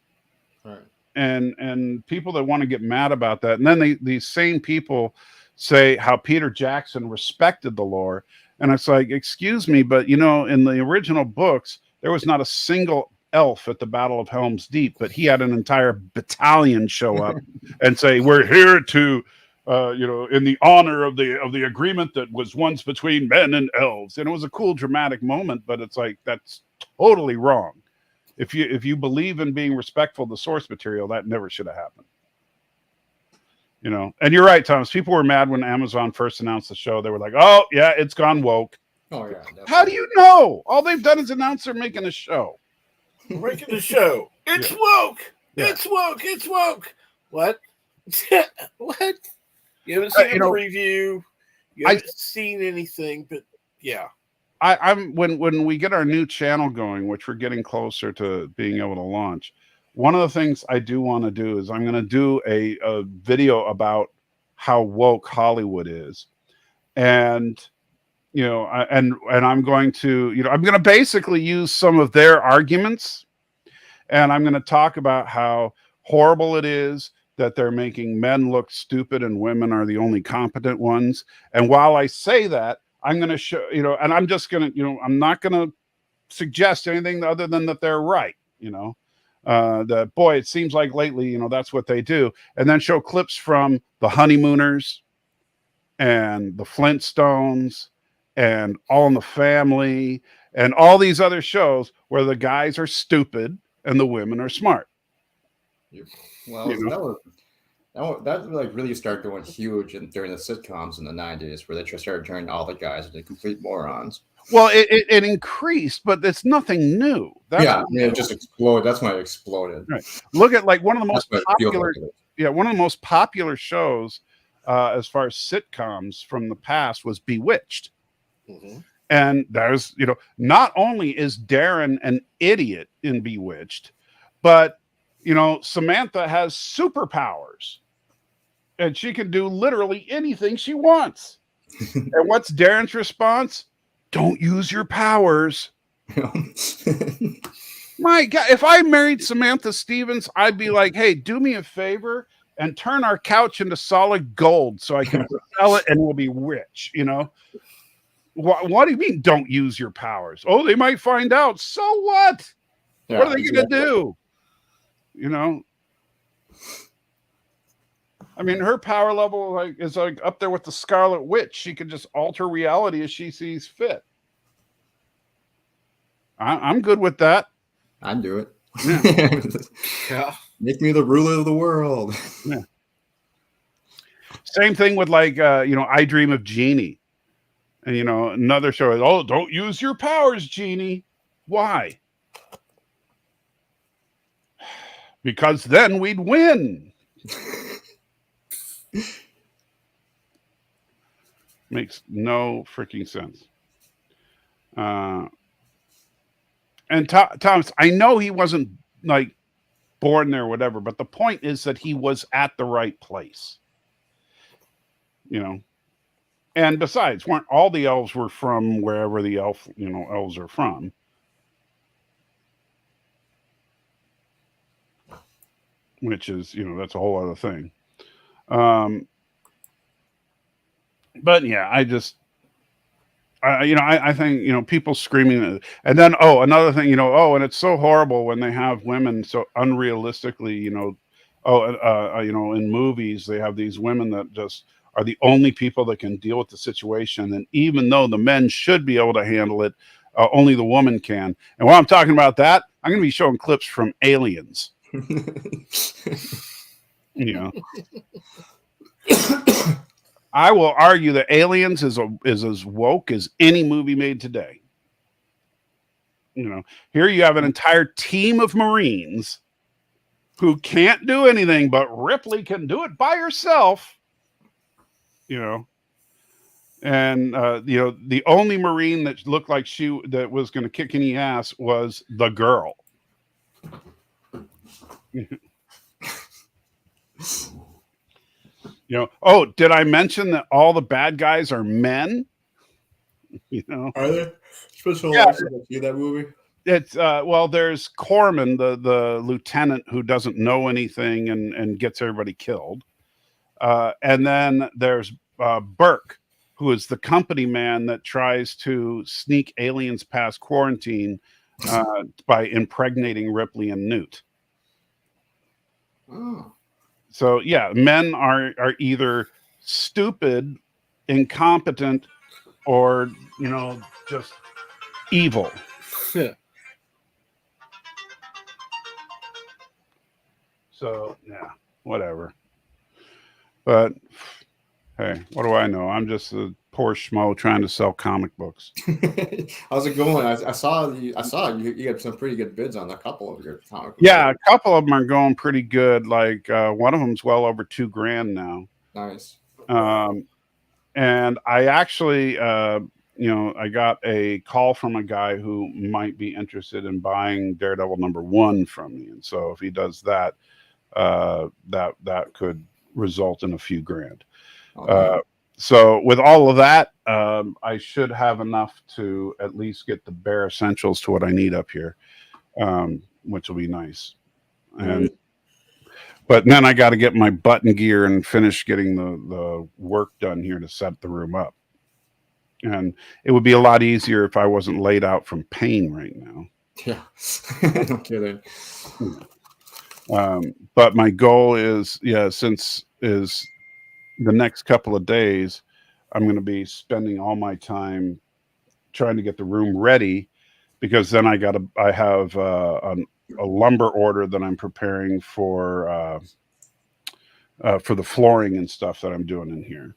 Right. And people that want to get mad about that, and then these same people say how Peter Jackson respected the lore, and it's like, excuse me, but you know, in the original books, there was not a single elf at the Battle of Helm's Deep, but he had an entire battalion show up and say, "We're here to, you know, in the honor of the agreement that was once between men and elves," and it was a cool, dramatic moment. But it's like, that's totally wrong. If you believe in being respectful of the source material, that never should have happened. You know, and you're right, Thomas. People were mad when Amazon first announced the show. They were like, "Oh yeah, it's gone woke." Oh yeah. Definitely. How do you know? All they've done is announce they're making a show. Making a show. It's woke. Yeah. It's woke. It's woke. What? What? You haven't seen a preview. You haven't seen anything, but yeah. I'm when we get our new channel going, which we're getting closer to being able to launch, one of the things I do want to do is I'm going to do a video about how woke Hollywood is. And, and I'm going to, I'm going to basically use some of their arguments, and I'm going to talk about how horrible it is that they're making men look stupid and women are the only competent ones. And while I say that, I'm going to show, and I'm just going to, I'm not going to suggest anything other than that they're right, that boy, it seems like lately, that's what they do. And then show clips from the Honeymooners and the Flintstones and All in the Family and all these other shows where the guys are stupid and the women are smart. Well, that like really started going huge during the sitcoms in the 90s, where they just started turning all the guys into complete morons. Well, it increased, but it's nothing new. It just exploded. That's when it exploded. Right. Look at like one of the most popular, one of the most popular shows as far as sitcoms from the past was Bewitched. Mm-hmm. And there's, not only is Darren an idiot in Bewitched, but Samantha has superpowers, and she can do literally anything she wants. And what's Darren's response? Don't use your powers. My God, if I married Samantha Stevens, I'd be like, hey, do me a favor and turn our couch into solid gold so I can sell it and we'll be rich, What do you mean don't use your powers? Oh, they might find out. So what? Yeah, what are they going to do? I mean, her power level is up there with the Scarlet Witch. She can just alter reality as she sees fit. I'm good with that. I'd do it. Yeah. Yeah. Make me the ruler of the world. Yeah. Same thing with I Dream of Jeannie. And another show is, oh, don't use your powers, Jeannie. Why? Because then we'd win. Makes no freaking sense. And Thomas, I know he wasn't born there or whatever, but the point is that he was at the right place. And besides, weren't all the elves were from wherever the elves are from. Which is, that's a whole other thing. But yeah, I think, people screaming. And then, another thing, and it's so horrible when they have women so unrealistically, in movies, they have these women that just are the only people that can deal with the situation. And even though the men should be able to handle it, only the woman can. And while I'm talking about that, I'm going to be showing clips from Aliens. I will argue that Aliens is as woke as any movie made today. Here you have an entire team of Marines who can't do anything, but Ripley can do it by herself. And the only Marine that looked like that was going to kick any ass was the girl. Did I mention that all the bad guys are men? Are there? Special see that movie? It's there's Corman, the lieutenant who doesn't know anything and gets everybody killed. And then there's Burke, who is the company man that tries to sneak aliens past quarantine by impregnating Ripley and Newt. Oh. So yeah, men are either stupid, incompetent, or just evil. Yeah. So yeah, whatever. But hey, what do I know? I'm just a poor schmo trying to sell comic books. How's it going? I saw you got some pretty good bids on a couple of your comic books. Yeah, a couple of them are going pretty good. Like one of them's well over $2,000 now. Nice. And I actually I got a call from a guy who might be interested in buying Daredevil #1 from me, and so if he does that, that could result in a few grand. So with all of that, I should have enough to at least get the bare essentials to what I need up here, which will be nice. And but then I got to get my button gear and finish getting the work done here to set the room up. And it would be a lot easier if I wasn't laid out from pain right now. Yeah, no kidding. But my goal is, since is the next couple of days, I'm going to be spending all my time trying to get the room ready, because then I have a lumber order that I'm preparing for the flooring and stuff that I'm doing in here.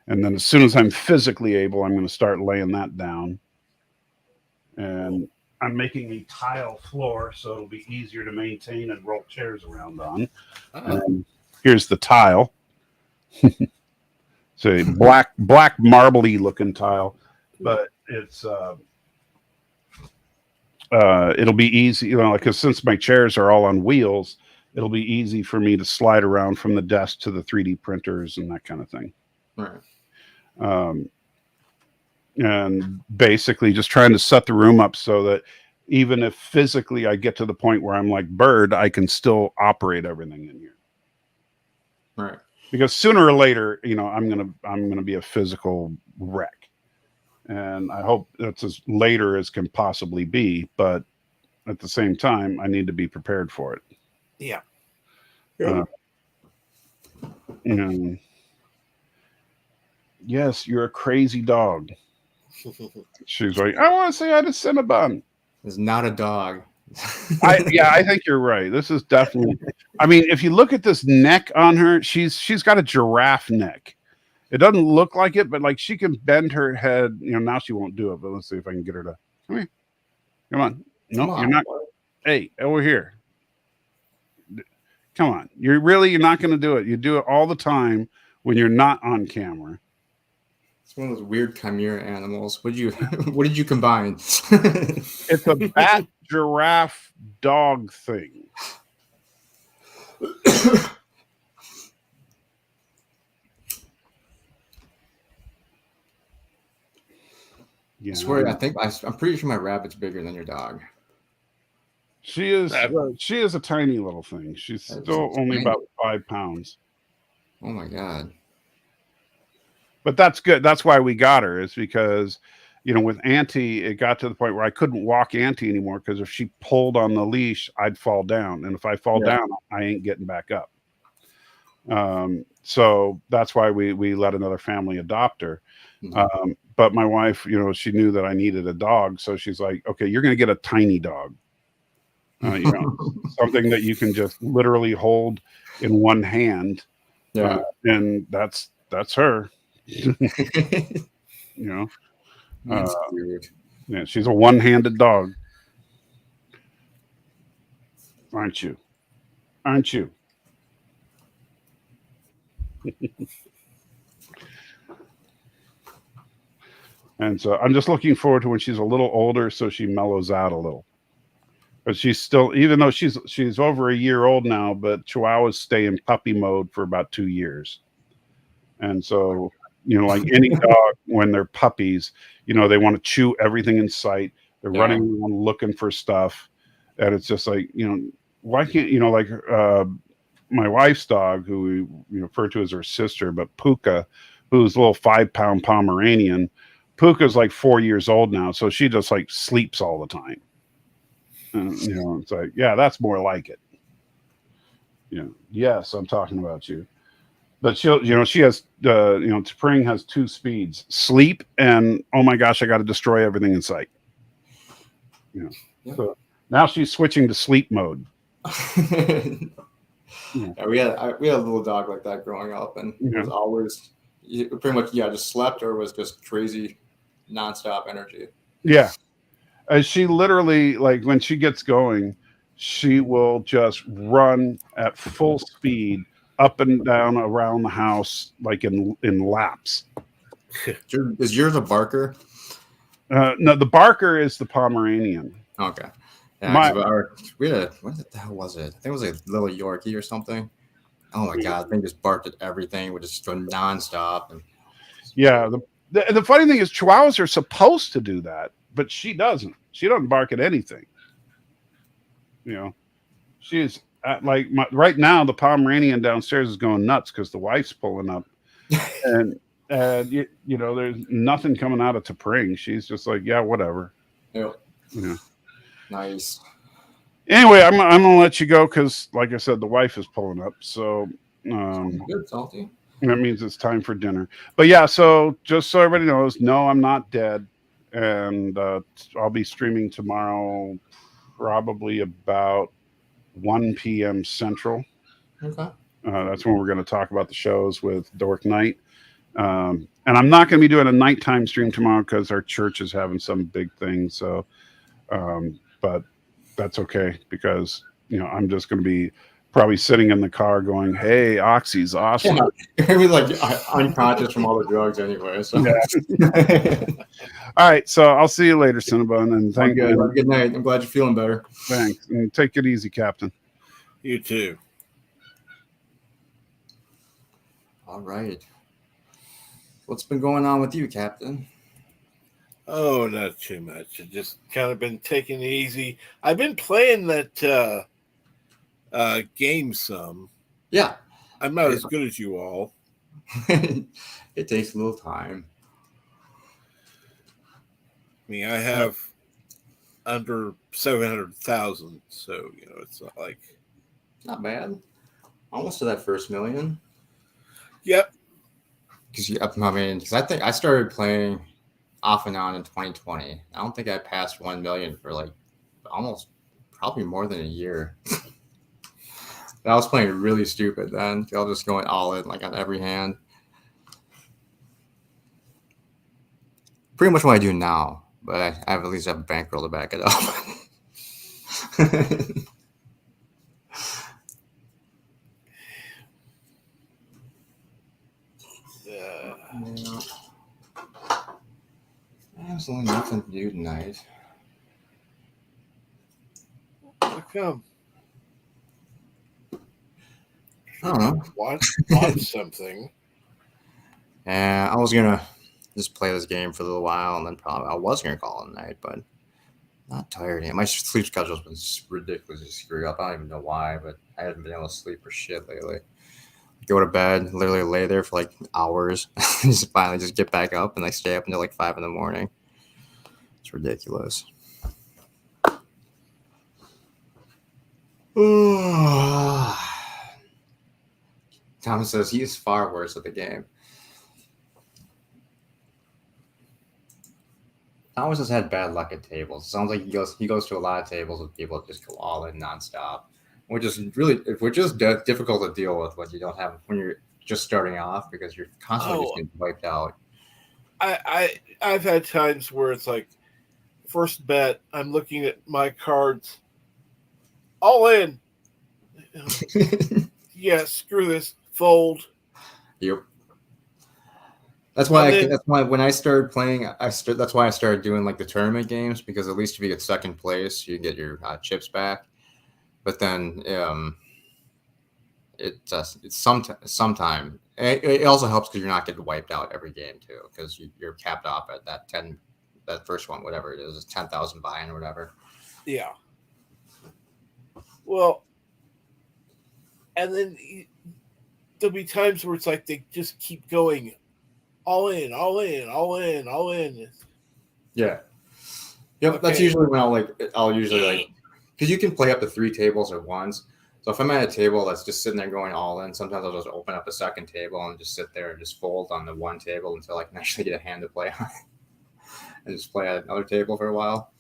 And then as soon as I'm physically able, I'm going to start laying that down. And I'm making a tile floor, so it'll be easier to maintain and roll chairs around on. Here's the tile. It's a black marbly looking tile, but it's it'll be easy, because since my chairs are all on wheels, it'll be easy for me to slide around from the desk to the 3D printers and that kind of thing. Right. And basically just trying to set the room up so that even if physically I get to the point where I'm like Bird, I can still operate everything in here. Right. Because sooner or later, I'm gonna be a physical wreck, and I hope that's as later as can possibly be. But at the same time, I need to be prepared for it. Yeah. Yes, you're a crazy dog. She's like, I want to say hi to Cinnabon. It's not a dog. I think you're right. This is definitely. I mean, if you look at this neck on her, she's got a giraffe neck. It doesn't look like it, but like she can bend her head. Now she won't do it, but let's see if I can get her to come here. Come on. No, you're not. Hey, over here. Come on. You're not going to do it. You do it all the time when you're not on camera. It's one of those weird chimera animals. What did you combine? It's a bat giraffe dog thing. I swear, I'm pretty sure my rabbit's bigger than your dog. She is a tiny little thing. She's still only about 5 pounds. Oh my God. But that's good. That's why we got her, is because, with Auntie, it got to the point where I couldn't walk Auntie anymore, because if she pulled on the leash, I'd fall down. And if I fall down, I ain't getting back up. So that's why we let another family adopt her. Mm-hmm. But my wife, she knew that I needed a dog. So she's like, okay, you're going to get a tiny dog. Something that you can just literally hold in one hand. Yeah. And that's her. That's weird. Yeah, she's a one-handed dog. Aren't you? And so I'm just looking forward to when she's a little older, so she mellows out a little. But she's still, even though she's over a year old now, but Chihuahuas stay in puppy mode for about 2 years. And so, like any dog, when they're puppies, they want to chew everything in sight. They're running around looking for stuff. And it's just like, why can't, like my wife's dog, who we refer to as her sister, but Puka, who's a little 5-pound Pomeranian. Puka's like 4 years old now, so she just like sleeps all the time. It's like, yeah, that's more like it. Yes, I'm talking about you. But she has, T'Pring has 2 speeds: sleep and, oh my gosh, I got to destroy everything in sight. So now she's switching to sleep mode. Yeah, we had a little dog like that growing up, and it was always pretty much just slept or was just crazy, nonstop energy. Yeah. She literally, like, when she gets going, she will just run at full speed up and down around the house, like in laps. Is yours a barker? No, the Barker is the Pomeranian. Okay. Yeah, we had what the hell was it? I think it was a little Yorkie or something. Oh my god, they just barked at everything, would just go nonstop. And yeah, the funny thing is Chihuahuas are supposed to do that, but she doesn't. She doesn't bark at anything. You know, she's right now the Pomeranian downstairs is going nuts because the wife's pulling up, and you know there's nothing coming out of T'Pring. She's just like, yeah, whatever. Yep. Yeah. Nice. Anyway, I'm gonna let you go because, like I said, the wife is pulling up. So Good, salty. that means it's time for dinner. But yeah, so just so everybody knows, no, I'm not dead, and I'll be streaming tomorrow, probably about 1 p.m. Central. Okay. That's when we're going to talk about the shows with Dork Knight. And I'm not going to be doing a nighttime stream tomorrow because our church is having some big thing. So, but that's okay because, you know, I'm just going to be probably sitting in the car going, hey, Oxy's awesome. Yeah. He was like unconscious from all the drugs anyway. So. Yeah. All right. So I'll see you later, Cinnabon. And thank you. Have a good night. I'm glad you're feeling better. Thanks. And take it easy, Captain. You too. All right. What's been going on with you, Captain? Oh, not too much. I've just kind of been taking it easy. I've been playing that game some. Yeah. I'm not as good as you all. It takes a little time. I mean, I have under 700,000, so, you know, it's not like... Not bad. Almost to that first million. Yep. Because I think I started playing off and on in 2020. I don't think I passed 1 million for like probably more than a year. I was playing really stupid then. I was just going all in, like on every hand. Pretty much what I do now, but I have at least have a bankroll to back it up. Yeah. Absolutely nothing to do tonight. How come? I don't know. Watch something. Yeah, I was gonna just play this game for a little while, and then probably I was gonna call it a night, but not tired yet. My sleep schedule's been ridiculously screwed up. I don't even know why, but I haven't been able to sleep for shit lately. Go to bed, literally lay there for like hours, and just finally just get back up, and I stay up until like 5 in the morning. It's ridiculous. Thomas says he's far worse at the game. Thomas has had bad luck at tables. It sounds like he goes to a lot of tables with people that just go all in nonstop, which is difficult to deal with when you don't have when you're just starting off because you're constantly just getting wiped out. I've had times where it's like first bet, I'm looking at my cards, all in. Yeah, screw this, fold. Yep. That's why when I started playing, that's why I started doing like the tournament games because at least if you get second place, you get your chips back. But then it's sometime. It also helps because you're not getting wiped out every game too because you're capped off at that first one, whatever it is 10,000 buy-in or whatever. Yeah. Well, and then there'll be times where it's like they just keep going. All in, all in, all in, all in. Yeah. Yep. Okay. That's usually when I'll usually because you can play up to 3 tables at once. So if I'm at a table that's just sitting there going all in, sometimes I'll just open up a second table and just sit there and just fold on the one table until I can actually get a hand to play on and just play at another table for a while.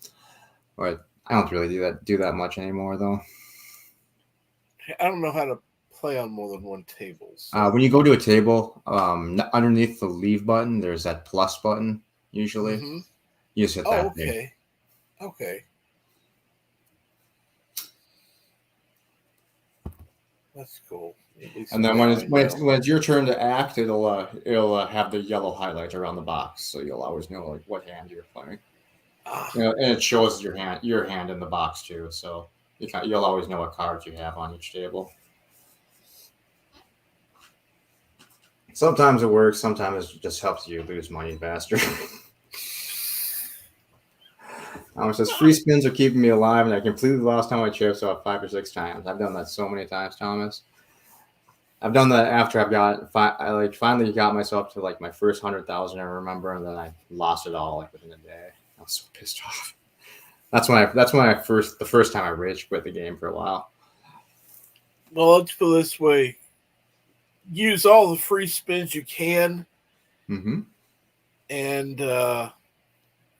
But I don't really do that much anymore though. I don't know how to play on more than one table. So. When you go to a table, underneath the leave button, there's that plus button usually. Mm-hmm. You just hit that. Okay. Okay. That's cool. And then when it's your turn to act, it'll have the yellow highlight around the box, so you'll always know like what hand you're playing. And it shows your hand in the box too, so you'll always know what cards you have on each table. Sometimes it works, sometimes it just helps you lose money faster. Says free spins are keeping me alive, and I completely lost all my chips about 5 or 6 times. I've done that so many times, Thomas. I've done that after I finally got myself to like my first 100,000, I remember, and then I lost it all like within a day. I was so pissed off. That's when the first time I rage quit the game for a while. Well, let's put it this way: use all the free spins you can, and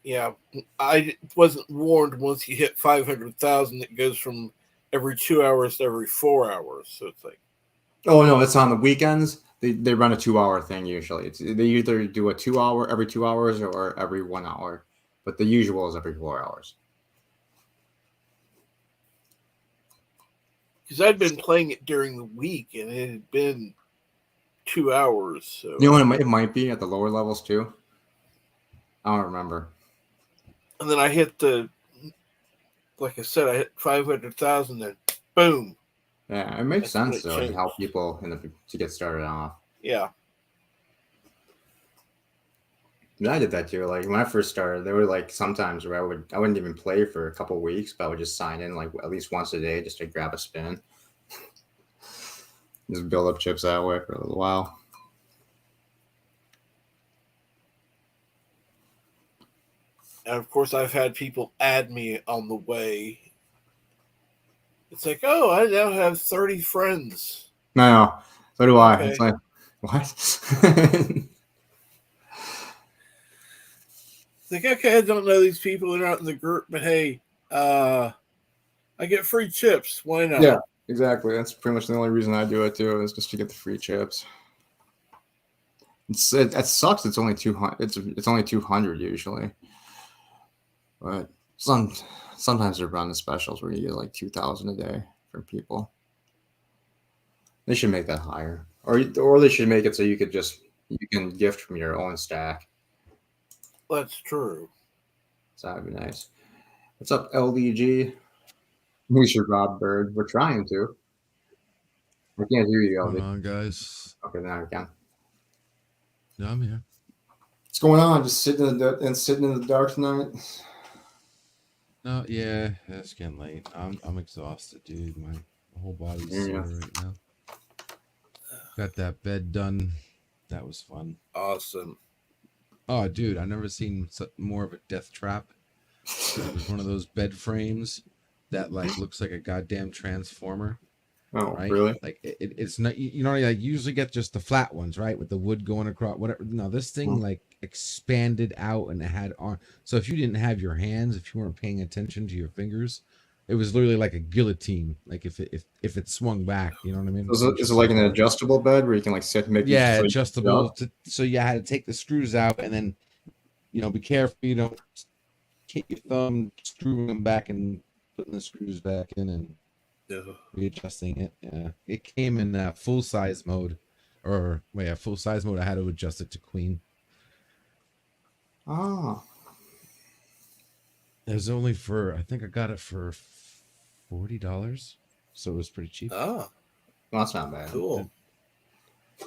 yeah, I wasn't warned once you hit 500,000, it goes from every 2 hours to every 4 hours. So it's like, oh no, it's on the weekends. They run a 2-hour thing usually. They either do a 2-hour every 2 hours or every 1 hour, but the usual is every 4 hours. because I'd been playing it during the week and it had been 2 hours. So you know what it might be at the lower levels too. I don't remember. And then I hit like I said, I hit 500,000, and boom. Yeah, it makes sense though to help people to get started off. Yeah. I did that too. Like when I first started, there were like sometimes where I wouldn't even play for a couple of weeks, but I would just sign in like at least once a day just to grab a spin. Just build up chips that way for a little while. And of course, I've had people add me on the way. It's like, oh, I now have 30 friends. No, so do I. Okay. It's like, what? Like, okay, I don't know these people. They're not in the group, but hey, I get free chips. Why not? Yeah, exactly. That's pretty much the only reason I do it too, is just to get the free chips. It sucks. It's only 200. It's only 200 usually, but sometimes they're running specials where you get like 2,000 a day from people. They should make that higher, or they should make it so you can gift from your own stack. That's true. So that'd be nice. What's up, LDG? We should rob Bird. We're trying to. I can't hear you, LDG. What's going on, guys? Okay, now I can. Yeah, I'm here. What's going on? Just sitting in the dark tonight. No, yeah, it's getting late. I'm exhausted, dude. My whole body's sore right now. Got that bed done. That was fun. Awesome. Oh, dude, I've never seen more of a death trap. It was one of those bed frames that like looks like a goddamn transformer. Oh, right? Really? Like it's not, you know, like usually get just the flat ones, right, with the wood going across. Whatever. No, this thing like expanded out and it had on. So if you didn't have your hands, if you weren't paying attention to your fingers, it was literally like a guillotine. Like if it swung back, you know what I mean? Is it like an adjustable bed where you can like sit and make? Yeah, adjustable. So you had to take the screws out and then, you know, be careful you don't hit your thumb screwing them back and putting the screws back in and readjusting it. Yeah, it came in full size mode, or full size mode. I had to adjust it to queen. Oh, it was only for, I think I got it for $40, so it was pretty cheap. Oh, well, that's not bad. Cool.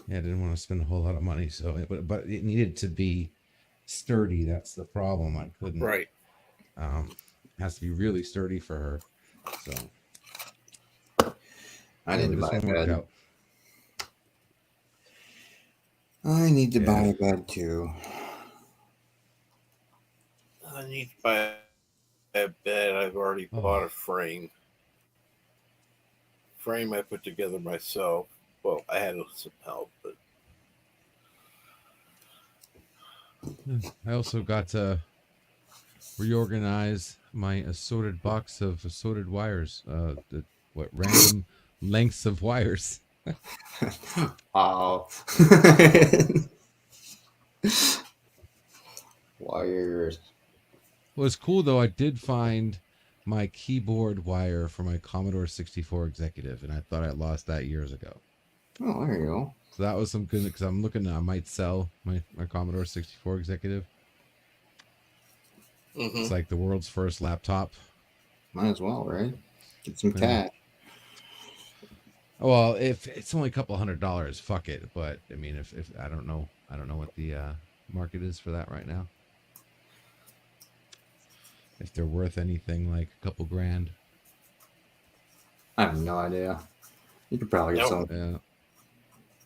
Yeah, I didn't want to spend a whole lot of money, so but it needed to be sturdy. That's the problem. I couldn't. Right. It has to be really sturdy for her. So I need to buy a bed. I need to buy a bed too. I need to buy a bed. I've already bought a frame. Frame I put together myself. Well, I had some help, but I also got to reorganize my assorted box of assorted wires. Random lengths of wires. Wow. Wires. Well, it's cool though. I did find my keyboard wire for my Commodore 64 Executive, and I thought I lost that years ago. Oh, there you go. So that was some good, because I'm looking. I might sell my Commodore 64 Executive. It's like the world's first laptop. Might as well, right? Get some cash. Well, if it's only a couple $100, fuck it. But I mean, if I don't know what the market is for that right now. If they're worth anything like a couple grand. I have no idea. You could probably get some. Yeah.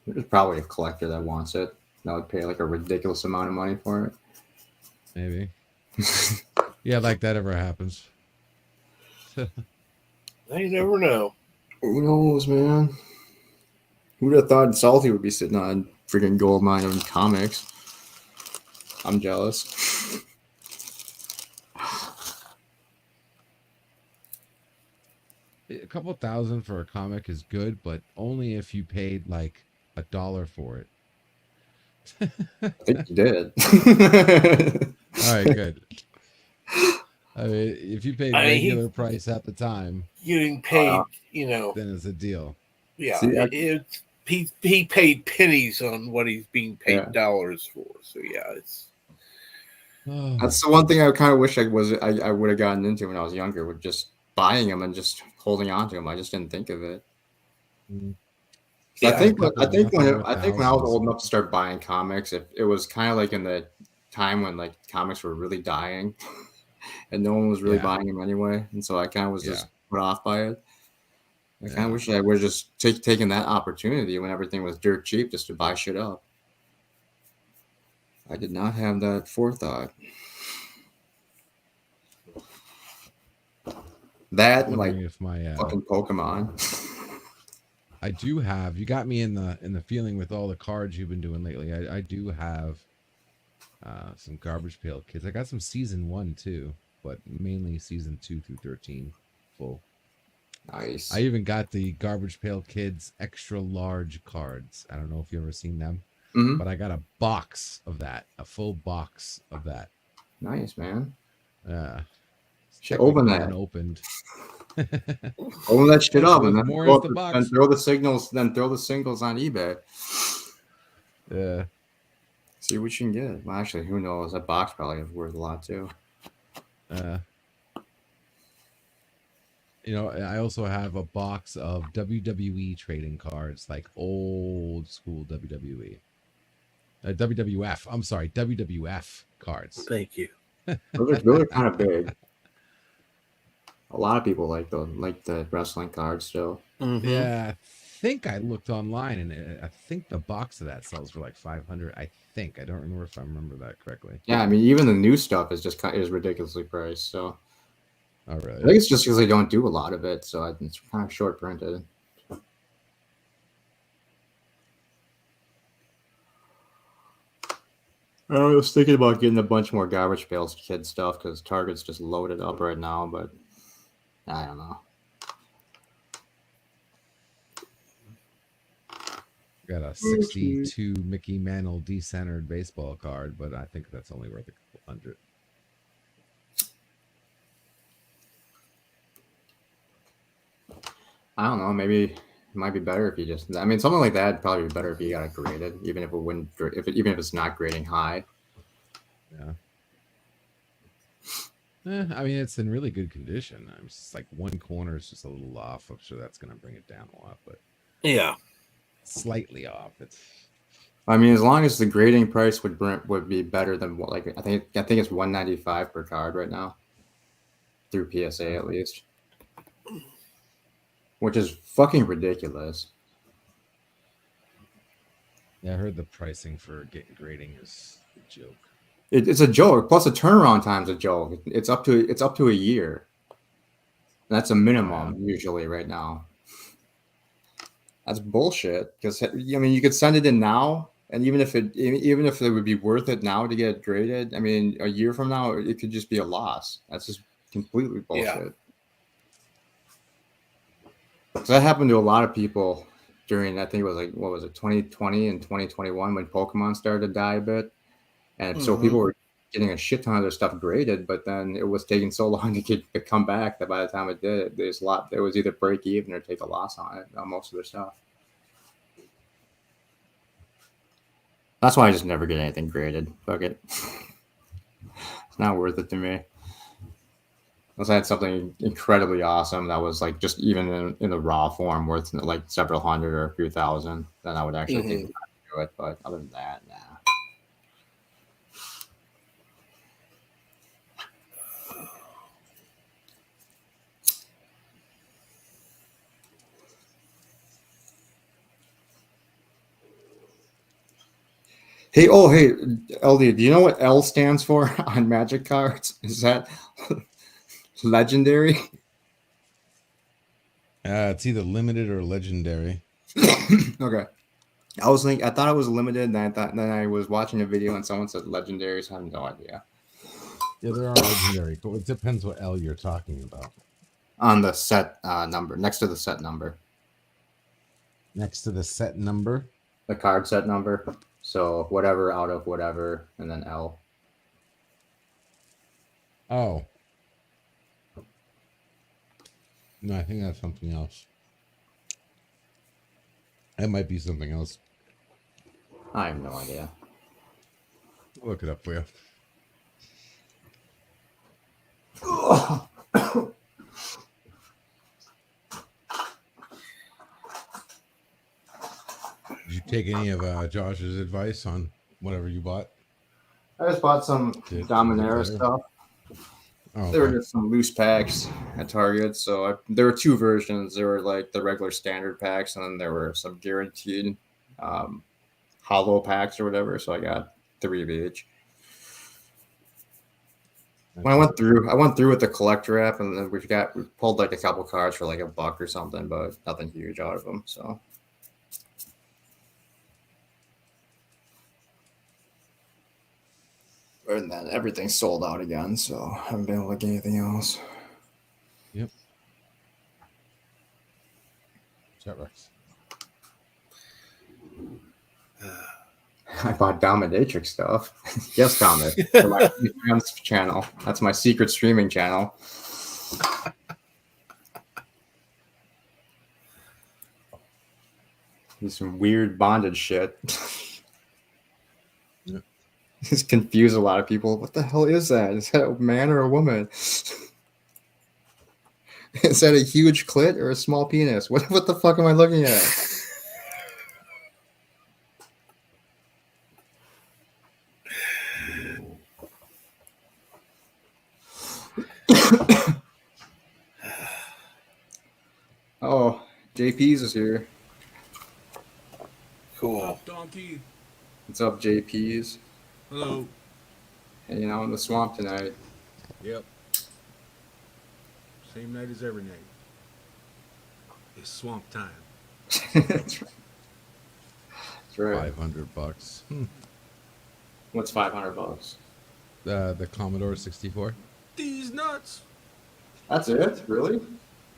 There's probably a collector that wants it. That would pay like a ridiculous amount of money for it. Maybe. Yeah, like that ever happens. You never know. Who knows, man? Who'd have thought Salty would be sitting on a freaking gold mine of comics? I'm jealous. A couple $1,000 for a comic is good, but only if you paid like $1 for it. I think you did. All right, good. I mean, if you paid regular price at the time, getting paid, then it's a deal. Yeah, See, he paid pennies on what he's being paid dollars for. So yeah, it's. That's the one thing I kind of wish I would have gotten into when I was younger, with just buying them and just holding on to them. I just didn't think of it. I think when I was old enough to start buying comics, it was kind of like in the time when like comics were really dying, and no one was really buying them anyway, and so I kind of was just put off by it. I kind of wish I would have just taken that opportunity when everything was dirt cheap just to buy shit up. I did not have that forethought. That and like if my fucking Pokemon. I do have. You got me in the feeling with all the cards you've been doing lately. I do have some Garbage Pail Kids. I got some season 1 too, but mainly season 2 through 13 full. Nice. I even got the Garbage Pail Kids extra large cards. I don't know if you've ever seen them, but I got a box of that, a full box of that. Nice, man. Open that. Unopened. Open that shit up and then throw the signals. Then throw the singles on eBay. Yeah. See what you can get. Well, actually, who knows? That box probably is worth a lot too. I also have a box of WWE trading cards, like old school WWE. WWF. I'm sorry, WWF cards. Thank you. Those are kind of big. A lot of people like the wrestling cards still. Yeah, I think I looked online and I think the box of that sells for like $500. I think. I don't remember if I remember that correctly. Yeah, I mean even the new stuff is ridiculously priced. So. Oh really? I think it's just because they don't do a lot of it, so it's kind of short printed. I was thinking about getting a bunch more Garbage Pail Kid stuff because Target's just loaded up right now, but I don't know. Got a 62 Mickey Mantle decentered baseball card, but I think that's only worth a couple $100. I don't know. Maybe it might be better if you just. I mean, something like that would probably be better if you got it graded, even if it wouldn't. Even if it's not grading high. Yeah. I mean, it's in really good condition. I'm just like one corner is just a little off. I'm sure that's going to bring it down a lot, but yeah, slightly off. It's. I mean, as long as the grading price would be better than what, like I think it's $195 per card right now, through PSA at least. Which is fucking ridiculous. Yeah, I heard the pricing for getting grading is a joke. It's a joke. Plus, the turnaround time's a joke. It's up to a year. And that's a minimum usually right now. That's bullshit. Because I mean, you could send it in now, and even if it would be worth it now to get it graded, I mean, a year from now it could just be a loss. That's just completely bullshit. Yeah. So that happened to a lot of people during, I think it was like, 2020 and 2021 when Pokemon started to die a bit. And so people were getting a shit ton of their stuff graded, but then it was taking so long to come back that by the time it did, there was either break even or take a loss on it, on most of their stuff. That's why I just never get anything graded. Fuck it. It's not worth it to me. Unless I had something incredibly awesome that was like just even in the raw form worth like several hundred or a few thousand, then I would actually take the time to do it. But other than that, nah. Hey, LD, do you know what L stands for on Magic cards? Is that legendary? It's either limited or legendary. Okay. I thought it was limited, and then I was watching a video and someone said legendary, so I have no idea. Yeah, there are legendary, but it depends what L you're talking about. On the set number, next to the set number. Next to the set number? The card set number. So whatever out of whatever, and then L. Oh. No, I think that's something else. It might be something else. I have no idea. I'll look it up for you. Did you take any of Josh's advice on whatever you bought? I just bought some Dominaria stuff. Oh, okay. There were just some loose packs at Target. So there were two versions. There were like the regular standard packs, and then there were some guaranteed hollow packs or whatever. So I got 3 of each. When I went through with the collector app, and then we pulled like a couple cards for like $1 or something, but nothing huge out of them. So. And then everything's sold out again, so I haven't been able to get anything else. Yep. Rex. I bought Dominatrix stuff. Yes, Thomas. For my friend's channel. That's my secret streaming channel. Some weird bondage shit. Yep. It's confused a lot of people. What the hell is that? Is that a man or a woman? Is that a huge clit or a small penis? What the fuck am I looking at? Oh, JP's is here. Cool. Up, donkey. What's up, JP's? Hello. Hanging out in the swamp tonight. Yep. Same night as every night. It's swamp time. That's right. That's right. $500. What's $500? The Commodore 64. These nuts. That's it? Really?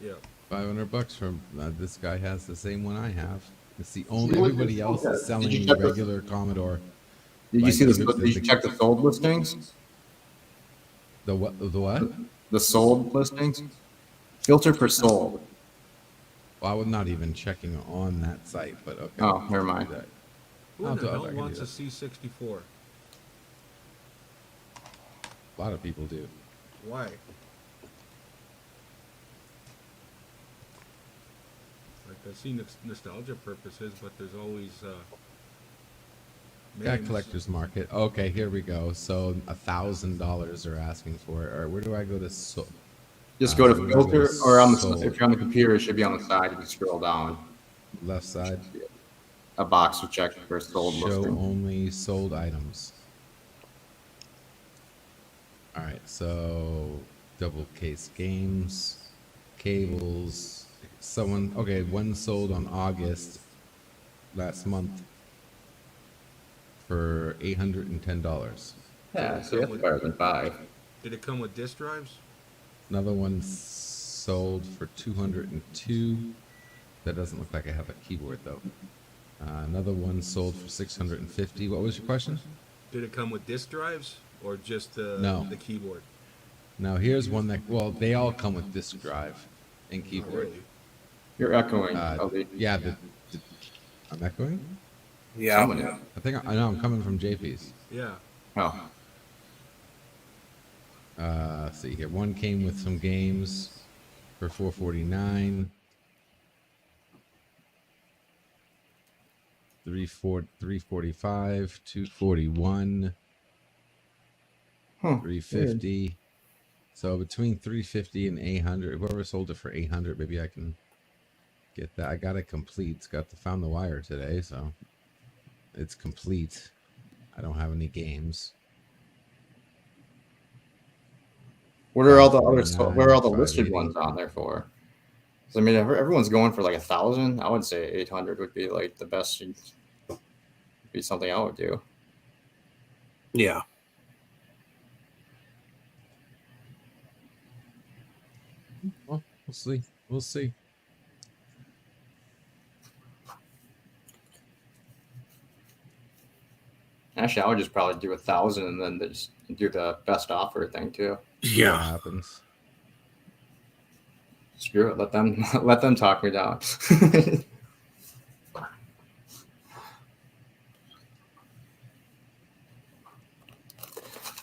Yeah. $500 from this guy has the same one I have. It's the only. See, look, Everybody else is selling Did you me check the- regular Commodore. Did you Like, see if the? it's Did you check the sold listings? The what? The what? The sold listings. Filter for sold. Well, I was not even checking on that site, but okay. Oh, I'll never do mind. that. Who I'll the do it. I hell can wants do a that. C64? A lot of people do. Why? Like, I see nostalgia purposes, but there's always Got names. collector's market. Okay, here we go. So $1,000 they're asking for it. Or where do I go to? Just go to so filter, it's or on the sold. if you're on the computer, it should be on the side. If you scroll down, Left side. a box to check for sold Show listing. only sold items. All right, so double case games, cables. One sold on August last month for $810. Yeah, so that's better than 5. Did it come with disk drives? Another one sold for 202. That doesn't look like I have a keyboard though. Another one sold for 650. What was your question? Did it come with disk drives or just No. the keyboard? Now here's one that, well, they all come with disk drive and Oh, keyboard. really? You're echoing. LD. Yeah, I'm echoing. Yeah. Someone is. I know I'm coming from JP's. Yeah. Oh, Let's see here. One came with some games for $4.49. 345, 241, Huh, 350. So between 350 and 800, whoever sold it for 800, maybe I can get that. I got it complete. Found the wire today, so it's complete. I don't have any games. What are all the other? 549, What are all the listed 580. ones on there for? 'Cause, I mean, everyone's going for like 1,000. I would say 800 would be like the best. Be something I would do. Yeah. Well, we'll see. We'll see. Actually, I would just probably do 1,000 and then just do the best offer thing too. See what happens. Screw it. Let them talk me down.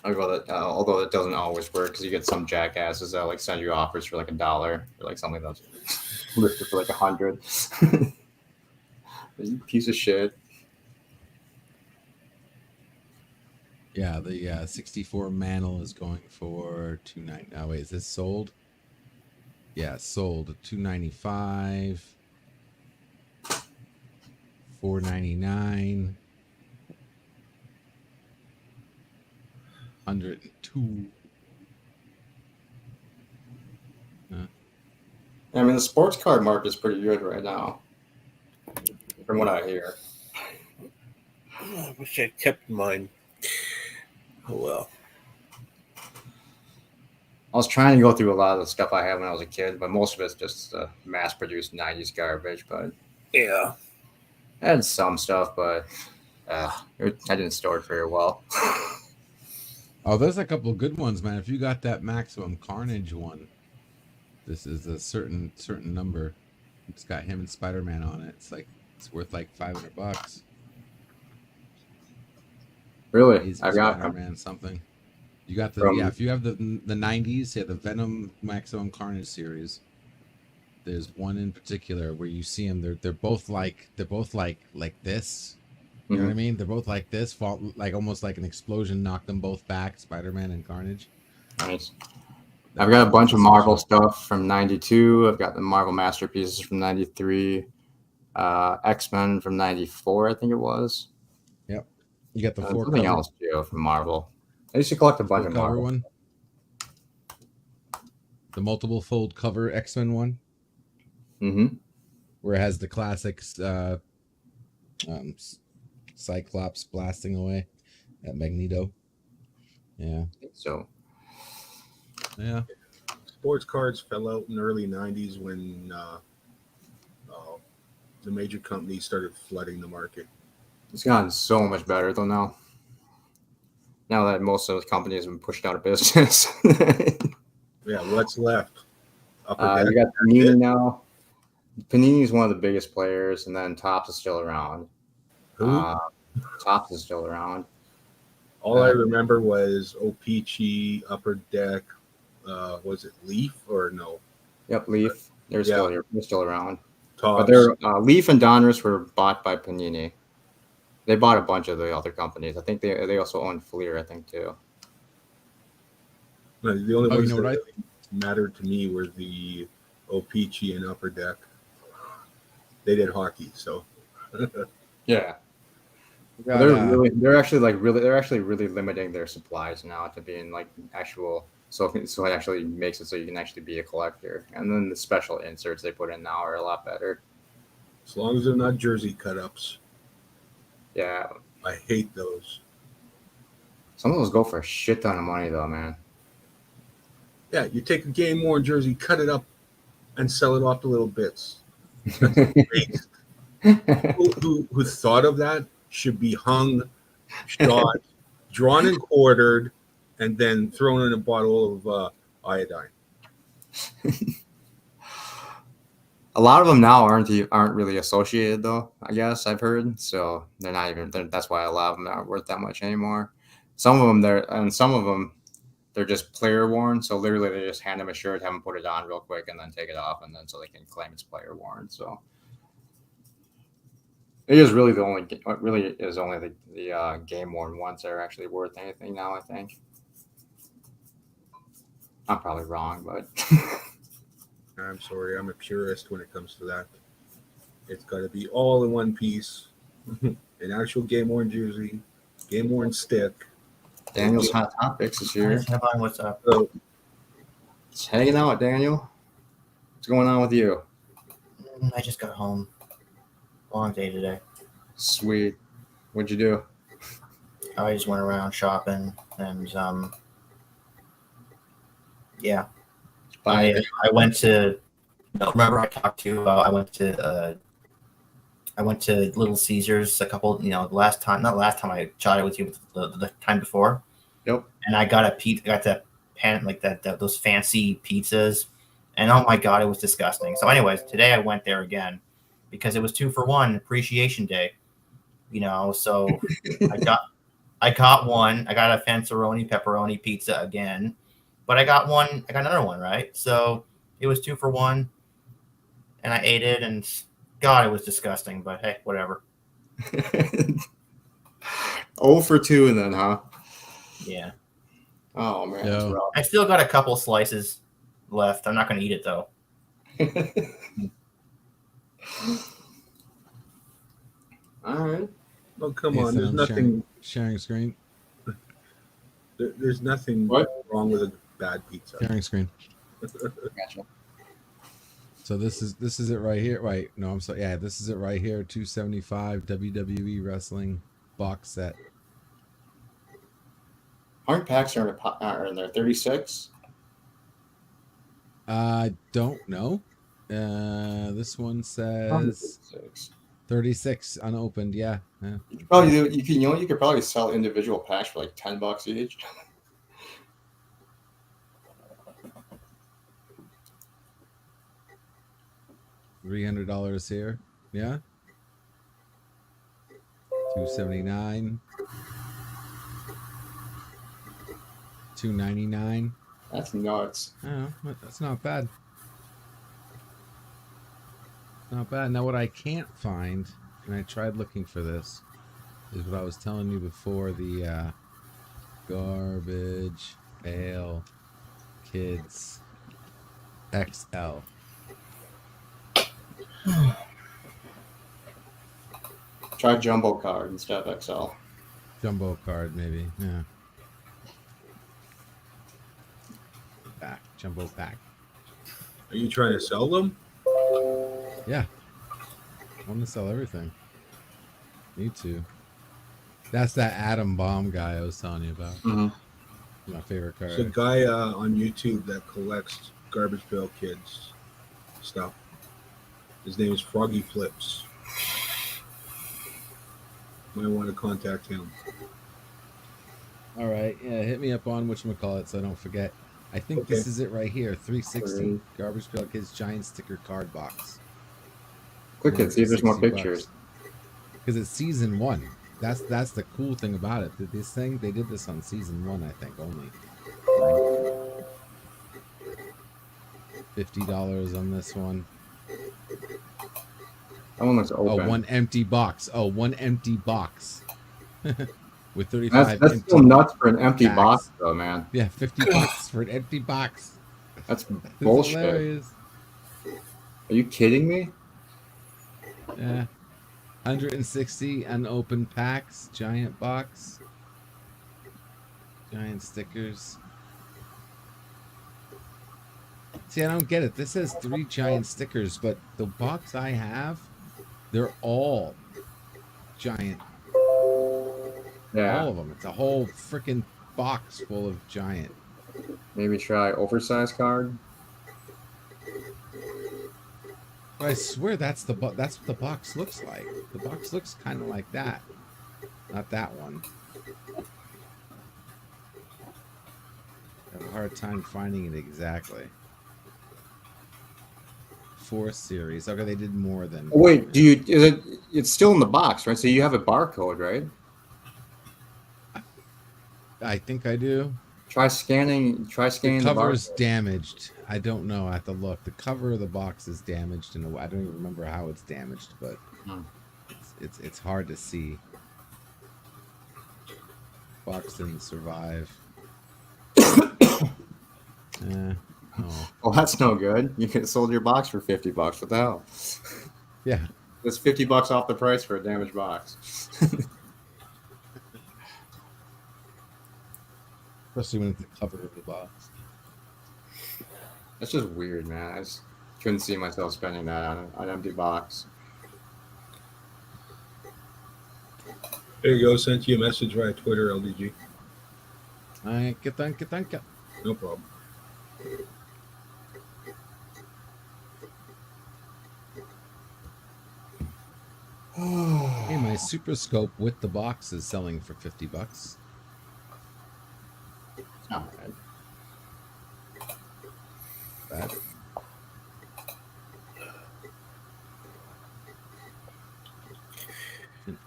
Although it doesn't always work because you get some jackasses that like send you offers for like $1 or like something that's listed for like 100. You piece of shit. Yeah, the 64 Mantle is going for $290. Oh wait, is this sold? Yeah, sold at $295, $499, 102. I mean, the sports card market is pretty good right now, from what I hear. I wish I'd kept mine. Oh well. I was trying to go through a lot of the stuff I had when I was a kid, but most of it's just mass-produced '90s garbage. But yeah, I had some stuff, but I didn't store it very well. Oh, there's a couple of good ones, man. If you got that Maximum Carnage one, this is a certain number. It's got him and Spider-Man on it. It's worth like $500. Really, I got Spider-Man something. You got the from, if you have the '90s, the Venom Maximum Carnage series. There's one in particular where you see them. They're both like this. You know what I mean? They're both like this, fall like almost like an explosion knocked them both back. Spider-Man and Carnage. Nice. I've got a bunch of Marvel stuff from '92. I've got the Marvel Masterpieces from '93. X-Men from '94, I think it was. Yep. You got the four something cover. else too from Marvel. I used to collect a bunch of Marvel. One. The multiple fold cover X-Men one. Mm-hmm. Where it has the classics Cyclops blasting away at Magneto. Yeah. So. Yeah. Sports cards fell out in the early '90s when the major companies started flooding the market. It's gotten so much better though now. Now that most of those companies have been pushed out of business. Yeah, what's left? You got Panini now. Panini is one of the biggest players, and then Topps is still around. Who? Topps is still around. All I remember was O-Pee-Chee, Upper Deck. Was it Leaf or no? Yep, Leaf. They're still here. They're still around. Topps. But they're Leaf and Donruss were bought by Panini. They bought a bunch of the other companies. I think they also own Fleer, I think, too. No, the only ones that really mattered to me were the O-Pee-Chee and Upper Deck. They did hockey, so. Yeah. They're actually really limiting their supplies now to being like actual. So it actually makes it so you can actually be a collector. And then the special inserts they put in now are a lot better. As long as they're not jersey cut-ups. Yeah. I hate those. Some of those go for a shit ton of money, though, man. Yeah, you take a game worn jersey, cut it up, and sell it off to little bits. People who thought of that should be hung, shot, drawn and quartered, and then thrown in a bottle of iodine. A lot of them now aren't really associated, though. I guess I've heard, so they're not even. That's why a lot of them aren't worth that much anymore. Some of them they're they're just player worn. So literally, they just hand them a shirt, have them put it on real quick, and then take it off, and then so they can claim it's player worn. So it is really the game worn ones that are actually worth anything now. I think. I'm probably wrong, but I'm sorry, I'm a purist when it comes to that. It's got to be all in one piece. An actual game worn jersey, game worn stick. Daniel's hot topics is here. What's up? So, It's hanging out, Daniel. What's going on with you? I just got home. Long day today. Sweet. What'd you do? I just went around shopping and yeah. I went to. Remember I talked to you about I went to Little Caesars a couple. Not last time I chatted with you, the time before. Yep. And I got the pan like that those fancy pizzas, and oh my god, it was disgusting. So, anyways, today I went there again because it was 2-for-1 Appreciation Day. So I got one. I got a Fanceroni pepperoni pizza again, but I got another one, right? So it was 2-for-1, and I ate it, and God, it was disgusting. But hey, whatever. 0 for 2 and then, huh? Yeah. Oh man, Yeah. that's rough. I still got a couple slices left. I'm not going to eat it though. All right. oh come Hey, on, so there's I'm nothing. Sharing screen. There's nothing What? wrong with a bad pizza. Sharing screen. Gotcha. So this is it right here. Wait, no, I'm sorry. Yeah, this is it right here. 275 WWE wrestling box set. How many packs are in there? 36. I don't know. This one says 36. 36 unopened. Yeah. You could probably do. You could probably sell individual packs for like $10 each. $300 here. Yeah. 279. 299. That's nuts. Oh, that's not bad. Not bad. Now, what I can't find, and I tried looking for this, is what I was telling you before, the Garbage Ale Kids XL. Try jumbo card instead of XL. Jumbo card, maybe. Yeah. Jumbo pack. Are you trying to sell them? Yeah. I want to sell everything. Me too. That's that Atom Bomb guy I was telling you about. Mm-hmm. My favorite card. There's a guy on YouTube that collects Garbage Pail Kids stuff. His name is Froggy Flips. Might want to contact him. All right. Yeah, hit me up on whatchamacallit so I don't forget. I think Okay. this is it right here. 360 Garbage Pail Kids Giant Sticker Card Box. Click it. See if there's more $60. pictures. Because it's season 1. That's the cool thing about it. This thing, they did this on season 1, I think, only. $50 on this one. That one looks open. Oh, one empty box. With 35 That's empty still nuts for an empty packs. box, though, man. Yeah, $50 for an empty box. That's This is bullshit. hilarious. Are you kidding me? Yeah. 160 unopened packs, giant box, giant stickers. See, I don't get it. This says 3 giant stickers, but the box I have, they're all giant. Yeah. All of them. It's a whole freaking box full of giant. Maybe try oversized card. But I swear that's what the box looks like. The box looks kind of like that. Not that one. I have a hard time finding it exactly. 4 series. Okay, they did more than. Oh, wait, it's still in the box, right? So you have a barcode, right? I think I do. Try scanning The the cover is barcode. damaged. I don't know. I have to look. The cover of the box is damaged in a way. I don't even remember how it's damaged, but Hmm. it's hard to see. Box didn't survive. Oh. Well, that's no good. You could have sold your box for $50. What the hell? Yeah. That's $50 off the price for a damaged box. Especially when it's the cover of the box. That's just weird, man. I just couldn't see myself spending that on an empty box. There you go. Sent you a message via Twitter, LDG. Thank you. No problem. Hey, my Super Scope with the box is selling for $50. It's not bad. Bad.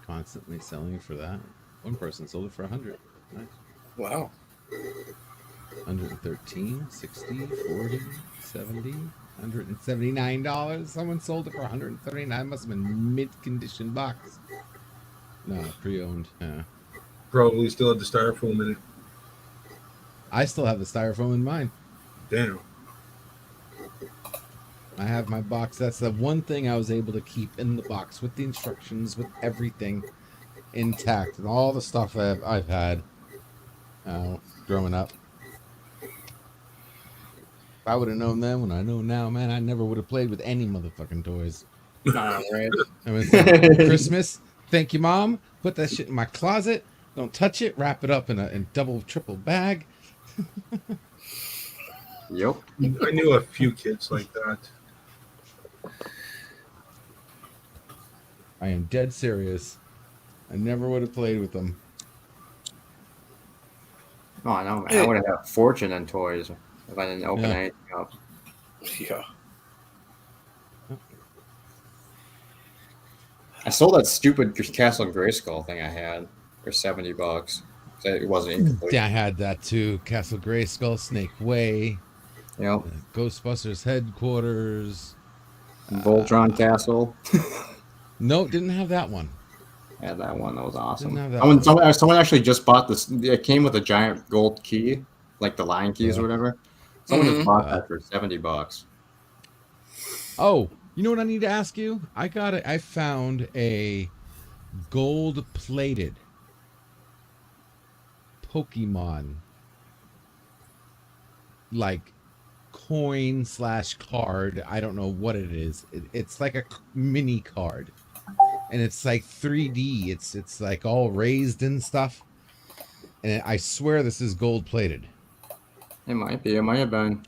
Constantly selling for that. One person sold it for 100. Nice. Wow. 113, 60, 40, 70, $179. Someone sold it for 139. Must have been mid-condition box. No, pre-owned. Yeah. Probably still have the styrofoam in it. I still have the styrofoam in mine. Damn. I have my box. That's the one thing I was able to keep in the box with the instructions, with everything intact, and all the stuff I've had growing up. If I would have known then when I know now, man, I never would have played with any motherfucking toys. Nah, right? I was like, Christmas, thank you, Mom. Put that shit in my closet. Don't touch it. Wrap it up in a double, triple bag. Yep. I knew a few kids like that. I am dead serious. I never would have played with them. Oh, I know, man. I would have had a fortune in toys if I didn't open anything up. Yeah. I sold that stupid Castle Grayskull thing I had for $70. It wasn't incomplete. Yeah, I had that too. Castle Grayskull, Snake Way, Yep. Ghostbusters headquarters. Voltron Castle. No, didn't have that one. I had that one. That was awesome. Didn't have that Someone actually just bought this. It came with a giant gold key, like the Lion keys or whatever. Someone just bought that for $70. Oh, you know what I need to ask you? I found a gold-plated Pokemon, like coin/card. I don't know what it is. It's like a mini card, and it's like 3D. It's like all raised and stuff. And I swear this is gold-plated. It might be. It might have been.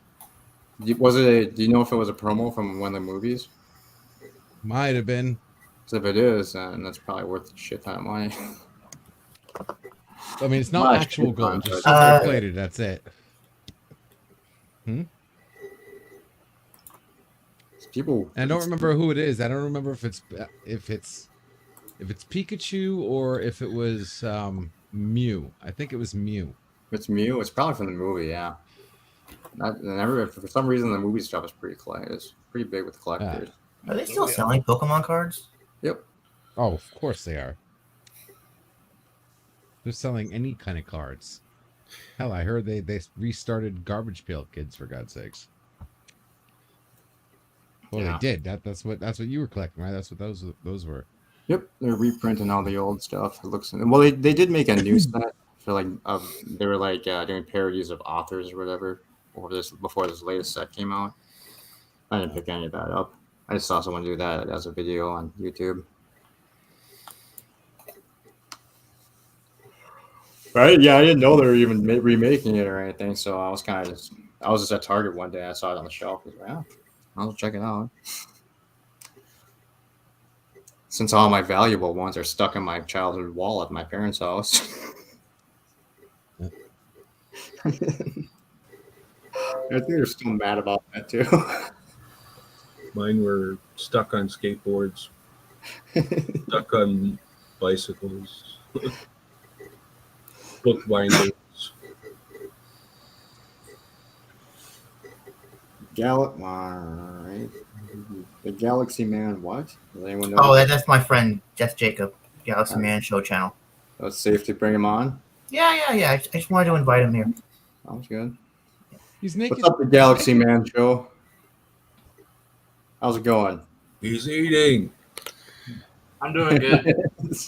Was it? Do you know if it was a promo from one of the movies? Might have been. So if it is, then that's probably worth a shit ton of money. I mean, it's not actual gold, just plated. That's it. People. I don't remember who it is. I don't remember if it's Pikachu or if it was Mew. I think it was Mew. If it's Mew, it's probably from the movie. Yeah. For some reason, the movie stuff is it's pretty big with collectors. Are they still selling Pokemon cards? Yep. Oh, of course they are. They're selling any kind of cards. Hell, I heard they restarted Garbage Pail Kids, for God's sakes. Well, Yeah. they did. That's what you were collecting, right? That's what those were. Yep. They're reprinting all the old stuff. It looks well. They did make a new set for they were doing parodies of authors or whatever before this latest set came out. I didn't pick any of that up. I just saw someone do that as a video on YouTube. Right? Yeah, I didn't know they were even remaking it or anything. So I was just at Target one day. I saw it on the shelf. I was like, yeah, I'll check it out. Since all my valuable ones are stuck in my childhood wall at my parents' house. I think they're still mad about that too. Mine were stuck on skateboards, stuck on bicycles, book binders. Right. The Galaxy Man. What? Does anyone know? Oh, that's my friend. That's Jacob, Galaxy Man Show channel. So it's safe to bring him on. Yeah. I just wanted to invite him here. Sounds good. He's naked. What's up, the Galaxy Man Show? How's it going? He's eating. I'm doing good.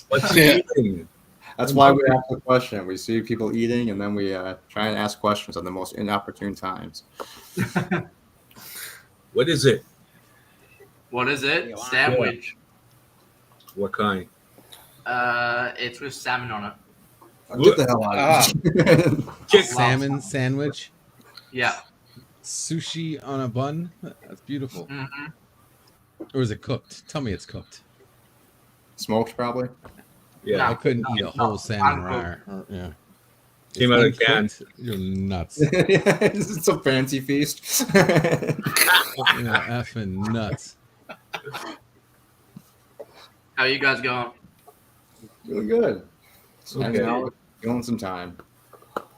What's he eating? That's why we ask the question. We see people eating, and then we try and ask questions at the most inopportune times. What is it? What is it? Sandwich. What kind? It's with salmon on it. Get the hell out of here. Salmon sandwich. Yeah. Sushi on a bun. That's beautiful. Mm-hmm. Or is it cooked? Tell me it's cooked. Smoked, probably. Yeah. No. I couldn't eat a whole no, salmon uncooked. raw. Yeah. Came out of the can. uncooked, you're nuts. It's a fancy feast. You're effing nuts. How you guys going? Really good. Just hanging Okay. out, killing some time.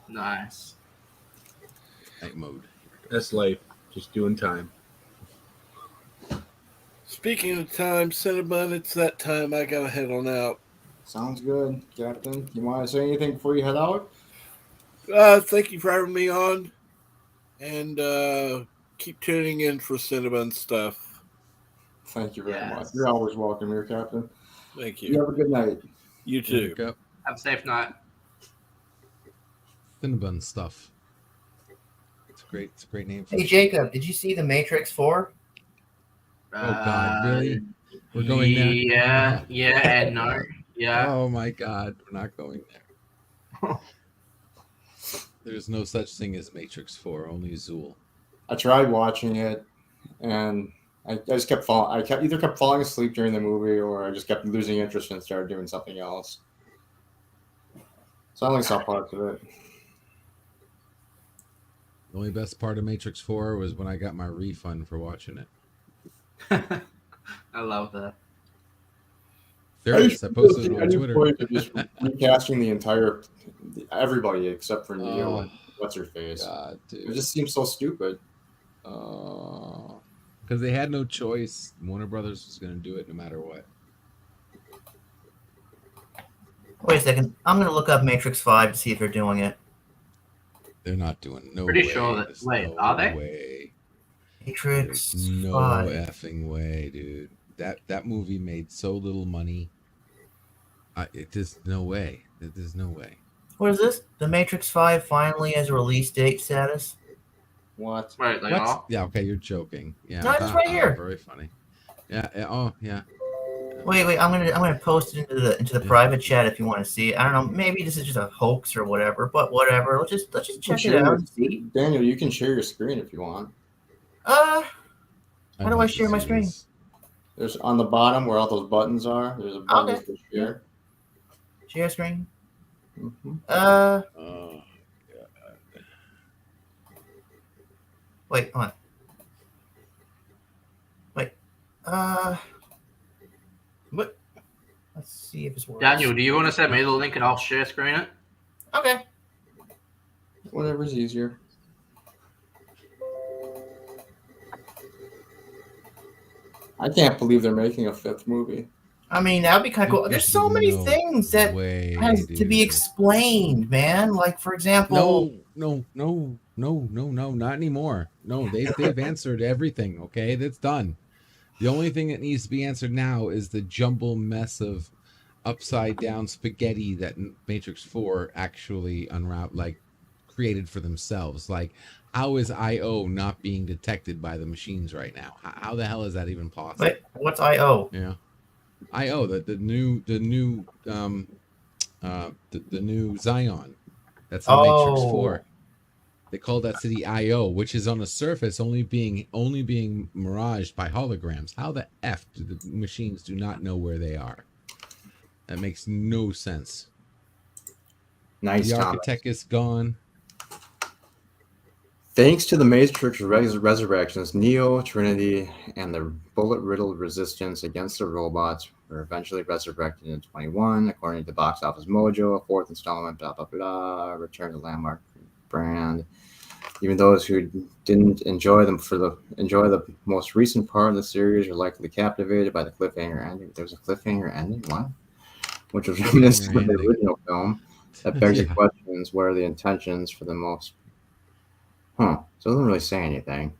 Nice. Night mode. That's life. Just doing time. Speaking of time, Cinnabon, it's that time. I gotta head on out. Sounds good, Captain. You want to say anything before you head out? Thank you for having me on, and keep tuning in for Cinnabon stuff. Thank you very Yes. much. You're always welcome here, Captain. Thank You you. have a good night. You too. Go. Have a safe night. Cinnabon stuff. It's great. It's a great name for Hey, it. Jacob, did you see The Matrix 4? Oh God, really? We're going there? Yeah, and no. Yeah. Oh my God, we're not going there. There's no such thing as Matrix 4, only Zool. I tried watching it, and I just kept falling. I either kept falling asleep during the movie, or I just kept losing interest and started doing something else. So I only saw parts of it. The only best part of Matrix 4 was when I got my refund for watching it. I love that. There it is. I posted it on Twitter. Just recasting the entire everybody except for Neo Oh, and what's her face. God, It dude. just seems so stupid. Because they had no choice. Warner Brothers was going to do it no matter what. Wait a second. I'm going to look up Matrix 5 to see if they're doing it. They're not doing no Pretty way. sure that- There's wait, no are they? way. Matrix There's no 5. effing way, dude. That movie made so little money. There's no way. There's no way. What is this? The Matrix 5 finally has a release date status? What? Wait, they What? are? Yeah, okay, you're joking. Yeah, No, it's right here. Very funny. Yeah. Oh, yeah. Wait. I'm gonna post it into the private chat if you want to see it. I don't know. Maybe this is just a hoax or whatever. But whatever. Let's just check it out and see. Daniel, you can share your screen if you want. How I do know I what share my this screen? is. There's on the bottom where all those buttons are. There's a button Okay. to share. Share screen. Mhm. Oh, Wait. Hold on. Wait. What? Let's see if this works. Daniel, do you want to send me the link and I'll share screen it? Okay. Whatever's easier. I can't believe they're making a fifth movie. I mean, that'd be kind of cool. There's so many No things that way, has to be dude. explained, man. Like, for example, No, not anymore. No, they've answered everything. Okay, that's done. The only thing that needs to be answered now is the jumble mess of upside down spaghetti that Matrix 4 actually created for themselves. Like, how is IO not being detected by the machines right now? How the hell is that even possible? wait, what's IO? Yeah, IO, the new Zion. That's in Matrix 4. They call that city IO, which is on the surface only being miraged by holograms. How the F do the machines do not know where they are? That makes no sense. Nice, The Thomas. architect is gone. Thanks to the Matrix Resurrections, Neo, Trinity, and the bullet-riddled resistance against the robots were eventually resurrected in 21, according to Box Office Mojo, a fourth installment, blah, blah, blah, return to landmark brand. Even those who didn't enjoy the most recent part of the series are likely captivated by the cliffhanger ending. There's a cliffhanger ending, what? Which was reminiscent of the ending. original film. That begs the Yeah. questions: what are the intentions for the most? Huh? So it doesn't really say anything.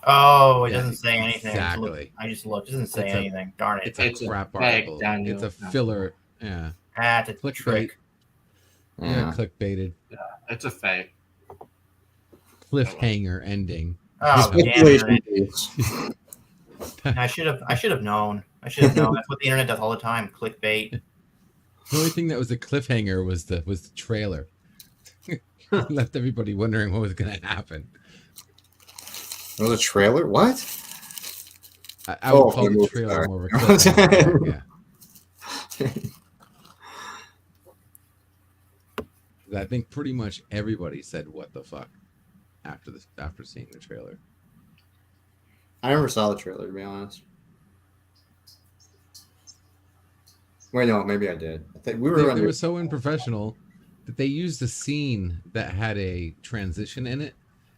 Oh, it Yeah, doesn't say anything. exactly. I just looked. It doesn't say It's a- anything. Darn it. It's a It's a crap fake, article. Daniel. It's a No. filler. Yeah. It's a Clickbait. trick. Yeah, clickbaited. It's a fake. Cliffhanger ending. Oh, damn Speculation, it. please. I should have known. I should have known. That's what the internet does all the time. Clickbait. The only thing that was a cliffhanger was the trailer. Left everybody wondering what was going to happen. There was a trailer? What? I would Oh, call the the movie, trailer sorry. more of a cliffhanger. Yeah. I think pretty much everybody said "What the fuck" after seeing the trailer. I never saw the trailer, to be honest. Wait, no, maybe I did. I think we were. They were so unprofessional that they used a scene that had a transition in it,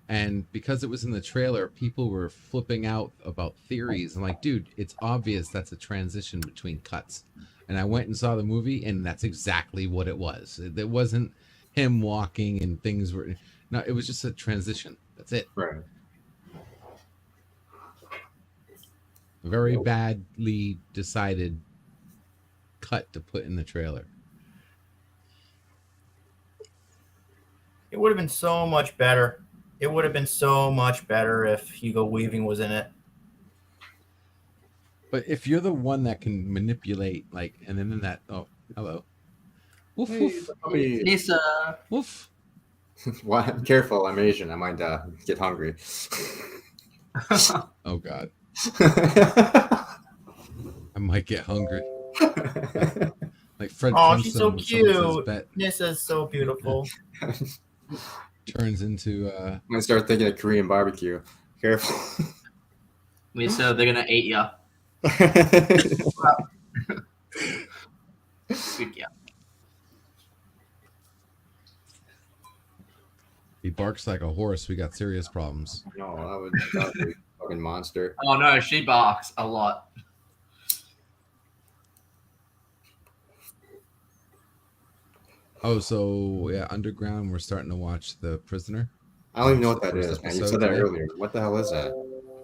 and because it was in the trailer, people were flipping out about theories. I'm like, dude, it's obvious that's a transition between cuts. And I went and saw the movie, and that's exactly what it was. It wasn't him walking and things were. No, it was just a transition. That's it. Right. Very badly decided cut to put in the trailer. It would have been so much better. It would have been so much better if Hugo Weaving was in it. But if you're the one that can manipulate, like, and then in that, oh, hello. Woof, Hey, woof. probably... Nissa. Woof. What? Careful, I'm Asian. I might get hungry. Oh, God. I might get hungry. Like Fred Oh, Flintstone she's so when someone says cute. Nissa's so beautiful. turns into I'm gonna start thinking of Korean barbecue. Careful. Nissa, they're gonna eat ya. Good, yeah. he barks like a horse. We got serious problems. No, that would be a fucking monster. Oh no, she barks a lot. Oh, so yeah, Underground. We're starting to watch The Prisoner. I don't even know what The that first is, man. You episode said that today. earlier. What the hell is that?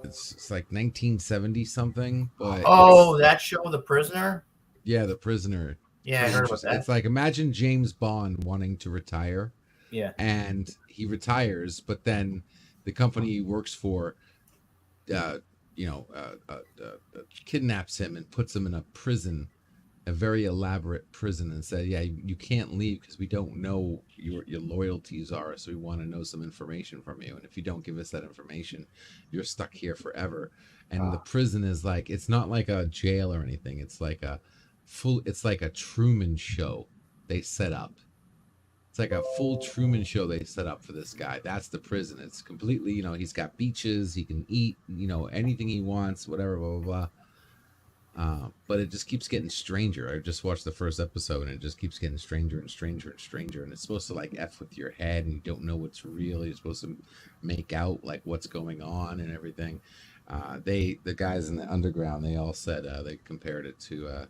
It's like 1970 something, but Oh, that show, The Prisoner? yeah, The Prisoner. Yeah, I heard about that. It's like imagine James Bond wanting to retire. Yeah. And he retires, but then the company he works for, kidnaps him and puts him in a prison, a very elaborate prison, and said, "Yeah, you can't leave because we don't know your loyalties are, so we want to know some information from you. And if you don't give us that information, you're stuck here forever." And the prison is like, it's not like a jail or anything. It's like it's like a Truman Show they set up. It's like a full Truman Show they set up for this guy. That's the prison. It's completely, he's got beaches. He can eat, anything he wants, whatever, blah, blah, blah. But it just keeps getting stranger. I just watched the first episode, and it just keeps getting stranger and stranger and stranger. And it's supposed to, like, F with your head, and you don't know what's real. You're supposed to make out, like, what's going on and everything. The guys in the Underground, they all said they compared it to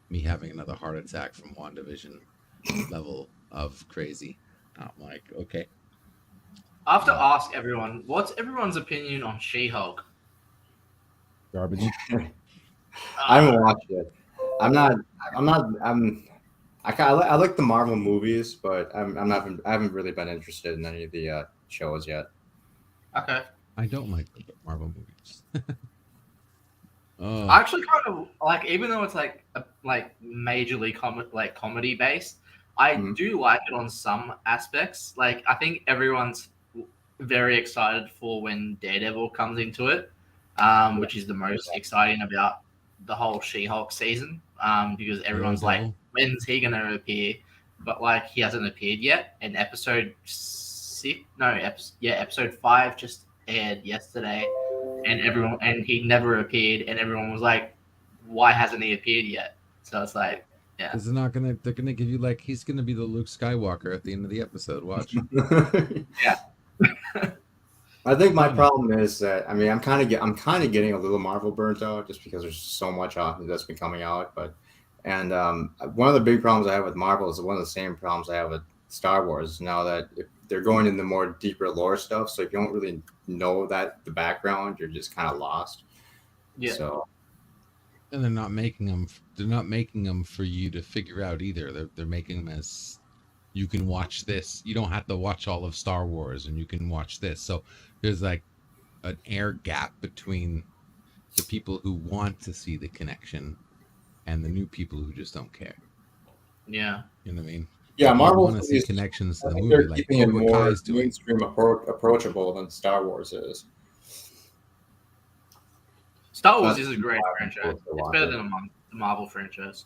me having another heart attack from WandaVision level of crazy. I'm like, okay. I have to ask everyone, what's everyone's opinion on She-Hulk? Garbage. I haven't watched it. I like the Marvel movies, but I haven't really been interested in any of the shows yet. Okay. I don't like the Marvel movies. I actually kind of like, even though it's like majorly comedy based, I do like it on some aspects. Like, I think everyone's very excited for when Daredevil comes into it, which is the most exciting about the whole She-Hulk season, because everyone's like, when's he gonna appear? But like, he hasn't appeared yet. And episode 5 just aired yesterday, and he never appeared, and everyone was like, why hasn't he appeared yet? So it's like, yeah, they're gonna give you, like, he's gonna be the Luke Skywalker at the end of the episode. Watch. Yeah. I think my problem is that I'm kind of getting a little Marvel burnt out just because there's so much that's been coming out. But one of the big problems I have with Marvel is one of the same problems I have with Star Wars. Now that if they're going into more deeper lore stuff, so if you don't really know the background, you're just kind of lost. Yeah. So. And they're not making them. They're not making them for you to figure out either. They're making them as you can watch this. You don't have to watch all of Star Wars, and you can watch this. So there's like an air gap between the people who want to see the connection and the new people who just don't care. Yeah. You know what I mean? Yeah, Marvel want to see connections to the movie. They're like keeping it Cobra more Kai's doing. mainstream approachable than Star Wars is. Star Wars is a great franchise. It's better than the Marvel franchise.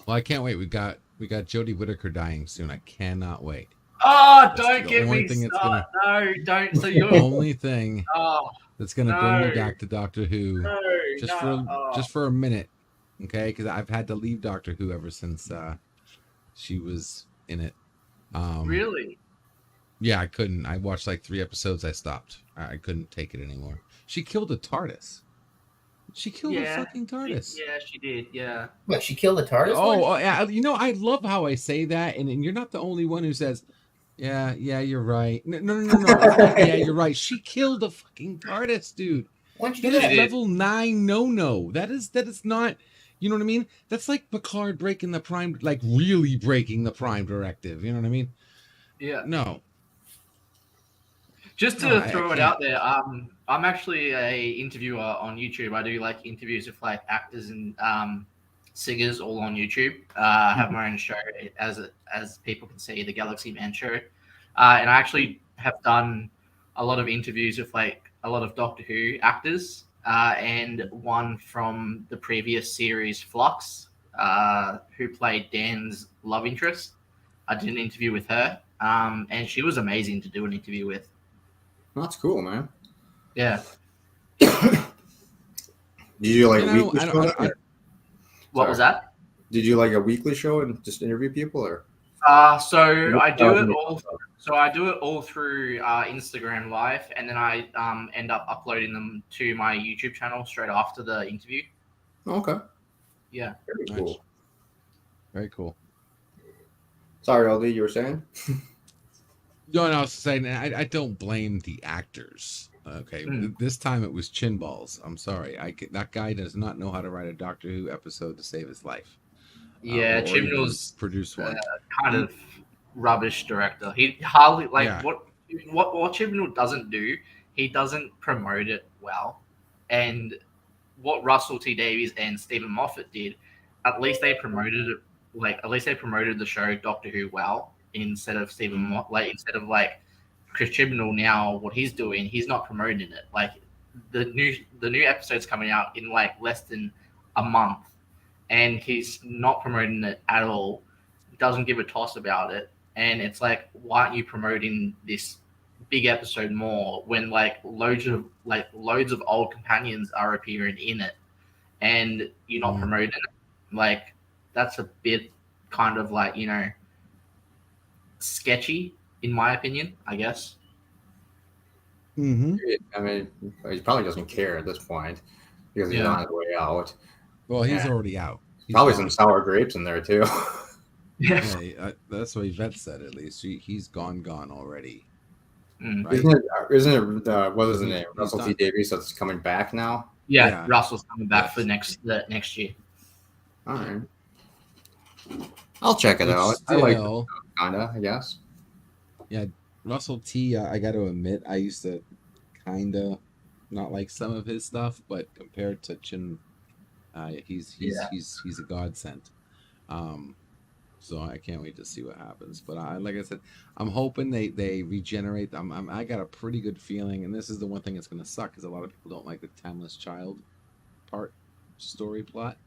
Well, I can't wait. We got Jodie Whittaker dying soon. I cannot wait. Oh, don't get me started. No, don't. So you're the only thing that's gonna bring me back to Doctor Who just for a minute, okay? Because I've had to leave Doctor Who ever since she was in it. Really? Yeah, I couldn't. I watched like 3 episodes. I stopped. I couldn't take it anymore. She killed a TARDIS. She killed a fucking TARDIS. She did. Yeah. What? She killed the TARDIS? Oh, yeah. You know, I love how I say that, and you're not the only one who says, "Yeah, you're right." No. Yeah, you're right. She killed a fucking TARDIS, dude. Why'd you That do is that? level 9 no. That is not. You know what I mean? That's like Picard breaking the Prime, like really breaking the Prime Directive. You know what I mean? Yeah. No. Just to throw it out there, I'm actually a interviewer on YouTube. I do like interviews with like actors and singers all on YouTube. I have my own show, as people can see, the Galaxy Man Show, and I actually have done a lot of interviews with like a lot of Doctor Who actors, and one from the previous series, Flux, who played Dan's love interest. I did an interview with her, and she was amazing to do an interview with. That's cool, man. Yeah. Did you do like a weekly show? What was that? Did you like a weekly show and just interview people, or? So I do it all. So I do it all through Instagram Live, and then I end up uploading them to my YouTube channel straight after the interview. Okay. Yeah. Very cool. Very cool. Sorry, LD, you were saying? No, I was saying I don't blame the actors. Okay, this time it was chin balls. I'm sorry. That guy does not know how to write a Doctor Who episode to save his life. Yeah, Chibnall's produced one. Kind of rubbish director. He hardly what Chibnall doesn't do. He doesn't promote it well, and what Russell T Davies and Stephen Moffat did, at least they promoted it. At least they promoted the show Doctor Who well. Instead of instead of Chris Chibnall now, what he's doing, he's not promoting it. Like the new episode's coming out in like less than a month, and he's not promoting it at all. Doesn't give a toss about it, and it's like, why aren't you promoting this big episode more when like loads of old companions are appearing in it, and you're not promoting it? Like that's a bit kind of like, you know, sketchy in my opinion, I guess. Mm-hmm. I mean, he probably doesn't care at this point because he's on his way out. Well, he's already out. He's probably some sour grapes in there too. Yeah, that's what Yvette said. At least he's gone already. Right? Isn't it? What is the name? Russell T Davies that's coming back now. Yeah, Russell's coming back for next year. All right, I'll check it out. I like it, kinda, I guess. Yeah, Russell T. I got to admit, I used to kinda not like some of his stuff, but compared to Chin, he's a godsend. So I can't wait to see what happens. But like I said, I'm hoping they regenerate. I got a pretty good feeling, and this is the one thing that's going to suck, because a lot of people don't like the Timeless Child story plot.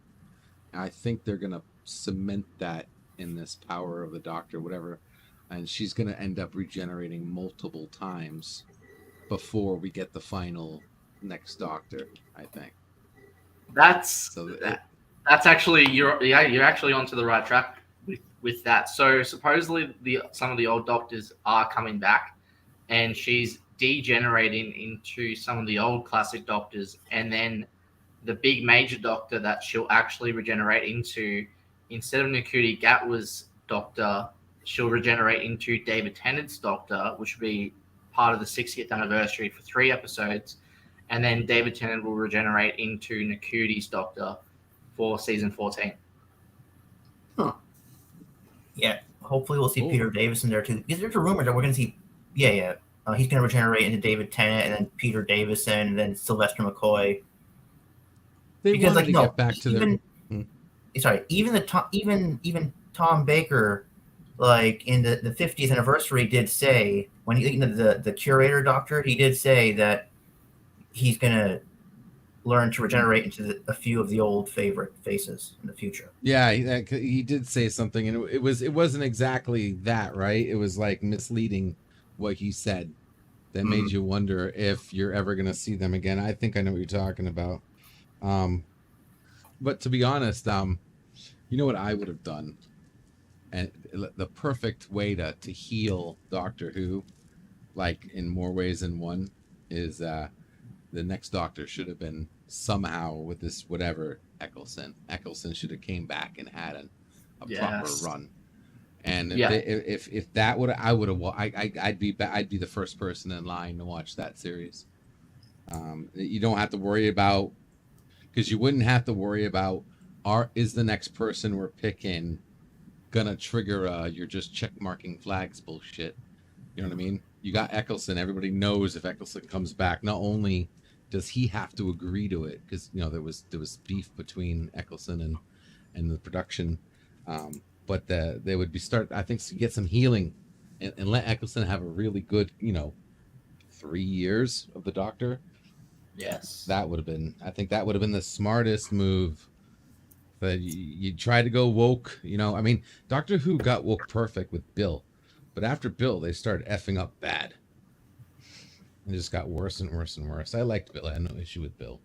And I think they're going to cement that in this Power of the Doctor, whatever, and she's going to end up regenerating multiple times before we get the final next Doctor, I think. That's actually you're actually onto the right track with that. So supposedly some of the old Doctors are coming back, and she's degenerating into some of the old classic doctors, and then the big major doctor that she'll actually regenerate into, instead of Nakuti Gatwa's doctor, she'll regenerate into David Tennant's doctor, which will be part of the 60th anniversary for 3 episodes. And then David Tennant will regenerate into Nakuti's doctor for season 14. Huh. Yeah, hopefully we'll see Peter Davison there too. Because there's a rumor that we're going to see, he's going to regenerate into David Tennant, and then Peter Davison, and then Sylvester McCoy. They wanted to get back to their. Sorry, even Tom Baker, like in the 50th anniversary, did say when the curator doctor, he did say that he's going to learn to regenerate into a few of the old favorite faces in the future. Yeah, he did say something, and it wasn't exactly that, right? It was like misleading what he said that made you wonder if you're ever going to see them again. I think I know what you're talking about. But to be honest, you know what I would have done, and the perfect way to heal Doctor Who, like in more ways than one, is the next Doctor should have been somehow with this whatever Eccleston. Eccleston should have came back and had a proper run. And if that would, I'd be the first person in line to watch that series. You don't have to worry about, because you wouldn't have to worry about is the next person we're picking gonna trigger you're just check marking flags bullshit. You know what I mean? You got Eccleston. Everybody knows if Eccleston comes back, not only does he have to agree to it, because there was beef between Eccleston and the production, but they would I think to get some healing and let Eccleston have a really good 3 years of the Doctor. Yes, I think that would have been the smartest move. But you try to go woke, I mean, Doctor Who got woke perfect with Bill, but after Bill, they started effing up bad. It just got worse and worse and worse. I liked Bill. I had no issue with Bill.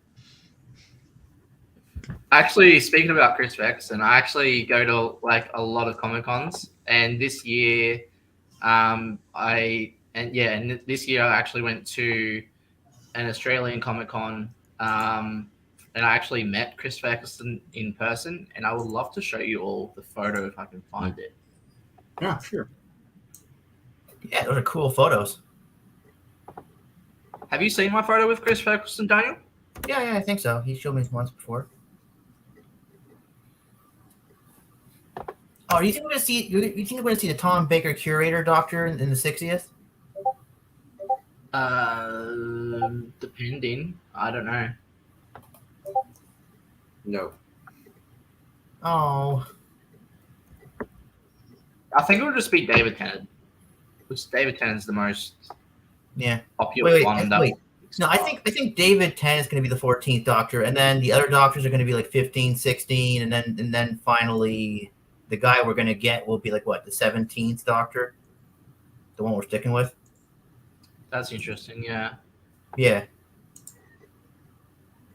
Actually, speaking about Chris Ferguson, I actually go to like a lot of Comic Cons, and this year, this year I actually went to an Australian Comic Con, and I actually met Chris Ferguson in person, and I would love to show you all the photo if I can find it. Yeah, sure. Yeah, those are cool photos. Have you seen my photo with Chris Ferguson, Daniel? Yeah, I think so. He showed me once before. Oh, do you think we're gonna see? You think we're gonna see the Tom Baker curator doctor in the 60th? Depending. I don't know. No. Oh. I think it would just be David Tennant. Which David Tennant's the most popular one. Wait. No, I think David Tennant is going to be the 14th Doctor, and then the other Doctors are going to be like 15, 16, and then finally the guy we're going to get will be like what, the 17th Doctor, the one we're sticking with. That's interesting. Yeah. Yeah.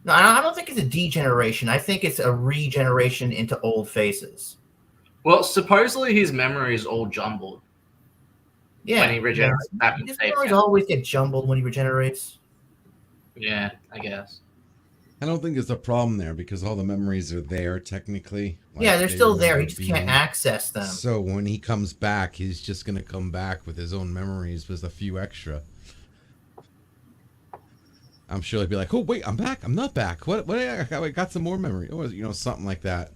No, I don't think it's a degeneration. I think it's a regeneration into old faces. Well, supposedly his memory is all jumbled. Yeah. When he regenerates back in his memories always get jumbled when he regenerates. Yeah, I guess. I don't think there's a problem there because all the memories are there technically. Yeah, they're still there. He just can't access them. So when he comes back, he's just going to come back with his own memories with a few extra. I'm sure he'd be like, "Oh wait, I'm back. I'm not back. What? I got some more memory." Or something like that.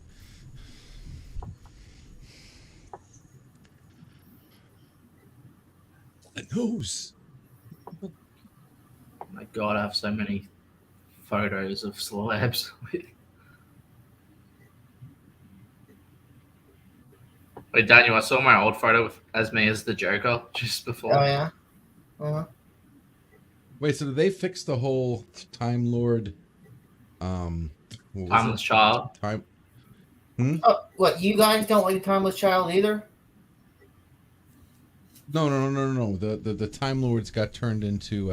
A nose. My God, I have so many photos of celebs. Wait, Daniel, I saw my old photo as me as the Joker just before. Oh yeah. Uh-huh. Wait, so did they fix the whole Time Lord? Timeless Child. Oh, what? You guys don't like the Timeless Child either? No. The Time Lords got turned into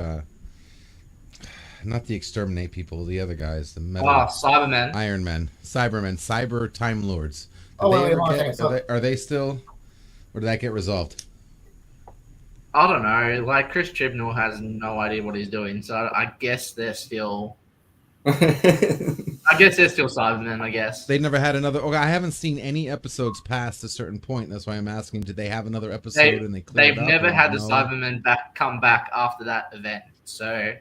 not the Exterminate people, the other guys, the metal. Cybermen. Iron Men, Cybermen, Cyber Time Lords. Are they still, or did that get resolved? I don't know. Like Chris Chibnall has no idea what he's doing, so I guess they're still. I guess they're still Cybermen. I guess They never had another. Okay, I haven't seen any episodes past a certain point. That's why I'm asking. Did they have another episode and they cleared they've it up? never had the No? Cybermen come back after that event, so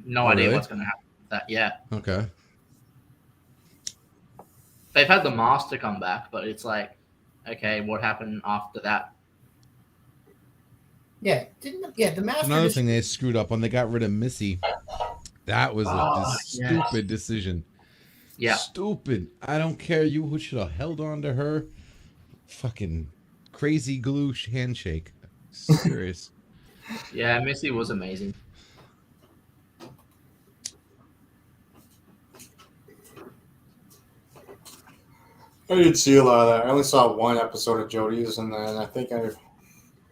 no idea really? what's going to happen with that. Yeah, Okay. they've had the Master come back, but it's like, okay, what happened after that? Yeah, the master. Another thing they screwed up when they got rid of Missy. That was a stupid decision. Yeah, Stupid. I don't care. You should have held on to her. Fucking crazy glue handshake. Serious. yeah, Missy was amazing. I didn't see a lot of that. I only saw one episode of Jody's, and then I think I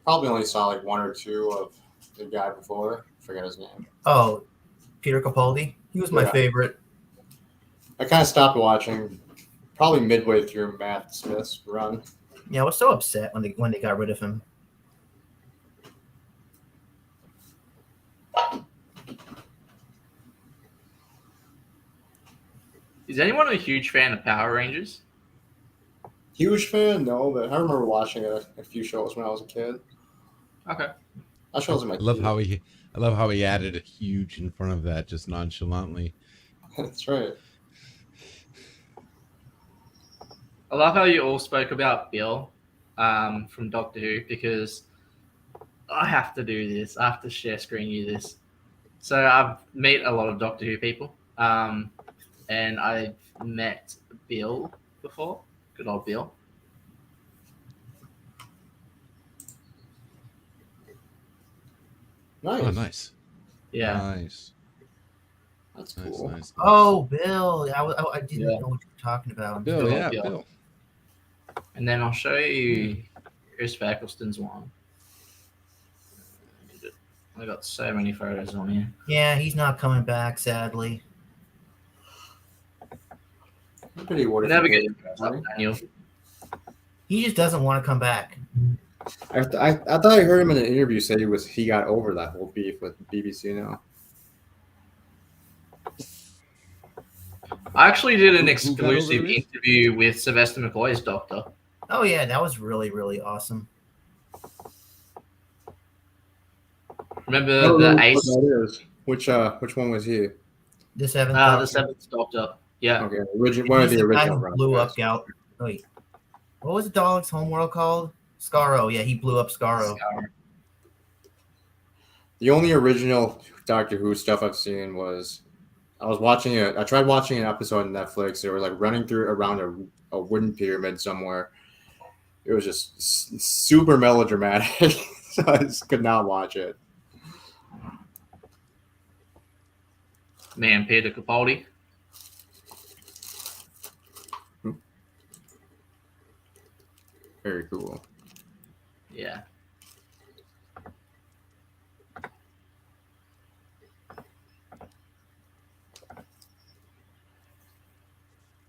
probably only saw like one or two of the guy before. I forget his name. Oh, Peter Capaldi. He was my favorite. I kind of stopped watching probably midway through Matt Smith's run. Yeah, I was so upset when they got rid of him. Is anyone a huge fan of Power Rangers? Huge fan, no, but I remember watching a few shows when I was a kid. Okay. That shows my. I love how he added a huge in front of that just nonchalantly. That's right. I love how you all spoke about Bill from Doctor Who, because I have to do this. I have to share screen you this. So I've met a lot of Doctor Who people, and I've met Bill before. Good old Bill. Nice. Oh, nice. Yeah. Nice. That's cool. Nice. Oh, Bill. I didn't know what you were talking about. Bill, Bill, yeah, Bill. Bill. And then I'll show you Chris Eccleston's one. I got so many photos on here. Yeah, he's not coming back, sadly. Pretty Never get your dress up, Daniel. He just doesn't want to come back. I thought I heard him in an interview say he got over that whole beef with BBC now. I actually did an Who got exclusive over this? interview with Sylvester McCoy's doctor. Oh yeah, that was really, really awesome. Remember the Ace, Which one was he? The seventh. the Seventh Doctor? Yeah. Okay, one of He's the guy original who runs, blew yes. up Gal. Wait, what was the Daleks' homeworld called? Scarrow. Yeah, he blew up Scarrow. The only original Doctor Who stuff I've seen was I tried watching an episode on Netflix. They were like running around a wooden pyramid somewhere. It was just super melodramatic, so I just could not watch it. Man, Peter Capaldi. Very cool. Yeah.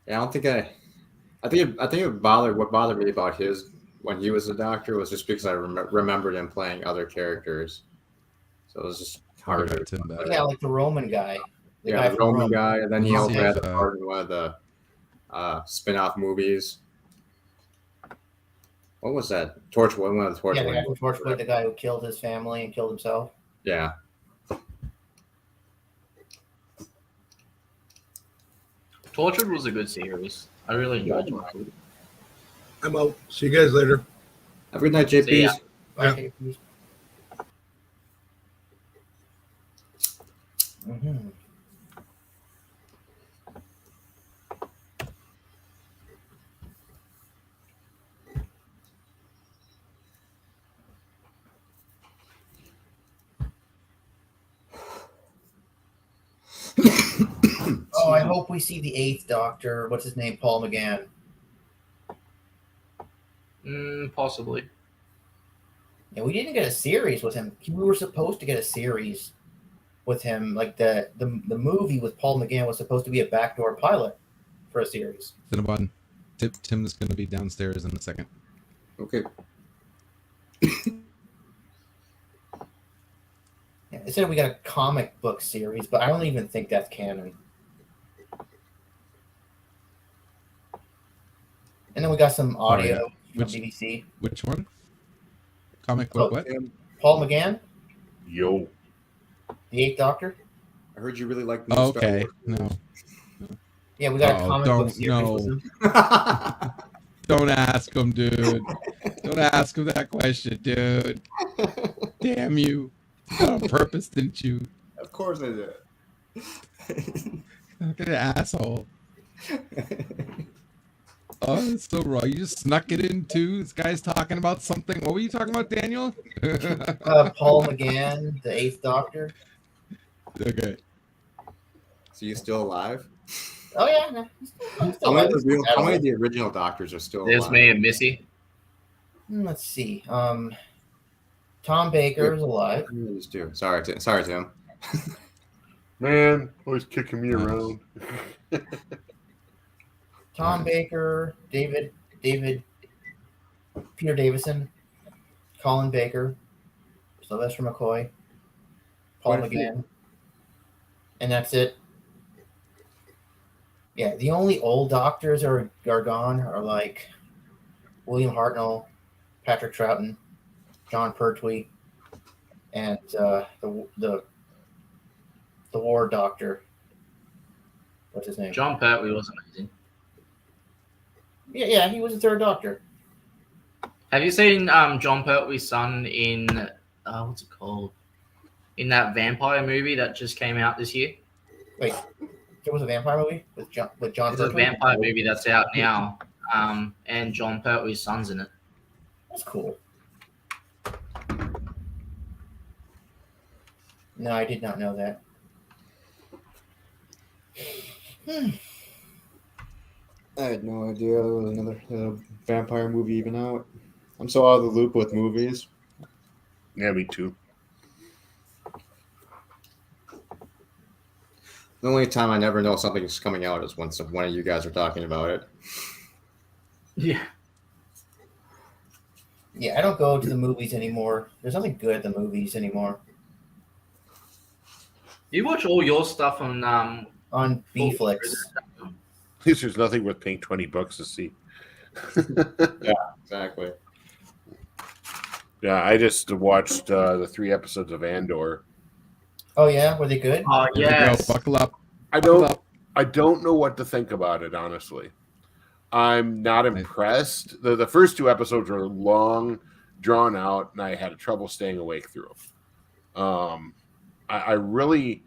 Yeah, I don't think I think what bothered me about his when he was a doctor was just because I remembered him playing other characters, so it was just hard to Tim back. Yeah, like the Roman guy. The yeah, guy the from Roman Rome. guy, and then he also Yeah. had a part in one of the spin-off movies. What was that? Torchwood, one of the Torchwood. Yeah, the guy from Torchwood, the guy who killed his family and killed himself. Yeah. Tortured was a good series. I really enjoyed it. I'm out. See you guys later. Have a good night, See JP. ya. Okay. Mm-hmm. Oh, I hope we see the Eighth Doctor. What's his name? Paul McGann. Possibly. Yeah, we didn't get a series with him. We were supposed to get a series with him. Like the movie with Paul McGann was supposed to be a backdoor pilot for a series. Cinnabon. Tim's going to be downstairs in a second. Okay. It said we got a comic book series, but I don't even think that's canon. And then we got some audio from BBC. Which one? Comic book what? Paul McGann, Yo. the Eighth Doctor. I heard you really like Oh, okay. No. Yeah, we got a comic book series no. with him. Don't ask him, dude. Don't ask him that question, dude. Damn you. You did it on purpose, didn't you? Of course I did. Look at an asshole. Oh, that's so wrong. You just snuck it in too. This guy's talking about something. What were you talking about, Daniel? Paul McGann, the Eighth Doctor. Okay. So you still alive? Oh yeah, no, I'm still How alive. many of the original Doctors are still There's alive? me and Missy. Let's see. Tom Baker is alive. There's two. Sorry, Tim. Man, always kicking me around. Tom Baker, Peter Davison, Colin Baker, Sylvester McCoy, Paul McGann, and that's it. Yeah, the only old Doctors are gone are like William Hartnell, Patrick Troughton, John Pertwee, and the War Doctor. What's his name? John Pertwee was amazing. Yeah, he was the Third Doctor. Have you seen John Pertwee's son in what's it called? In that vampire movie that just came out this year? Wait, there was a vampire movie with John There's a Pertwee? vampire movie that's out now, and John Pertwee's son's in it. That's cool. No, I did not know that. I had no idea there was another vampire movie even out. I'm so out of the loop with movies. Yeah, me too. The only time I never know something's coming out is when one of you guys are talking about it. Yeah. Yeah, I don't go to the movies anymore. There's nothing good at the movies anymore. You watch all your stuff on B-Flix. At least there's nothing worth paying $20 to see. Yeah, exactly. Yeah, I just watched the 3 episodes of Andor. Oh yeah, were they good? Oh yes. Buckle up. I don't know what to think about it, honestly. I'm not impressed. The first 2 episodes were long, drawn out, and I had trouble staying awake through them. I really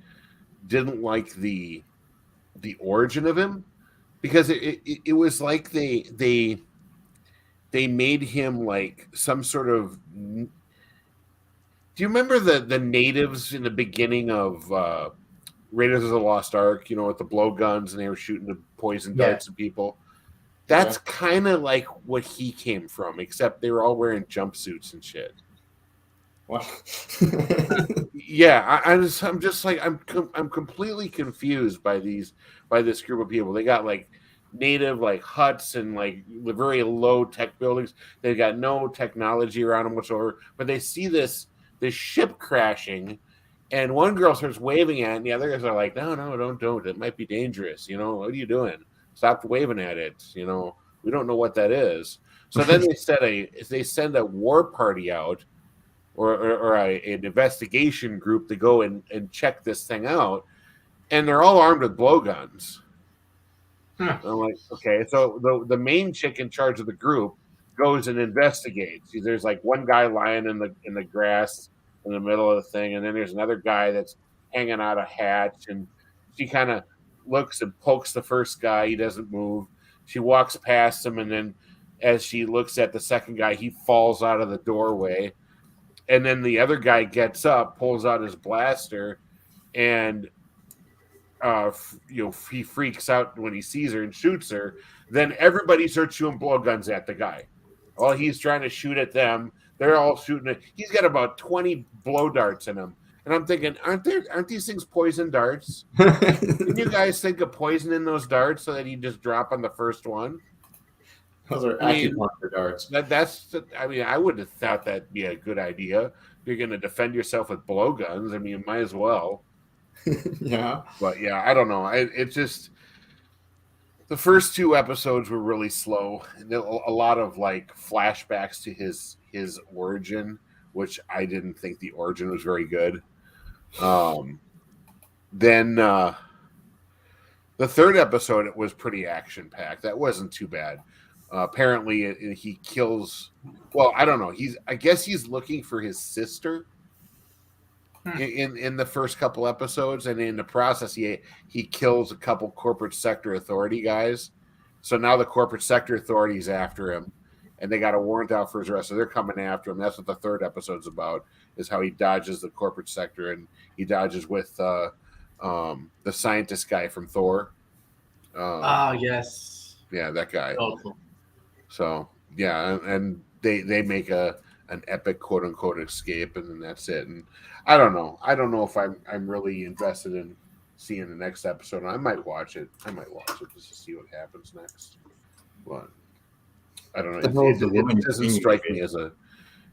didn't like the origin of him, because it was like they made him like some sort of. Do you remember the natives in the beginning of Raiders of the Lost Ark? You know, with the blowguns, and they were shooting the poison darts at people. That's kind of like what he came from, except they were all wearing jumpsuits and shit. Wow. Yeah, I'm just like I'm completely confused by this group of people. They got like native like huts and like very low tech buildings. They got no technology around them whatsoever. But they see this ship crashing, and one girl starts waving at it, and the other guys are like, no, don't. It might be dangerous. You know, what are you doing? Stop waving at it. You know, we don't know what that is. So then they send a war party out, or an investigation group to go and check this thing out, and they're all armed with blowguns. I'm like, okay, so the main chick in charge of the group goes and investigates. There's like one guy lying in the grass in the middle of the thing, and then there's another guy that's hanging out a hatch, and she kind of looks and pokes the first guy. He doesn't move. She walks past him, and then as she looks at the second guy, he falls out of the doorway. And then the other guy gets up, pulls out his blaster, and he freaks out when he sees her and shoots her. Then everybody starts shooting blowguns at the guy. While he's trying to shoot at them, they're all shooting it. He's got about 20 blow darts in him. And I'm thinking, aren't these things poison darts? Didn't you guys think of poisoning those darts so that he'd just drop on the first one? Those are acupuncture darts. I would have thought that'd be a good idea. you're going to defend yourself with blowguns. I mean, you might as well. Yeah. But yeah, I don't know. It just the first 2 episodes were really slow. And a lot of like flashbacks to his origin, which I didn't think the origin was very good. Then the 3rd episode, it was pretty action packed. That wasn't too bad. Apparently, he kills. Well, I don't know. I guess he's looking for his sister in the first couple episodes, and in the process, he kills a couple corporate sector authority guys. So now the corporate sector authority is after him, and they got a warrant out for his arrest. So they're coming after him. That's what the 3rd episode's about: is how he dodges the corporate sector, and he dodges with the scientist guy from Thor. Yes. Yeah, that guy. Awesome. So yeah, and they make an epic quote unquote escape, and then that's it. And I don't know if I'm really invested in seeing the next episode. I might watch it. Just to see what happens next. But I don't know. It doesn't strike me as a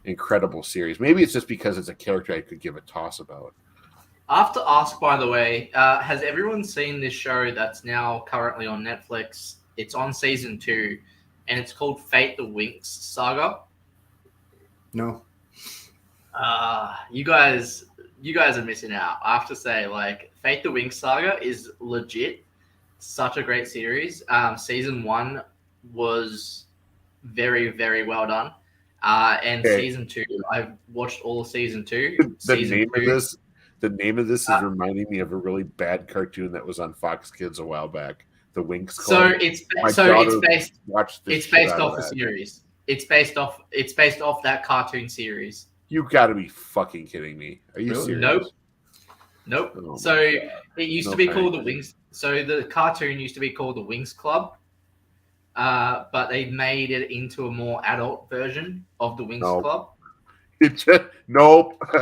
incredible series. Maybe it's just because it's a character I could give a toss about. I have to ask, by the way, has everyone seen this show that's now currently on Netflix? It's on season 2, and it's called Fate the Winx Saga. No. You guys are missing out. I have to say, like, Fate the Winx Saga is legit such a great series. Season 1 was very, very well done. And season 2, I've watched all of season 2. The name of this is reminding me of a really bad cartoon that was on Fox Kids a while back. The Winx Club. So it's based off the series. It's based off that cartoon series. You got to be fucking kidding me! Are you serious? Nope. Oh so it used to be called the Winx. So the cartoon used to be called the Winx Club, but they made it into a more adult version of the Winx Club. Nope. Was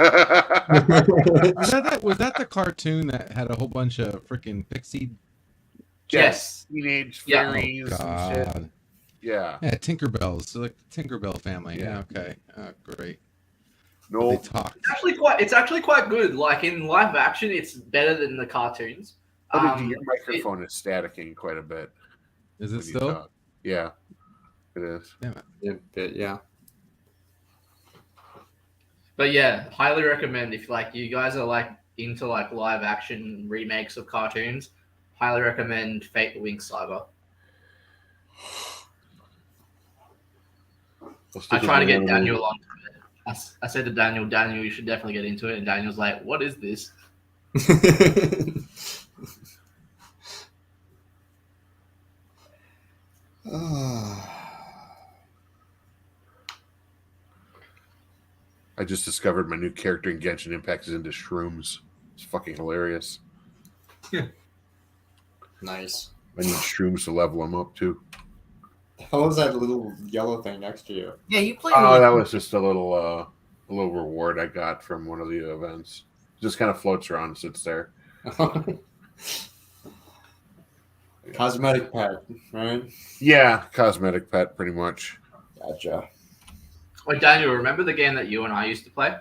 that the cartoon that had a whole bunch of freaking pixie? Yes. Teenage fairies and shit. Yeah. Yeah, Tinkerbells. So like the Tinkerbell family. Yeah, okay. Oh, great. No. They talk. It's actually quite good. Like in live action, it's better than the cartoons. Your microphone is staticking quite a bit. Is it still? Yeah. It is. Yeah. But yeah, highly recommend if like you guys are like into like live action remakes of cartoons. Highly recommend Fate the Winx Saga. I try to get Daniel on. I said to Daniel, you should definitely get into it, and Daniel's like, "What is this?" I just discovered my new character in Genshin Impact is into shrooms. It's fucking hilarious. Nice. I need shrooms to level him up too. How was that little yellow thing next to you? Yeah, you played. Oh, that was just a little reward I got from one of the events. It just kind of floats around and sits there. Cosmetic pet, right? Yeah, cosmetic pet, pretty much. Gotcha. Wait, Daniel, remember the game that you and I used to play?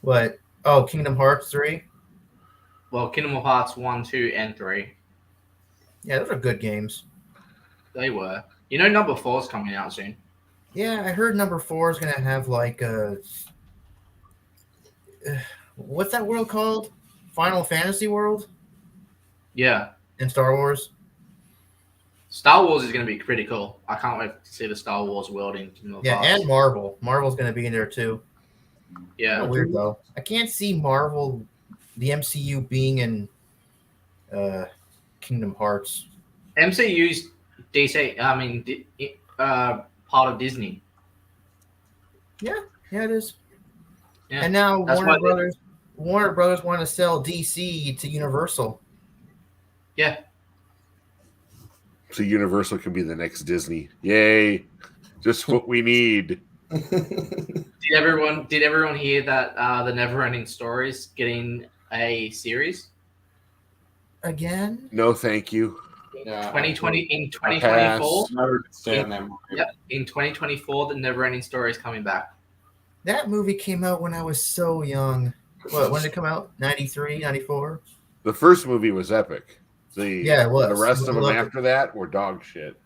What? Oh, Kingdom Hearts 3? Well, Kingdom Hearts 1, 2, and 3. Yeah, those are good games. They were. You know, number 4 is coming out soon. Yeah, I heard number 4 is going to have like a... what's that world called? Final Fantasy world? Yeah. In Star Wars? Star Wars is going to be pretty cool. I can't wait to see the Star Wars world in Kingdom Hearts. And Marvel. Marvel's going to be in there too. Yeah. Kind of weird though. I can't see Marvel, the MCU, being in Kingdom Hearts. MCU's DC. I mean, part of Disney. Yeah, it is. Yeah. And now Warner Brothers want to sell DC to Universal. Yeah. So Universal can be the next Disney. Yay! Just what we need. Did everyone hear that the Neverending Stories getting a series? Again? No, thank you. Yeah, 2020 in 2024. Yep, in 2024, The Neverending Story is coming back. That movie came out when I was so young. What? When did it come out? 93, 94? The first movie was epic. Yeah, it was. The rest I of them loved after that were dog shit.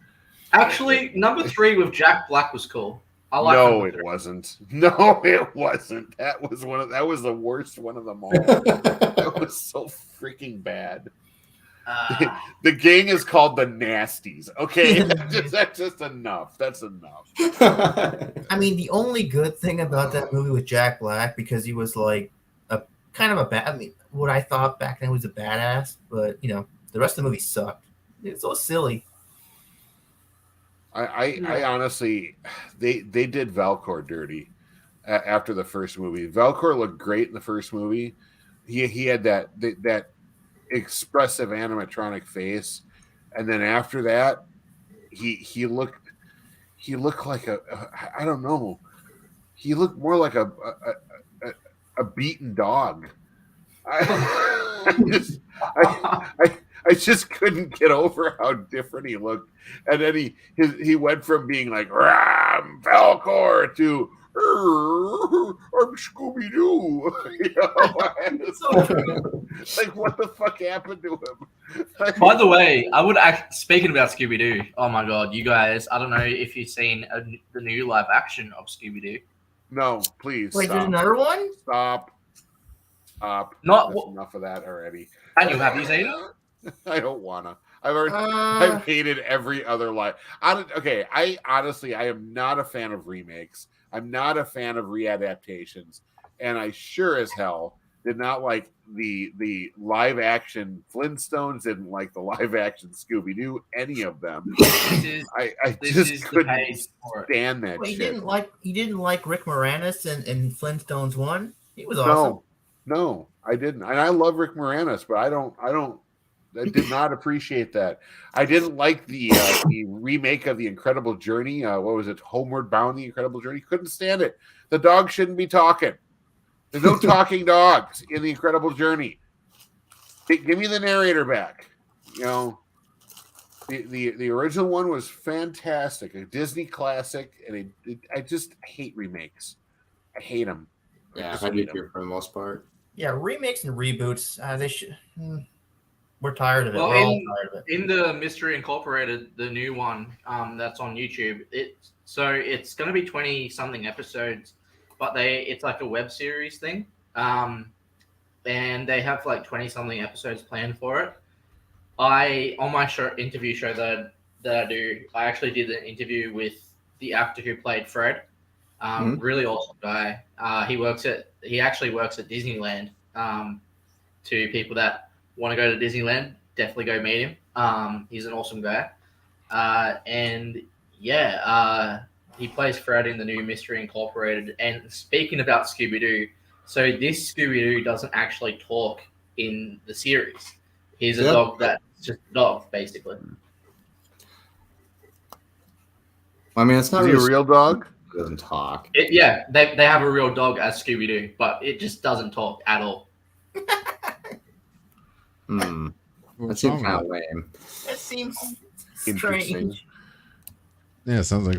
Actually, number 3 with Jack Black was cool. I like No, number it 3. wasn't. No, it wasn't. That was the worst one of them all. That was so freaking bad. The gang is called the Nasties. Okay, that's just enough. That's enough. I mean, the only good thing about that movie with Jack Black, because he was like a kind of a bad. I mean, what I thought back then was a badass, but you know, the rest of the movie sucked. It's so silly. I honestly, they did Valcor dirty after the first movie. Valcor looked great in the first movie. He had that expressive animatronic face, and then after that, he looked like I don't know. He looked more like a beaten dog. I just couldn't get over how different he looked, and then he went from being like Ram Falcor to I'm Scooby Doo. You know? Like what the fuck happened to him? By the way, I would speaking about Scooby Doo. Oh my god, you guys! I don't know if you've seen the new live action of Scooby Doo. No, please. Wait, stop. there's another one? Stop. Not enough of that already. Daniel, have you seen it? I don't wanna. I've hated every other life. I honestly am not a fan of remakes. I'm not a fan of readaptations, and I sure as hell did not like the live action Flintstones. Didn't like the live action Scooby Doo. Any of them. I just couldn't stand that. Well, shit. He didn't like Rick Moranis in Flintstones 1. He was awesome. No, I didn't. And I love Rick Moranis, but I did not appreciate that. I didn't like the remake of The Incredible Journey. What was it? Homeward Bound: The Incredible Journey. Couldn't stand it. The dog shouldn't be talking. There's no talking dogs in The Incredible Journey. Give me the narrator back. You know, the original one was fantastic, a Disney classic, and I just hate remakes. I hate them. Yeah, I do too for the most part. Yeah, remakes and reboots. They should. We're tired of it. Well, We're all tired of it. In the Mystery Incorporated, the new one that's on YouTube, it's going to be 20-something episodes, but it's like a web series thing, and they have like 20-something episodes planned for it. On my interview show that I do, I actually did an interview with the actor who played Fred. Really awesome guy. He actually works at Disneyland. To people that want to go to Disneyland, definitely go meet him. He's an awesome guy. He plays Fred in the new Mystery Incorporated. And speaking about Scooby-Doo, so this Scooby-Doo doesn't actually talk in the series. He's a dog that's just a dog, basically. I mean, it's not really a real dog. It doesn't talk. They have a real dog as Scooby-Doo, but it just doesn't talk at all. That seems kind of lame. That seems Interesting. strange. Yeah, it sounds like.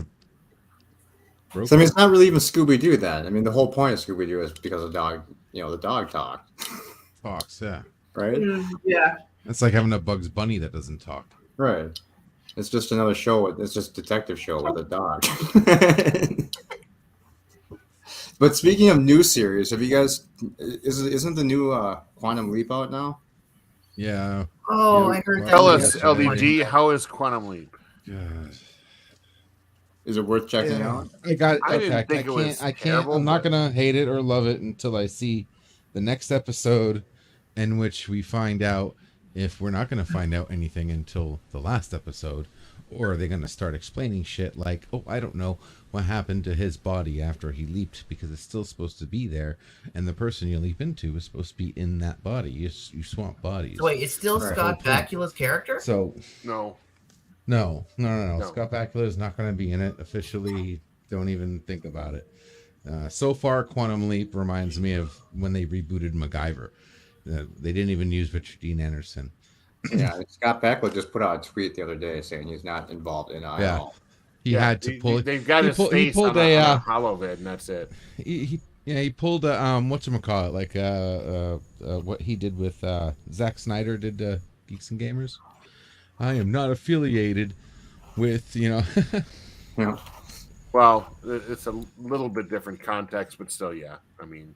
So I mean, it's not really even Scooby Doo. Then I mean, the whole point of Scooby Doo is because the dog talks. Talks, yeah. Right. Yeah. It's like having a Bugs Bunny that doesn't talk. Right. It's just another show. It's just a detective show with a dog. But speaking of new series, have you guys? Isn't the new Quantum Leap out now? Yeah. Oh, I heard that. Tell us, LDG, how is Quantum Leap? Is it worth checking out? I can't. I'm not gonna hate it or love it until I see the next episode, in which we find out if we're not gonna find out anything until the last episode, or are they gonna start explaining shit like, oh, I don't know what happened to his body after he leaped, because it's still supposed to be there, and the person you leap into is supposed to be in that body. You swap bodies. So wait, it's still Scott Bakula's character? So No. Scott Bakula is not going to be in it officially. Don't even think about it. So far, Quantum Leap reminds me of when they rebooted MacGyver. They didn't even use Richard Dean Anderson. Yeah, Scott Bakula just put out a tweet the other day saying he's not involved in it at all. He had to pull. They've got his face on a hollow vid, and that's it. He pulled a whatchamacallit, like what he did with Zack Snyder did Geeks and Gamers. I am not affiliated with, you know. Yeah. Well, it's a little bit different context, but still, yeah. I mean,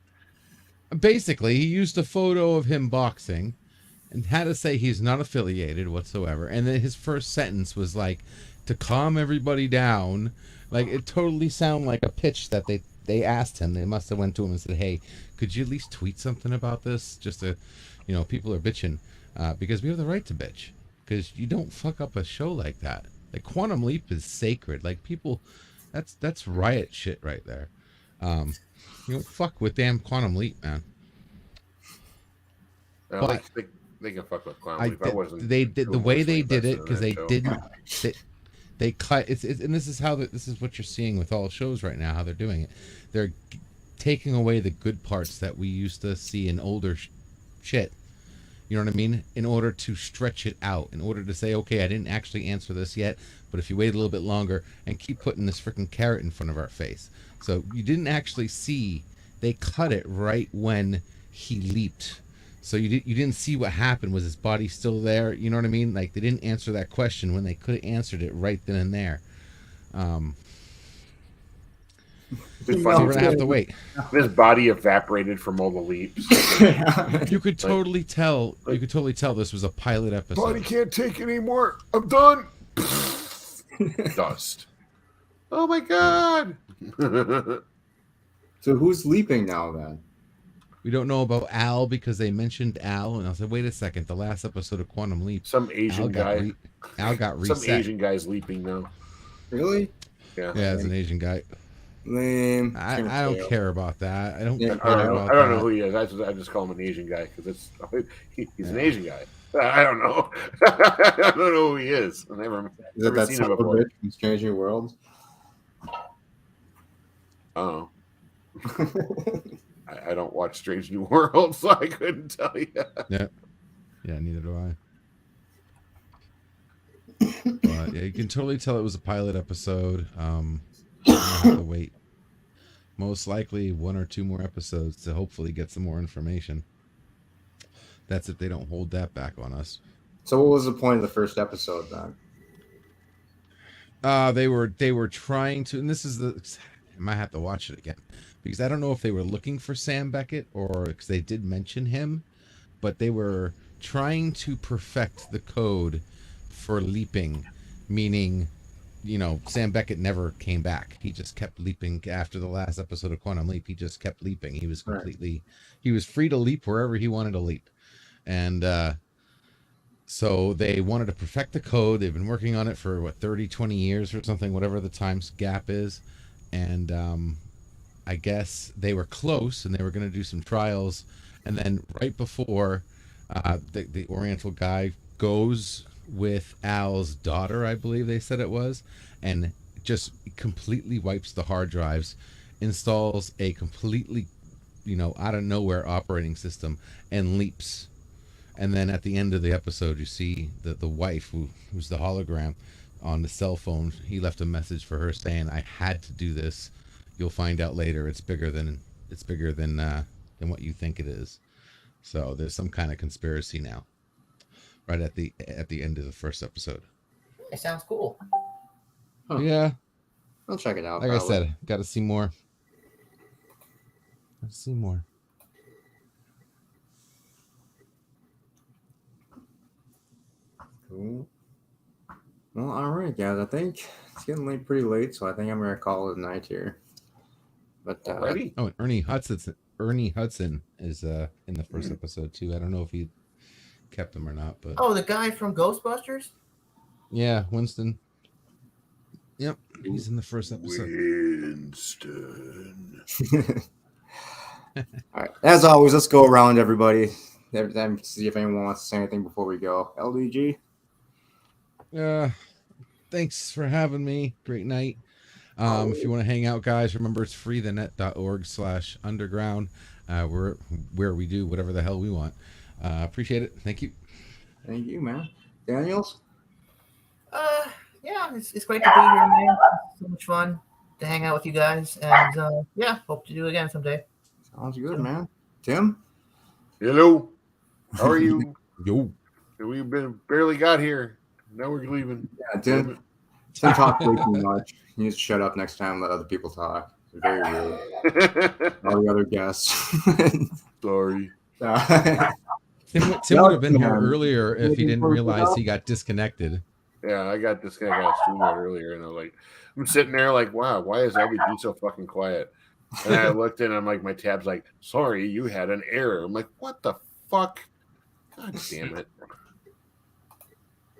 basically, he used a photo of him boxing and had to say he's not affiliated whatsoever. And then his first sentence was like, to calm everybody down. Like, it totally sounded like a pitch that they asked him. They must have went to him and said, hey, could you at least tweet something about this? Just to, you know, people are bitching because we have the right to bitch. Because you don't fuck up a show like that. Like, Quantum Leap is sacred. Like, people, that's riot shit right there. You don't fuck with damn Quantum Leap, man. But they can fuck with Quantum Leap. They did the way they did it because they didn't. They cut it's and this is what you're seeing with all shows right now. How they're doing it, they're taking away the good parts that we used to see in older shit. You know what I mean? In order to stretch it out, in order to say, okay, I didn't actually answer this yet, but if you wait a little bit longer and keep putting this freaking carrot in front of our face. So you didn't actually see, they cut it right when he leaped. So you didn't see what happened. Was his body still there? You know what I mean? Like, they didn't answer that question when they could have answered it right then and there. We're gonna have to wait. His body evaporated from all the leaps. You could totally tell. You could totally tell this was a pilot episode. Body can't take anymore. I'm done. Dust. Oh my god. So who's leaping now then? We don't know about Al because they mentioned Al, and I said, "Wait a second! The last episode of Quantum Leap, some Asian guy, Al got reset. Some Asian guy's leaping now. Really? Yeah, it's an Asian guy. Lame. I don't care about that. I don't. I don't know who he is. I just call him an Asian guy because he's an Asian guy. I don't know. I don't know who he is. I never seen him before. From Strange New Worlds? Oh. I don't watch Strange New Worlds, so I couldn't tell you. Yeah, neither do I. But yeah, you can totally tell it was a pilot episode. I'm gonna have to wait. Most likely 1 or 2 more episodes to hopefully get some more information. That's if they don't hold that back on us. So what was the point of the first episode then? They were trying to, and this is I might have to watch it again because I don't know if they were looking for Sam Beckett or because they did mention him, but they were trying to perfect the code for leaping, meaning, you know, Sam Beckett never came back. He just kept leaping after the last episode of Quantum Leap. He just kept leaping. He was he was free to leap wherever he wanted to leap. And so they wanted to perfect the code. They've been working on it for 30, 20 years or something, whatever the time gap is. And I guess they were close and they were going to do some trials. And then right before the Oriental guy goes with Al's daughter, I believe they said it was, and just completely wipes the hard drives, installs a completely, out of nowhere operating system, and leaps. And then at the end of the episode, you see the wife, who's the hologram, on the cell phone. He left a message for her saying, "I had to do this. You'll find out later. It's bigger than what you think it is." So there's some kind of conspiracy now. Right at the end of the first episode. It sounds cool. Huh. Yeah, I'll check it out. Like probably. I said, got to see more. Cool. Well, all right, guys. I think it's getting pretty late, so I think I'm gonna call it a night here. But already? Oh, and Ernie Hudson is in the first episode too. I don't know if he kept him or not, but the guy from Ghostbusters. Yeah, Winston. Yep, he's in the first episode. Winston. All right. As always, let's go around everybody. Every time, see if anyone wants to say anything before we go. LDG. Thanks for having me. Great night. If you want to hang out, guys, remember it's freethenet.org/underground. Where we do whatever the hell we want. Appreciate it. Thank you. Thank you, man. Daniels? yeah, it's great to be here, man. It's so much fun to hang out with you guys, and yeah, hope to do it again someday. Sounds good, man. Tim? Hello. How are you? Yo. We've been barely got here. Now we're leaving. Yeah, Tim talks way too much. He needs to shut up next time and let other people talk. It's very rude. All the other guests. Sorry. Tim would have been here earlier if he didn't realize he got disconnected. Yeah, I got this guy got streamed earlier, and I'm sitting there like, wow, why is LBG so fucking quiet? And I looked in, I'm like, my tab's like, sorry, you had an error. I'm like, what the fuck? God damn it.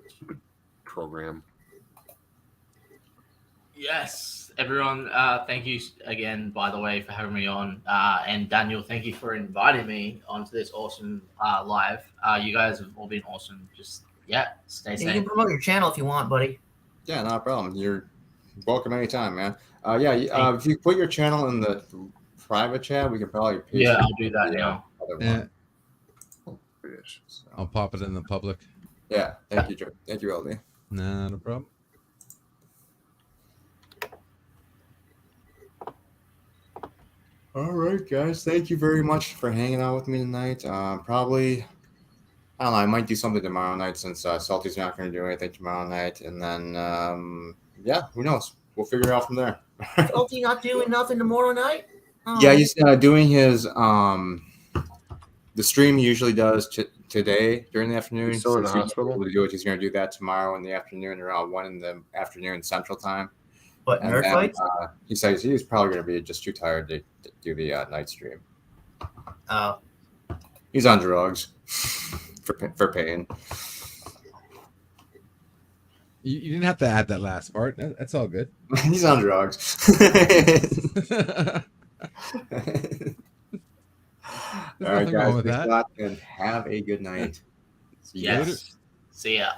Stupid program. Yes, everyone. Thank you again, by the way, for having me on. And Daniel, thank you for inviting me onto this awesome live. You guys have all been awesome. Just stay safe. You can promote your channel if you want, buddy. Yeah, not a problem. You're welcome anytime, man. If you put your channel in the private chat, we can probably paste I'll do that now. Yeah. So, I'll pop it in the public. yeah, thank you, Joe. Thank you, LD. Not a problem. All right, guys. Thank you very much for hanging out with me tonight. Probably, I don't know. I might do something tomorrow night since Salty's not going to do anything tomorrow night, and then who knows? We'll figure it out from there. Salty not doing nothing tomorrow night? Oh. Yeah, he's doing his the stream he usually does today during the afternoon. He's still in the hospital. He's going to do that tomorrow in the afternoon, around 1 in the afternoon Central Time. What, nerd fights? He says he's probably going to be just too tired to do the night stream. Oh. He's on drugs for pain. You didn't have to add that last part. That's all good. He's on drugs. All right, guys. Thanks a lot, and have a good night. See you later. See ya.